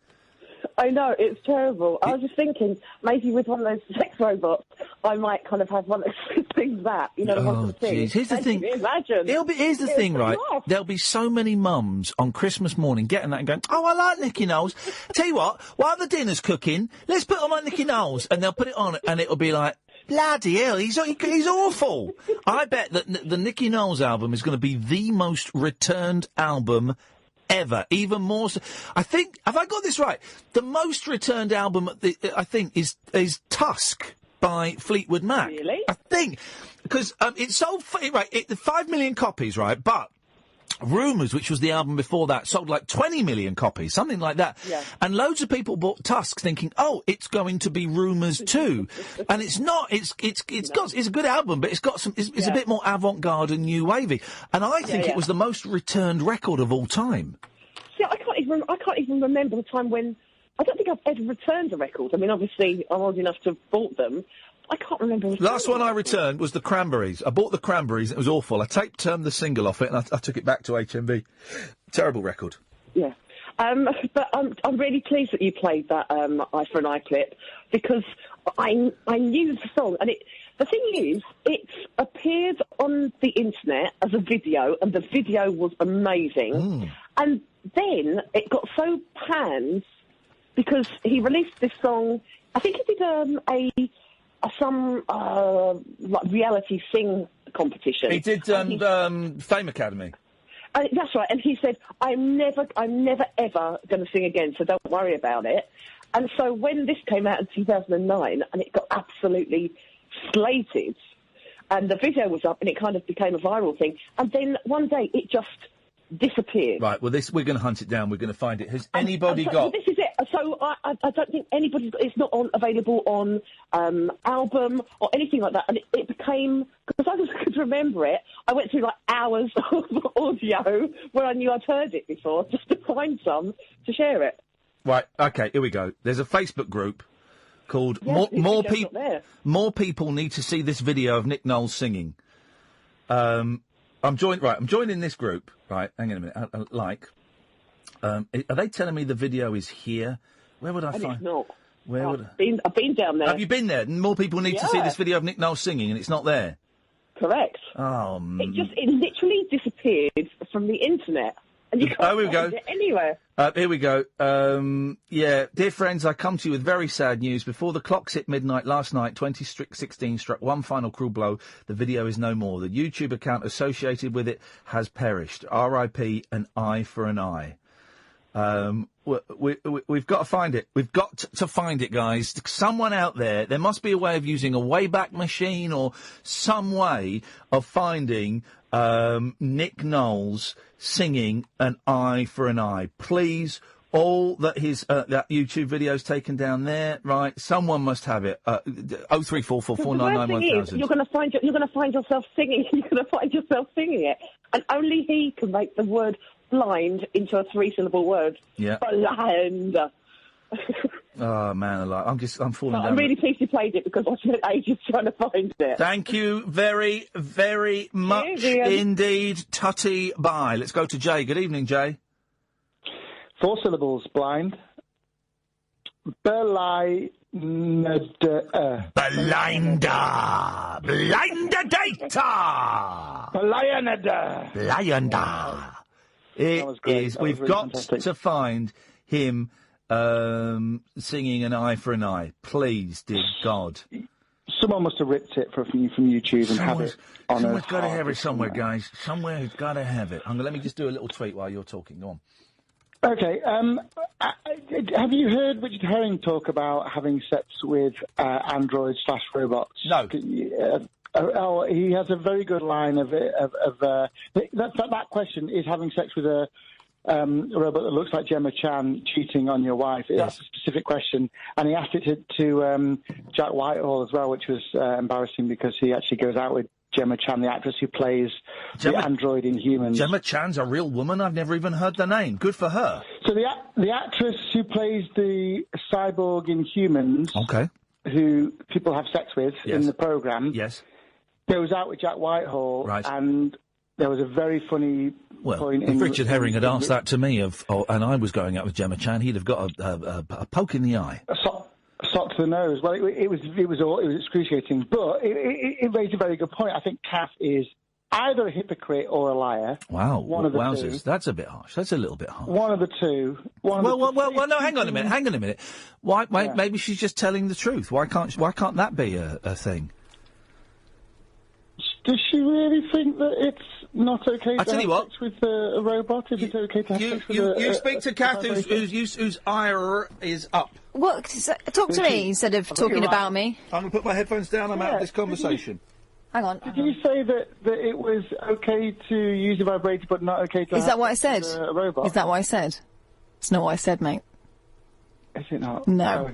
I know, it's terrible. I was just thinking, maybe with one of those sex robots, I might kind of have one that sings that, you know, the one that sings. Here's the thing. Imagine. Here's the thing, right? There'll be so many mums on Christmas morning getting that and going, oh, I like Nicky Knowles. Tell you what, while the dinner's cooking, let's put on like Nicky Knowles. And they'll put it on and it'll be like, bloody hell, he's awful. I bet that the Nicky Knowles album is going to be the most returned album ever. Even more so. I think, have I got this right? The most returned album, I think, is Tusk by Fleetwood Mac. Really? I think. Because it sold, 5 million copies, right? But Rumours, which was the album before that, sold like 20 million copies, something like that. Yeah. And loads of people bought Tusk thinking, oh, it's going to be Rumours too. And it's not. It's a good album, but it's a bit more avant-garde and new wavy. And I think it was the most returned record of all time. See, I can't even remember the time when, I don't think I've ever returned a record. I mean, obviously, I'm old enough to have bought them. I can't remember. Last one I returned was the Cranberries. I bought the Cranberries. It was awful. I taped the single off it and I took it back to HMV. Terrible record. Yeah. But I'm really pleased that you played that Eye for an Eye clip, because I knew the song. And the thing is, it appeared on the internet as a video, and the video was amazing. And then it got so panned because he released this song. I think he did some reality sing competition. He did Fame Academy. That's right, and he said, I'm never ever going to sing again, so don't worry about it. And so when this came out in 2009, and it got absolutely slated, and the video was up, and it kind of became a viral thing, and then one day it just disappeared. Right, well, we're going to hunt it down. We're going to find it. Has anybody got... Well, this is it. So I don't think anybody's... It's not available on album or anything like that. And it became... Because I could remember it, I went through, like, hours of audio where I knew I'd heard it before, just to find some to share it. Right, OK, here we go. There's a Facebook group called More People Need to See This Video of Nick Knowles Singing. I'm joining this group. Right, hang on a minute. Are they telling me the video is here? Where would I find? It's not. I've been down there. Have you been there? More people need to see this video of Nick Knowles singing, and it's not there. Correct. Oh, it literally disappeared from the internet, and you can't find it anywhere. Here we go. Dear friends, I come to you with very sad news. Before the clocks hit midnight last night, 2016 struck one final cruel blow. The video is no more. The YouTube account associated with it has perished. R.I.P. an eye for an eye. We've got to find it. We've got to find it, guys. Someone out there must be a way of using a Wayback Machine or some way of finding Nick Knowles singing An Eye for an Eye. Please, all that his that YouTube video's taken down there, right? Someone must have it. 03444991000. You're going to find yourself singing. You're going to find yourself singing it, and only he can make the word blind into a 3-syllable word. Yeah. Blind. Oh man, I'm falling down. I'm really pleased you played it, because I spent ages trying to find it. Thank you very, very much indeed, Tutty. Bye. Let's go to Jay. Good evening, Jay. 4 syllables, blind. Blinder. Blinder data. Blinder. It is. We've got to find him singing An Eye for an Eye. Please, dear God. Someone must have ripped it from YouTube and have it on Someone's got to have it somewhere, guys. Somewhere's got to have it. Let me just do a little tweet while you're talking. Go on. Okay. Have you heard Richard Herring talk about having sex with androids/robots? No. He has a very good line of that question is having sex with a robot that looks like Gemma Chan cheating on your wife. That's a specific question, and he asked it to Jack Whitehall as well, which was embarrassing because he actually goes out with Gemma Chan, the actress who plays the android in Humans. Gemma Chan's a real woman? I've never even heard the name. Good for her. So the actress who plays the cyborg in Humans, who people have sex with in the programme, goes out with Jack Whitehall, and there was a very funny point. If Richard Herring had asked that to me, and I was going out with Gemma Chan, he'd have got a poke in the eye. A sock to the nose. Well, it was excruciating, but it raised a very good point. I think Kath is either a hypocrite or a liar. Wow, one of the two. That's a bit harsh. That's a little bit harsh. One of the two. Well, no, hang on a minute. Why? Maybe she's just telling the truth. Why can't that be a thing? Does she really think that it's not okay I to tell have you what. sex with a robot? If it's okay to have sex with You speak to Kath, whose ire is up. What? Talk to me instead of talking about me. I'm going to put my headphones down. I'm out of this conversation. Hang on. Did you say that it was okay to use a vibrator but not okay to Is have that what I sex said? with a robot? Is that what I said? It's not what I said, mate. Is it not? No.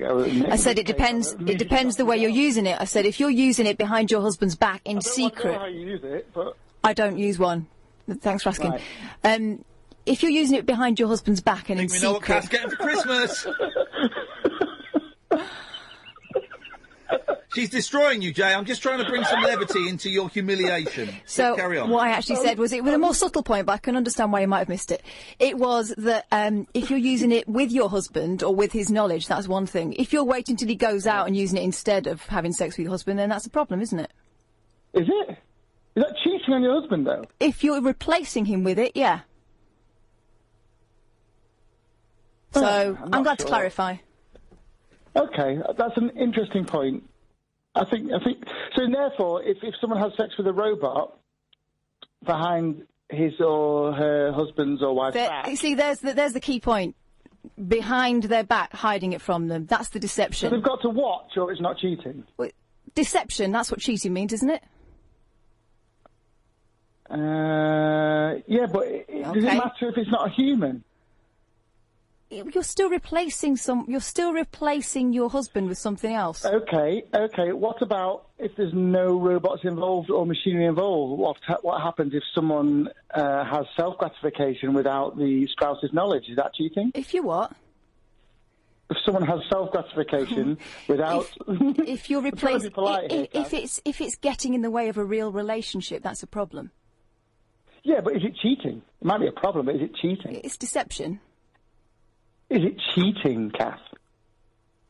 I said it depends. It depends the way you're using it. I said if you're using it behind your husband's back in secret. I don't know how you use it, but I don't use one. Thanks for asking. Right. If you're using it behind your husband's back and in We secret. know what Kath's getting for Christmas. She's destroying you, Jay. I'm just trying to bring some levity into your humiliation. So carry on. what I actually said was it was a more subtle point, but I can understand why you might have missed it. It was that if you're using it with your husband or with his knowledge, that's one thing. If you're waiting till he goes out and using it instead of having sex with your husband, then that's a problem, isn't it? Is it? Is that cheating on your husband, though? If you're replacing him with it, yeah. So I'm glad to clarify. Okay, that's an interesting point. I think so. And therefore, if someone has sex with a robot behind his or her husband's or wife's back, you see, there's the key point. Behind their back, hiding it from them. That's the deception. So they've got to watch, or it's not cheating. Well, deception. That's what cheating means, isn't it? Yeah, but does it matter if it's not a human? You're still replacing your husband with something else. Okay. What about if there's no robots involved or machinery involved? What happens if someone has self-gratification without the spouse's knowledge? Is that cheating? If you what? If someone has self-gratification without... If you're replacing... If it's getting in the way of a real relationship, that's a problem. Yeah, but is it cheating? It might be a problem, but is it cheating? It's deception. Is it cheating, Kath?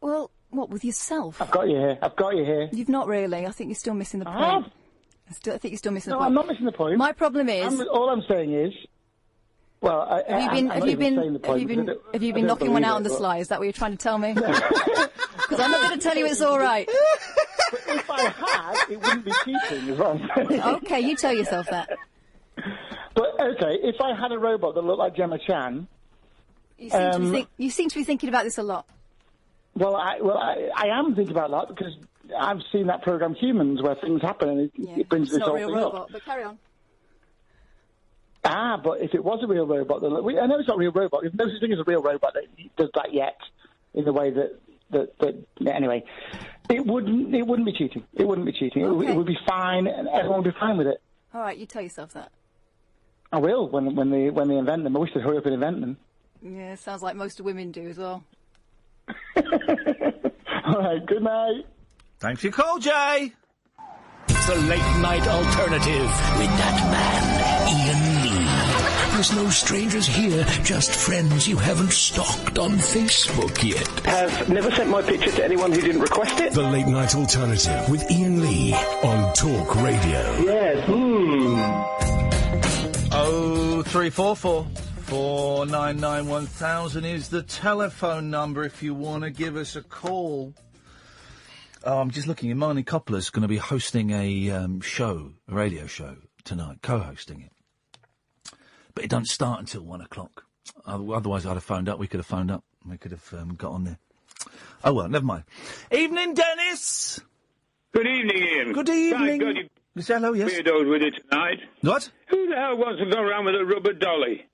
Well, what, with yourself? I've got you here. You've not really. I think you're still missing the point. I think you're still missing the point. No, I'm not missing the point. My problem is... all I'm saying is... Well, have you been knocking one out on the sly? Is that what you're trying to tell me? Because I'm not going to tell you it's all right. But if I had, it wouldn't be cheating, is what I'm saying. Okay, you tell yourself that. But, okay, if I had a robot that looked like Gemma Chan... You seem to be thinking about this a lot. Well, I am thinking about that because I've seen that program Humans where things happen and it brings this whole thing up. It's not a real robot, but carry on. But if it was a real robot, then I know it's not a real robot. There's no such thing as a real robot that does that yet, in the way that anyway, it wouldn't be cheating. It wouldn't be cheating. Okay. It would be fine, and everyone would be fine with it. All right, you tell yourself that. I will when they invent them. I wish they'd hurry up and invent them. Yeah, sounds like most women do as well. All right, good night. Thanks for your call, Jay. The late night alternative with that man, Iain Lee. There's no strangers here, just friends you haven't stalked on Facebook yet. Have never sent my picture to anyone who didn't request it. The late night alternative with Iain Lee on Talk Radio. Yes. 0344 499 1000 is the telephone number if you want to give us a call. I'm just looking. Imani Coppola's going to be hosting a radio show tonight, co-hosting it. But it doesn't start until 1 o'clock. Otherwise, I'd have phoned up. We could have phoned up. We could have got on there. Oh, well, never mind. Evening, Dennis. Good evening, Ian. Good evening. Hello, yes. Weirdos with it tonight. What? Who the hell wants to go around with a rubber dolly?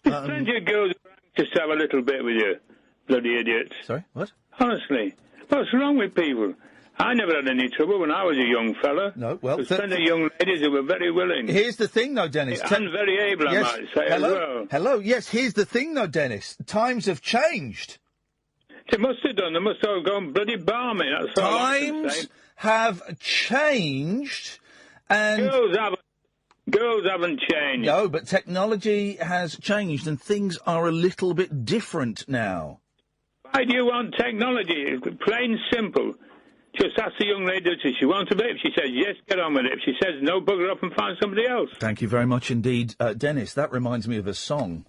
There's plenty of girls to sell a little bit with you, bloody idiots. Sorry, what? Honestly, what's wrong with people? I never had any trouble when I was a young fella. No, well... There's plenty of young ladies who were very willing. Here's the thing, though, Dennis. And very able, yes. I might say, Hello? as well. Hello, yes, here's the thing, though, Dennis. Times have changed. They must have done. They must have gone bloody balmy, that's all I can say. Times have changed, and... Girls haven't changed. No, but technology has changed, and things are a little bit different now. Why do you want technology? It's plain simple. Just ask the young lady if she wants a bit. If she says yes, get on with it. If she says no, bugger up and find somebody else. Thank you very much indeed, Dennis. That reminds me of a song.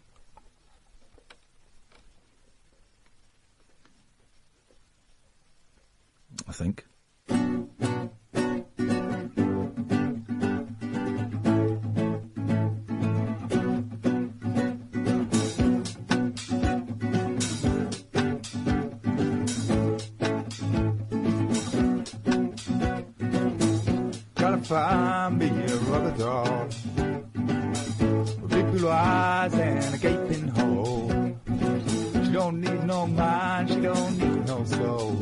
I think. gonna find me a rubber doll with big blue eyes and a gaping hole. She don't need no mind, she don't need no soul.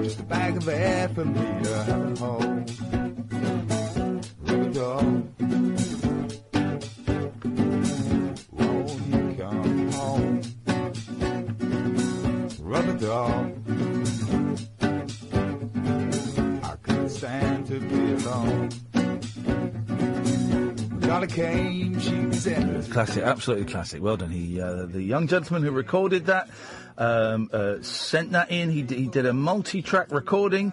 Just a bag of air for me to have at home. Rubber doll, won't you come home? Rubber doll, I couldn't stand to be alone. Dolly came, she was in. Classic, absolutely classic. Well done. The young gentleman who recorded that, sent that in. He did a multi-track recording,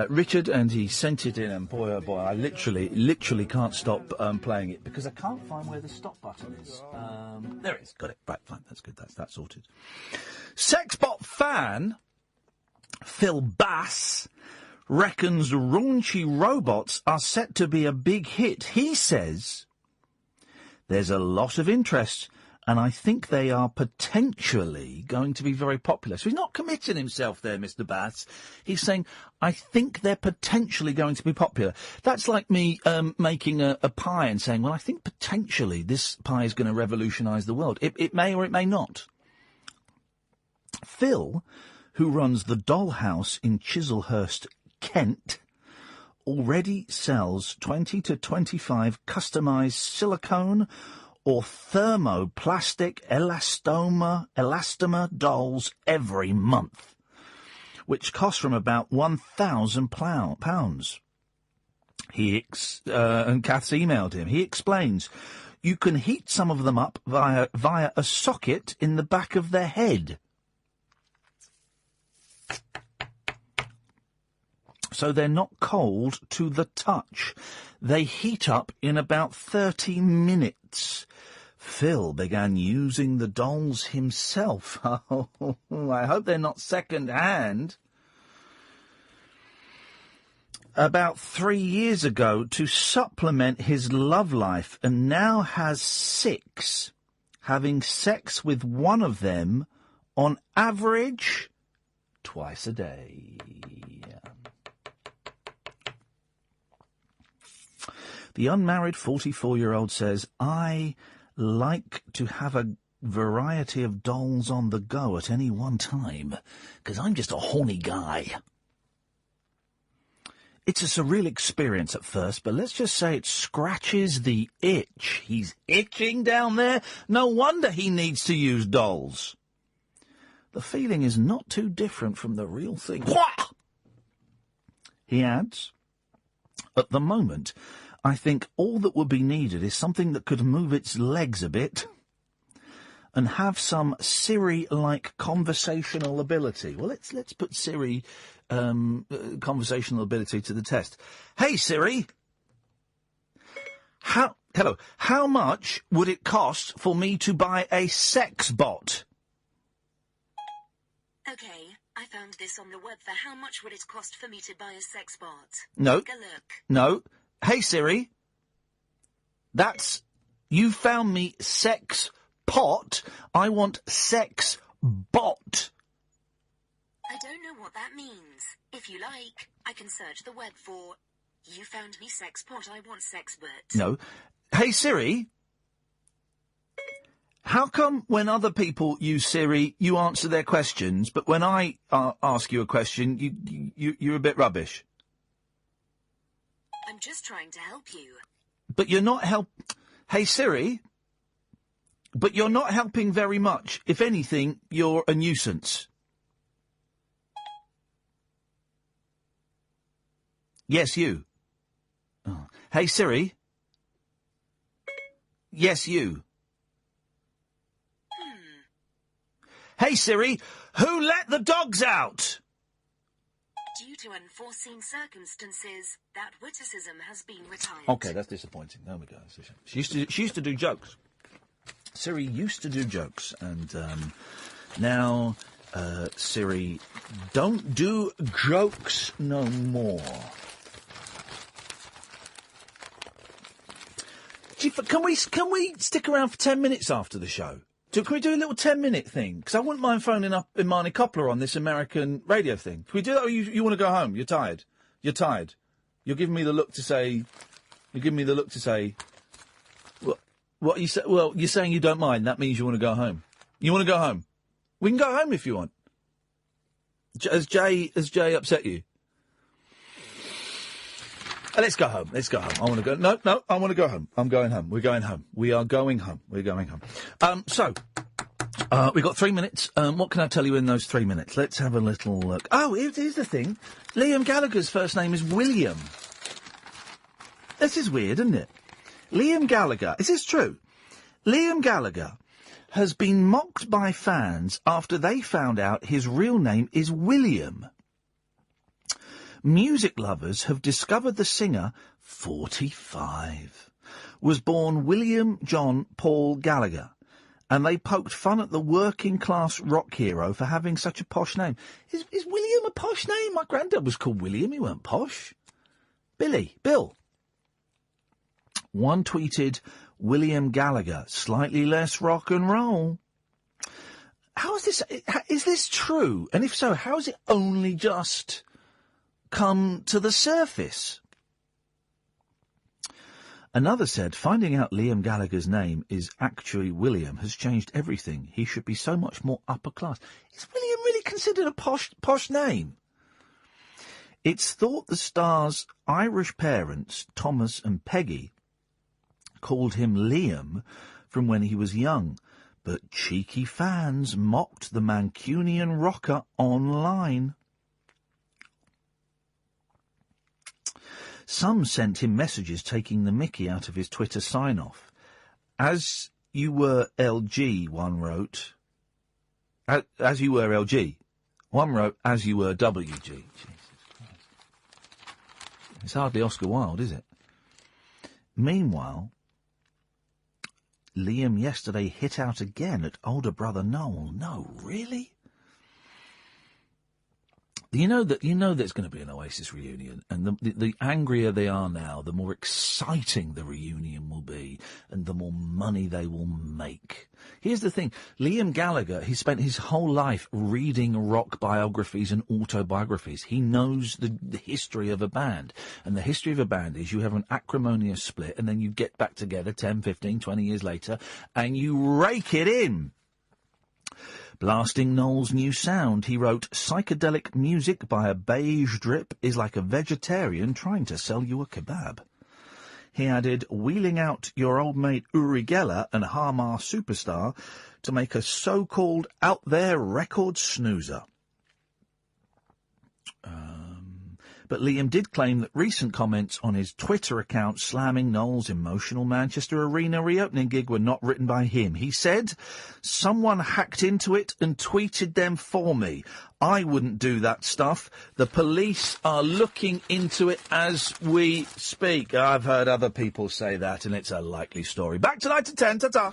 Richard, and he sent it in. And boy, oh boy, I literally can't stop playing it because I can't find where the stop button is. There it is. Got it. Right, fine. That's good. That's sorted. Sexbot fan Phil Bass reckons raunchy robots are set to be a big hit. He says there's a lot of interest, and I think they are potentially going to be very popular. So he's not committing himself there, Mr. Bass. He's saying, I think they're potentially going to be popular. That's like me making a pie and saying, well, I think potentially this pie is going to revolutionise the world. It may or it may not. Phil, who runs the Dollhouse in Chislehurst, Kent, already sells 20 to 25 customised silicone or thermoplastic elastomer dolls every month, which cost from about £1,000. And Kath's emailed him. He explains, you can heat some of them up via a socket in the back of their head. So they're not cold to the touch. They heat up in about 30 minutes. Phil began using the dolls himself. Oh, I hope they're not second-hand. About 3 years ago to supplement his love life, and now has 6, having sex with one of them on average twice a day. The unmarried 44-year-old says, I like to have a variety of dolls on the go at any one time, because I'm just a horny guy. It's a surreal experience at first, but let's just say it scratches the itch. He's itching down there. No wonder he needs to use dolls. The feeling is not too different from the real thing. He adds, at the moment, I think all that would be needed is something that could move its legs a bit and have some Siri-like conversational ability. Well, let's put Siri conversational ability to the test. Hey, Siri. Hello. How much would it cost for me to buy a sex bot? Okay, I found this on the web. For how much would it cost for me to buy a sex bot? No. Take a look. No. Hey, Siri. You found me sex pot. I want sex bot. I don't know what that means. If you like, I can search the web for you found me sex pot. I want sex bot. No. Hey, Siri. How come when other people use Siri, you answer their questions, but when I ask you a question, you're a bit rubbish? I'm just trying to help you. But you're not Hey, Siri. But you're not helping very much. If anything, you're a nuisance. Yes, you. Oh. Hey, Siri. Yes, you. Hey, Siri. Who let the dogs out? Due to unforeseen circumstances, that witticism has been retired. Okay, that's disappointing. There we go. She used to do jokes. Siri used to do jokes, and now Siri don't do jokes no more. Can we stick around for 10 minutes after the show? Can we do a little 10-minute thing? Because I wouldn't mind phoning up Imani Coppola on this American radio thing. Can we do that, or you want to go home? You're tired? You're giving me the look to say... What you say? Well, you're saying you don't mind. That means you want to go home. You want to go home? We can go home if you want. Has Jay upset you? Let's go home. Let's go home. I want to go. No, I want to go home. I'm going home. We're going home. We are going home. We're going home. We've got 3 minutes. What can I tell you in those 3 minutes? Let's have a little look. Oh, here's the thing. Liam Gallagher's first name is William. This is weird, isn't it? Liam Gallagher. Is this true? Liam Gallagher has been mocked by fans after they found out his real name is William. Music lovers have discovered the singer, 45, was born William John Paul Gallagher, and they poked fun at the working-class rock hero for having such a posh name. Is William a posh name? My granddad was called William. He weren't posh. Bill. One tweeted, William Gallagher, slightly less rock and roll. How is this? Is this true? And if so, how has it only just come to the surface? Another said, finding out Liam Gallagher's name is actually William has changed everything. He should be so much more upper class. Is William really considered a posh name? It's thought the star's Irish parents, Thomas and Peggy, called him Liam from when he was young, but cheeky fans mocked the Mancunian rocker online. Some sent him messages taking the mickey out of his Twitter sign-off. As you were LG, one wrote. As you were LG. One wrote, as you were WG. Jesus Christ. It's hardly Oscar Wilde, is it? Meanwhile, Liam yesterday hit out again at older brother Noel. No, really? You know that there's going to be an Oasis reunion, and the angrier they are now, the more exciting the reunion will be, and the more money they will make. Here's the thing. Liam Gallagher, he spent his whole life reading rock biographies and autobiographies. He knows the history of a band. And the history of a band is you have an acrimonious split, and then you get back together 10, 15, 20 years later, and you rake it in. Blasting Noel's new sound, he wrote, psychedelic music by a beige drip is like a vegetarian trying to sell you a kebab. He added, wheeling out your old mate Uri Geller and Harmar Superstar to make a so-called out-there record snoozer. But Liam did claim that recent comments on his Twitter account slamming Noel's emotional Manchester Arena reopening gig were not written by him. He said, someone hacked into it and tweeted them for me. I wouldn't do that stuff. The police are looking into it as we speak. I've heard other people say that, and it's a likely story. Back tonight at 10. Ta-ta.